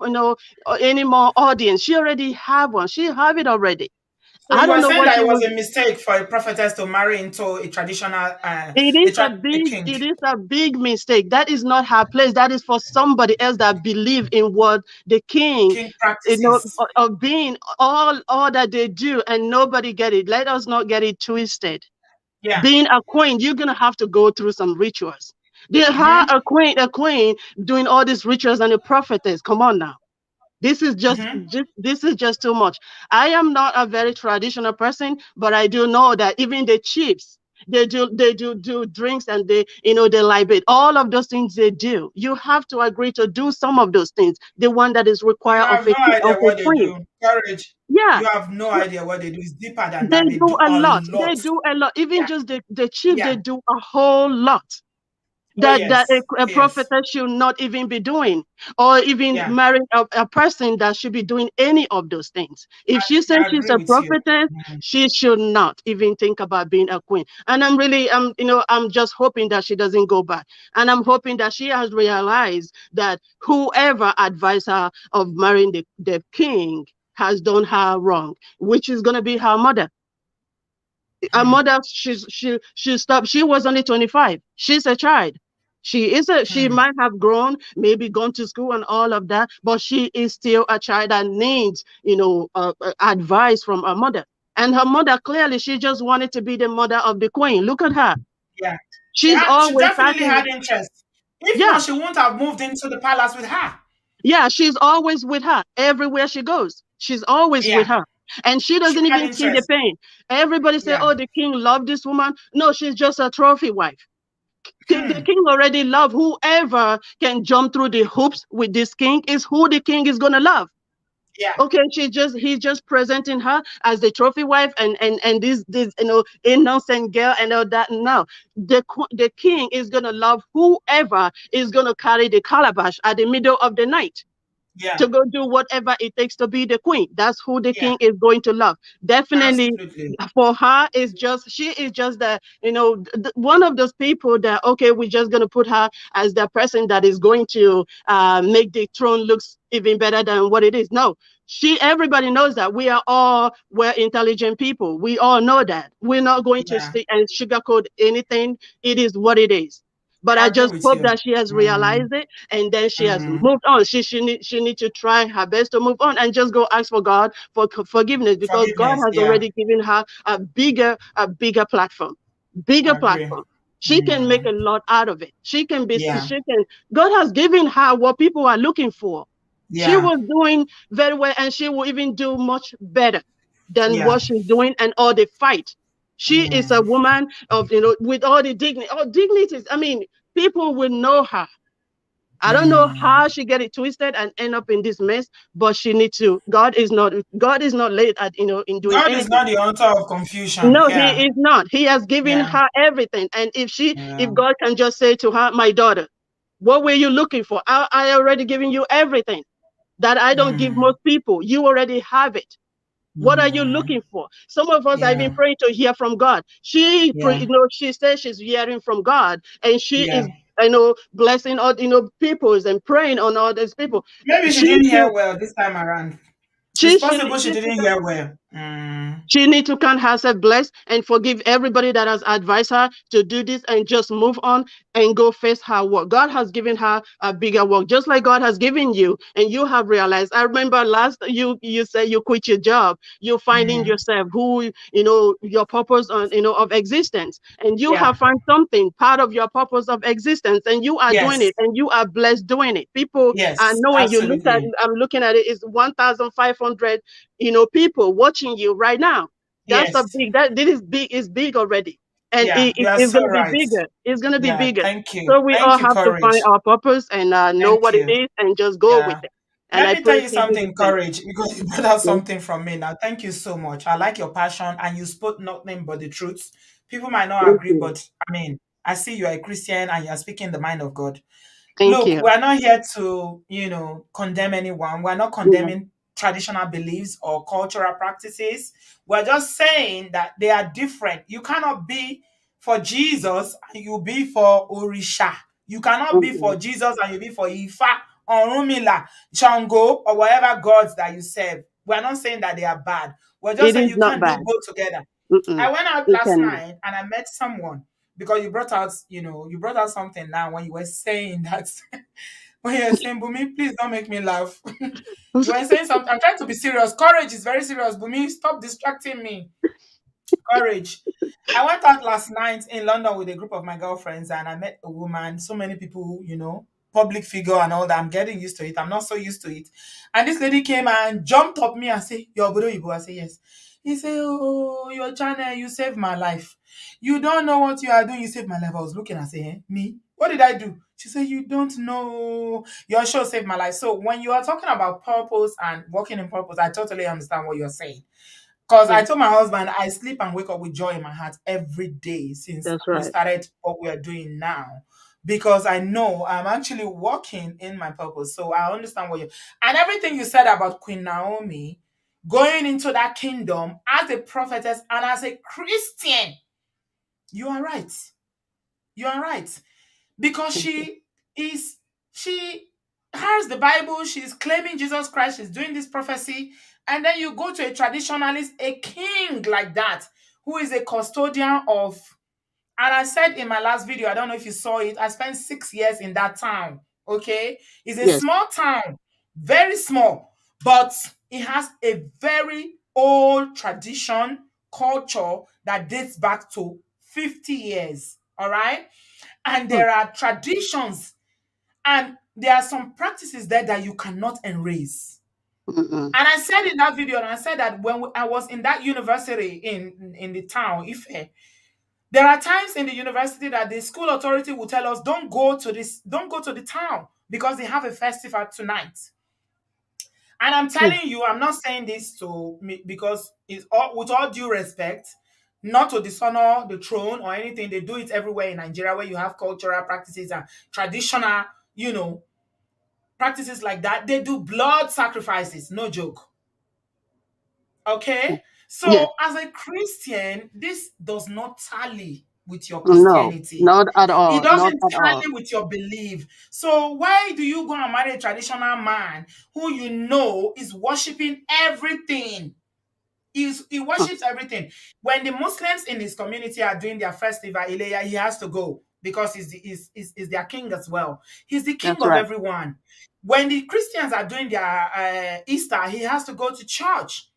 any more audience. She already have one. She have it already. So I you don't are know saying what that she it was was. a mistake for a prophetess to marry into a traditional a king. It is a big mistake. That is not her place. That is for somebody else that believe in what the king, King practices. of being all that they do, and nobody get it. Let us not get it twisted. Yeah. Being a queen, you're gonna have to go through some rituals. They are Mm-hmm. a queen doing all these rituals and a prophetess. Come on now. Mm-hmm. This is just too much. I am not a very traditional person, but I do know that even the chiefs, they do drinks, and they libate. All of those things they do. You have to agree to do some of those things. The one that is You required have no of idea a what they queen. do. Courage. Yeah. You have no idea what they do. It's deeper than They that. They do do a a lot. They lot. do a lot. Even Yeah. just the chief, they Yeah. do a whole lot Oh that yes. a Oh yes. prophetess should not even be doing, or even Yeah. marrying a person that should be doing any of those things. If she says I she's agree a with you. prophetess, Mhm. she should not even think about being a queen. And I'm just hoping that she doesn't go back. And I'm hoping that she has realized that whoever advised her of marrying the king has done her wrong, which is going to be her mother. Her Hmm. mother, she stopped. She was only 25. She's a child. She Hmm. might have grown, maybe gone to school and all of that, but she is still a child that needs, advice from her mother. And her mother, clearly, she just wanted to be the mother of the queen. Look at her. Yeah. She's She always definitely starting. had interest. If Yeah, not, she wouldn't have moved into the palace with her. yeah, she's always with her everywhere she goes. She's always with Yeah. her. And she She doesn't had even see the interest. pain. Everybody say, Yeah. oh, the king loved this woman. No, she's just a trophy wife. The Hmm. king already love whoever can jump through the hoops with this king is who the king is gonna love. Yeah. Okay, he's just presenting her as the trophy wife, and this innocent girl and all that. No, the king is gonna love whoever is gonna carry the calabash at the middle of the night Yeah. to go do whatever it takes to be the queen. That's who the Yeah. king is going to love. Definitely Absolutely. for her, she is just one of those people that, okay, we're just going to put her as the person that is going to make the throne looks even better than what it is. No, everybody knows that we're intelligent people. We all know that. We're not going to Yeah. sit and sugarcoat anything. It is what it is. But I I agree just with hope you. that she has Mm. realized it, and then she has Mm. moved on. She need to try her best to move on and just go ask for God for forgiveness, because God Forgiveness. has Yeah. already given her a bigger platform. Bigger I agree. platform. She can make Mm. a lot out of it. Yeah. She can, God has given her what people are looking for. She Yeah. was doing very well, and she will even do much better than Yeah. what she's doing and all the fight. She is a Mm. woman of, with all the dignity, all dignities. I mean, people will know her I don't know how she get it twisted and end up in this mess, but she needs to. God is not late at in doing God is anything. not the author of confusion. No, he Yeah. is not. He has given Yeah. her everything. And Yeah. if God can just say to her, my daughter, what were you looking for? I already given you everything that I don't give Mm. most people. You already have it. What are you Mm. looking for? Some of us have been Yeah. praying to hear from God. Yeah. She says she's hearing from God, and she Yeah. is, blessing all, peoples and praying on all these people. Maybe she She didn't should, hear well this time around. It's she should, possible she didn't hear well. Mm. she need to count herself blessed and forgive everybody that has advised her to do this and just move on and go face her work. God has given her a bigger work, just like God has given you, and you have realized. I remember last you said you quit your job. You're finding Mm. yourself who your purpose on of existence, and you Yeah. have found something part of your purpose of existence, and you are doing Yes. it, and you are blessed doing it. People are Yes. knowing you. Absolutely. I'm looking at it. It's 1,500 people watching you right now. That's a Yes. big that this is big is big already. And Yeah. You are it's so gonna be right. bigger. It's gonna be Yeah. bigger. Thank you. So we all Thank you, have to find Courage. our purpose and know Thank what it you. is and just go with Yeah. it. And Let I me tell pray you she do the something, same. Courage, because you brought out Yes, something from me now. Thank you so much. I like your passion and you spoke nothing but the truth. People might not thank agree, you. but I mean, I see you're a Christian and you're speaking the mind of God. Thank Look, you. we're not here to, condemn anyone. We're not Yeah. condemning traditional beliefs or cultural practices. We're just saying that they are different. You cannot be for Jesus and you be for Orisha. You cannot be Mhm. for Jesus and you be for Ifa, Orunmila, Shango, or whatever gods that you serve. We're not saying that they are bad. We're just It saying is you not can't do bad. both together. Mm-mm. I went out It last cannot. night and I met someone because you brought out something now when you were saying that when you were saying, Bumi, please don't make me laugh. You were saying something. I'm trying to be serious. Courage is very serious. Bumi, stop distracting me. Courage. I went out last night in London with a group of my girlfriends and I met a woman. So many people, public figure and all that. I'm getting used to it. I'm not so used to it. And this lady came and jumped up me and said, You're Obodoyibo. I say, Yes. He said, Oh, your channel, you saved my life. You don't know what you are doing. You saved my life. I was looking and say, Me? What did I do? She said, You don't know. Your show saved my life. So when you are talking about purpose and working in purpose, I totally understand what you're saying. Because I Yeah, told my husband I sleep and wake up with joy in my heart every day since that's we right. started what we are doing now. Because I know I'm actually walking in my purpose. So I understand what you and everything you said about Queen Naomi going into that kingdom as a prophetess and as a Christian. You are right. You are right. Because Thank you. she has the Bible, she's claiming Jesus Christ, she's doing this prophecy, and then you go to a traditionalist, a king like that, who is a custodian of. And I said in my last video, I don't know if you saw it, I spent 6 years in that town. Okay, it's a Yes. small town, very small, but it has a very old tradition, culture that dates back to 50 years. All right, and Hmm. there are traditions and there are some practices there that you cannot erase. Mm-mm. And I said in that video, and I said that when I was in that university in the town, Ife, there are times in the university that the school authority will tell us, don't go to the town because they have a festival tonight. And I'm Hmm. telling you, I'm not saying this to me because it's all with all due respect, not to dishonor the throne or anything. They do it everywhere in Nigeria where you have cultural practices and traditional, you know, practices like that. They do blood sacrifices, no joke. Okay? Yes. So as a Christian, this does not tally with your No, Christianity. not at It all. Not doesn't at all. tally with your belief. So why do you go and marry a traditional man who you know is worshiping everything? He Hmm. worships everything. When the Muslims in his community are doing their festival, Ileya, he has to go because he's their king as well. He's the king That's of right. everyone. When the Christians are doing their Easter, he has to go to church.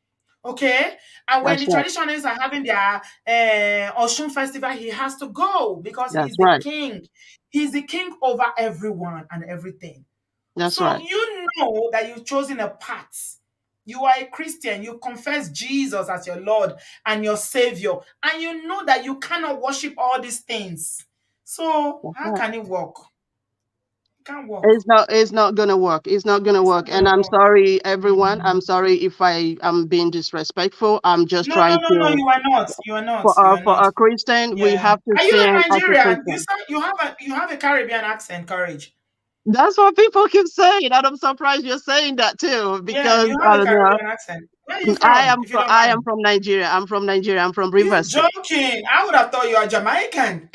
Okay, and when That's the right. traditionalists are having their Oshun festival, he has to go because That's he's the right. king. He's the king over everyone and everything. That's So right. you know that you've chosen a path. You are a Christian. You confess Jesus as your Lord and your Savior. And you know that you cannot worship all these things. So That's how right. can it work? Can't work. It's not gonna work. It's not gonna It's work. not And gonna I'm work. sorry, everyone. Mm. I'm sorry if I am being disrespectful. I'm just No, no, trying no, no. to You are not. You are not. for You a are not. Christian, we Yeah. have to Are you not stand as a Nigerian? Christian. You have a Caribbean accent, Courage. That's what people keep saying, and I'm surprised you're saying that too, Yeah, because you have I a don't know. Caribbean accent. Where are you from, if you don't I am mind? from Nigeria. I'm from Nigeria. I'm from You Rivers State. joking? I would have thought you are Jamaican.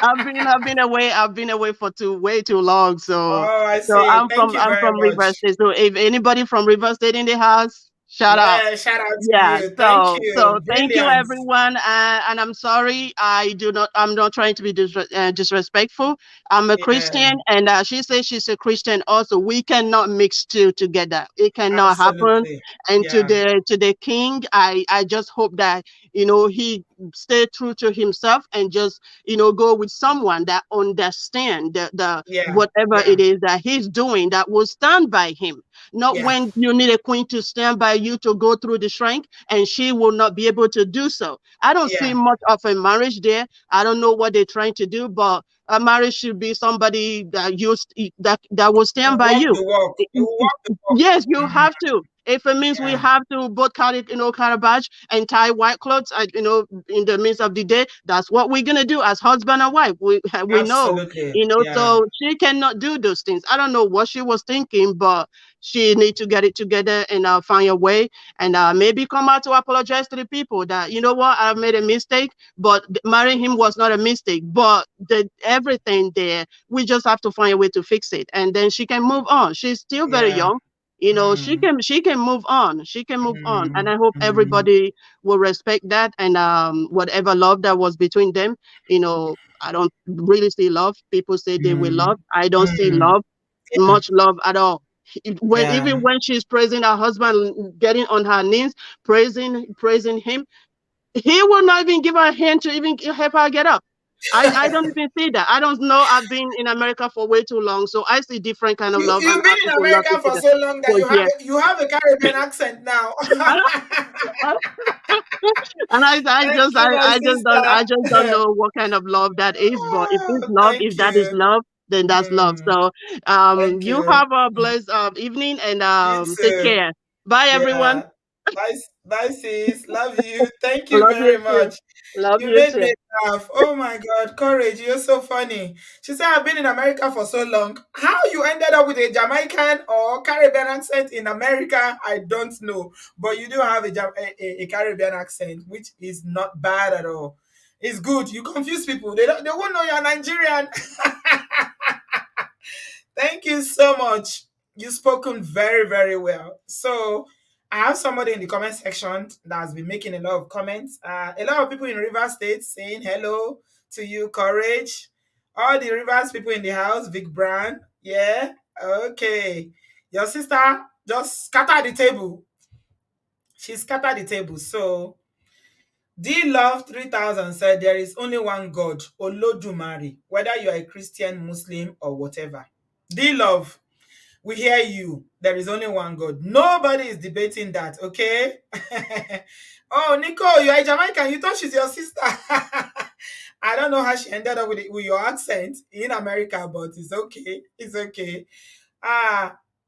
I've been away for way too long. So Oh, I see. Thank you I'm very from Rivers much. State. So if anybody from Rivers State in the house, shout out. Yeah, shout out to Yeah, you. Thank so you. thank you Brilliant. everyone, and I'm sorry, I'm not trying to be disrespectful. I'm a Yeah, Christian, and she says she's a Christian also. We cannot mix two together. It cannot happen. absolutely. And Yeah, to the king, I just hope that he stay true to himself, and just go with someone that understand the yeah, whatever yeah, it is that he's doing, that will stand by him. Not yeah. when you need a queen to stand by you to go through the shrine, and she will not be able to do so. I don't see Yeah. much of a marriage there. I don't know what they're trying to do, but a marriage should be somebody that will stand by Walk you. the walk. You walk the walk. Yes, you Mhm. have to. If it means we Yeah, have to both carry badge and tie white clothes, in the midst of the day, that's what we're gonna do as husband and wife. We know, absolutely. Yeah. So she cannot do those things. I don't know what she was thinking, but she need to get it together and find a way, and maybe come out to apologize to the people that what, I've made a mistake, but marrying him was not a mistake. But everything there, we just have to find a way to fix it, and then she can move on. She's still very Yeah. young. Mm, She can move on. She can move on, and mm, I hope mm, everybody will respect that, and whatever love that was between them. I don't really see love. People say they will mm, love. I don't see mm. love, Yeah. much love at all. When Yeah. even when she's praising her husband, getting on her knees, praising him, he will not even give her a hand to even help her get up. I don't even see that. I don't know. I've been in America for way too long, so I see different kind of love and You've been how in people love America each for other. so long that So yeah, you have a Caribbean accent now. I don't, I and Thank you, my I just don't sister. know what kind of love that is. But Oh, if thank that is you. love, then that's love. Mm, So thank you you. have a blessed evening, and You take too. care. Bye everyone. Yeah. Bye, bye, sis. Love you. Thank you Love you very too. much. Love You you made too. me laugh. Oh my God, Courage, you're so funny. She said, I've been in America for so long. How you ended up with a Jamaican or Caribbean accent in America, I don't know. But you do have a Caribbean accent, which is not bad at all. It's good. You confuse people. They won't know you're Nigerian. Thank you so much. You've spoken very, very well. So I have somebody in the comment section that has been making a lot of comments. A lot of people in River State saying hello to you, Courage. All the Rivers people in the house, Vic Brand. Yeah. Okay. Your sister just scattered the table. She scattered the table. So D Love 3000 said there is only one God, Olodumare, whether you are a Christian, Muslim, or whatever. D Love, we hear you. There is only one God. Nobody is debating that, okay? Oh, Nicole, you are a Jamaican. You thought she's your sister. I don't know how she ended up with your accent in America, but it's okay. It's okay.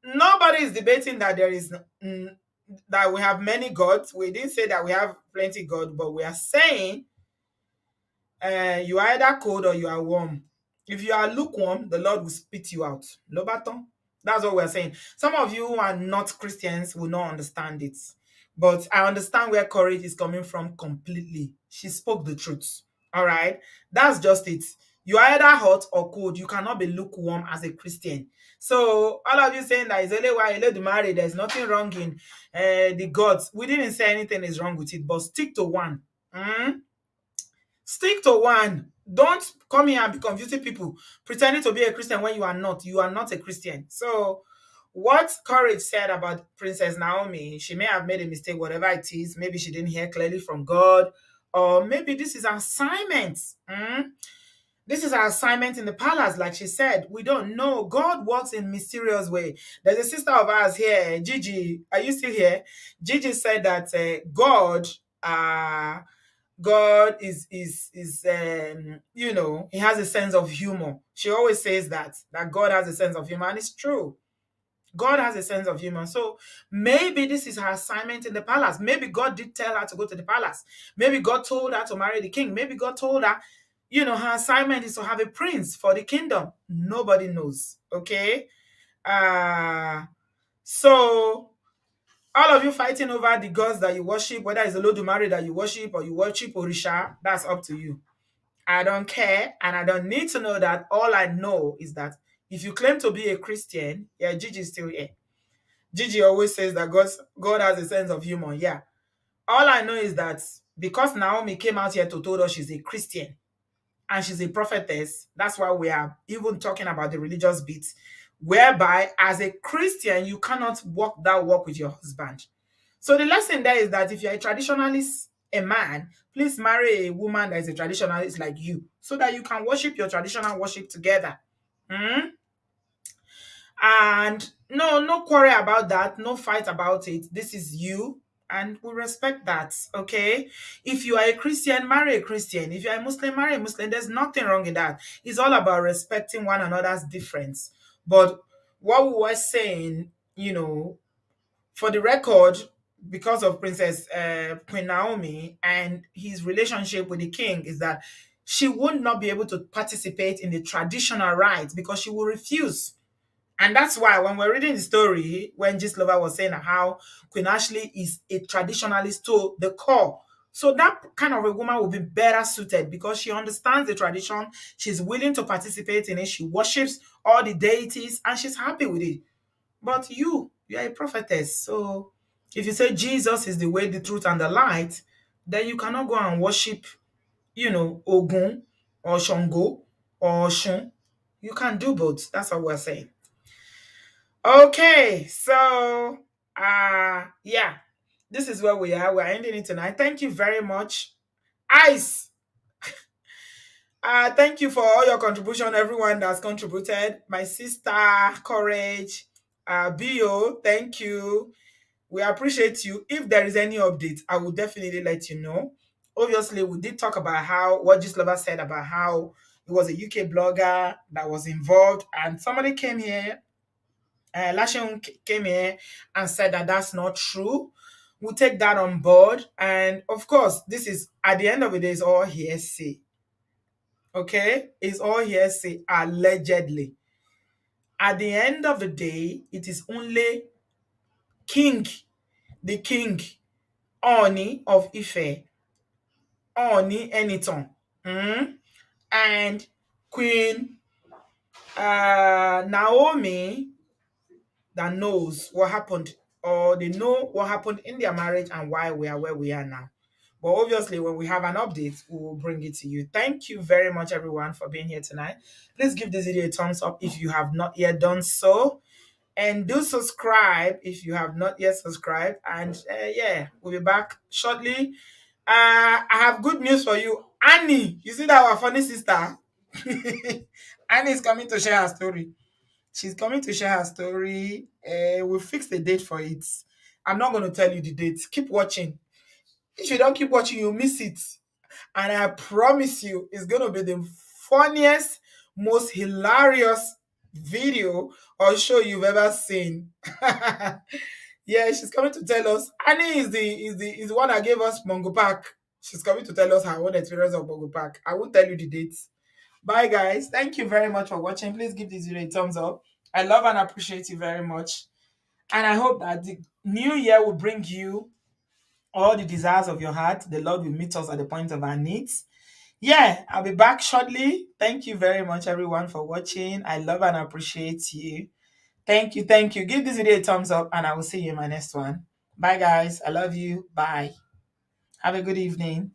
Nobody is debating that that we have many gods. We didn't say that we have plenty God, but we are saying you are either cold or you are warm. If you are lukewarm, the Lord will spit you out. No baton. That's what we're saying. Some of you who are not Christians will not understand it. But I understand where courage is coming from completely. She spoke the truth. All right. That's just it. You are either hot or cold. You cannot be lukewarm as a Christian. So all of you saying that is only why you marry, there's nothing wrong in the gods. We didn't say anything is wrong with it, but stick to one. Mm? Stick to one. Don't come here and be confusing people, pretending to be a Christian when you are not. You are not a Christian. So, what Courage said about Princess Naomi, she may have made a mistake, whatever it is. Maybe she didn't hear clearly from God, or maybe this is an assignment. This is our assignment in the palace, like she said. We don't know. God works in mysterious way. There's a sister of ours here, Gigi. Are you still here? Gigi said that God God is he has a sense of humor. She always says that God has a sense of humor, and it's true. God has a sense of humor. So maybe this is her assignment in the palace. Maybe God did tell her to go to the palace. Maybe God told her to marry the king. Maybe God told her, her assignment is to have a prince for the kingdom. Nobody knows. Okay. Uh so all of you fighting over the gods that you worship, whether it's Olodumare that you worship or you worship Orisha, that's up to you. I don't care, and I don't need to know that. All I know is that if you claim to be a Christian, yeah, Gigi is still here. Gigi always says that God has a sense of humor. Yeah. All I know is that because Naomi came out here to told us she's a Christian and she's a prophetess, that's why we are even talking about the religious bits, whereby as a Christian, you cannot walk that walk with your husband. So the lesson there is that if you're a traditionalist, a man, please marry a woman that is a traditionalist like you, so that you can worship your traditional worship together. Hmm? And no quarrel about that, no fight about it. This is you, and we respect that. Okay. If you are a Christian, marry a Christian. If you are a Muslim, marry a Muslim. There's nothing wrong in that. It's all about respecting one another's difference. But what we were saying, for the record, because of Princess Queen Naomi and his relationship with the king, is that she would not be able to participate in the traditional rites because she will refuse. And that's why when we're reading the story, when Gislova was saying how Queen Ashley is a traditionalist to the core. So that kind of a woman will be better suited because she understands the tradition. She's willing to participate in it. She worships all the deities and she's happy with it. But you're a prophetess. So if you say Jesus is the way, the truth, and the light, then you cannot go and worship, Ogun or Shango or Oshun. You can't do both. That's what we're saying. Okay, so yeah, this is where we are. We're ending it tonight. Thank you very much. Ice. Thank you for all your contribution, everyone that's contributed. My sister, Courage, Bio, thank you. We appreciate you. If there is any update, I will definitely let you know. Obviously, we did talk about what Gislova said about how it was a UK blogger that was involved, and somebody came here. Lashon came here and said that that's not true. We'll take that on board. And of course, this is, at the end of the day, it's all hearsay. Okay? It's all hearsay, allegedly. At the end of the day, it is only the king, Ooni of Ife, Ooni Eniton, and Queen Naomi that knows what happened, or they know what happened in their marriage and why we are where we are now. But obviously, when we have an update, we will bring it to you. Thank you very much, everyone, for being here tonight. Please give this video a thumbs up if you have not yet done so. And do subscribe if you have not yet subscribed. And yeah, we'll be back shortly. I have good news for you. Annie, you see that our funny sister? Annie is coming to share her story. She's coming to share her story. We'll fix the date for it. I'm not going to tell you the date. Keep watching. If you don't keep watching, you'll miss it. And I promise you, it's going to be the funniest, most hilarious video or show you've ever seen. Yeah, she's coming to tell us. Annie is the one that gave us Mongo Park. She's coming to tell us her own experience of Mongo Park. I won't tell you the dates. Bye, guys. Thank you very much for watching. Please give this video a thumbs up. I love and appreciate you very much. And I hope that the new year will bring you all the desires of your heart. The Lord will meet us at the point of our needs. Yeah, I'll be back shortly. Thank you very much, everyone, for watching. I love and appreciate you. Thank you. Thank you. Give this video a thumbs up, and I will see you in my next one. Bye, guys. I love you. Bye. Have a good evening.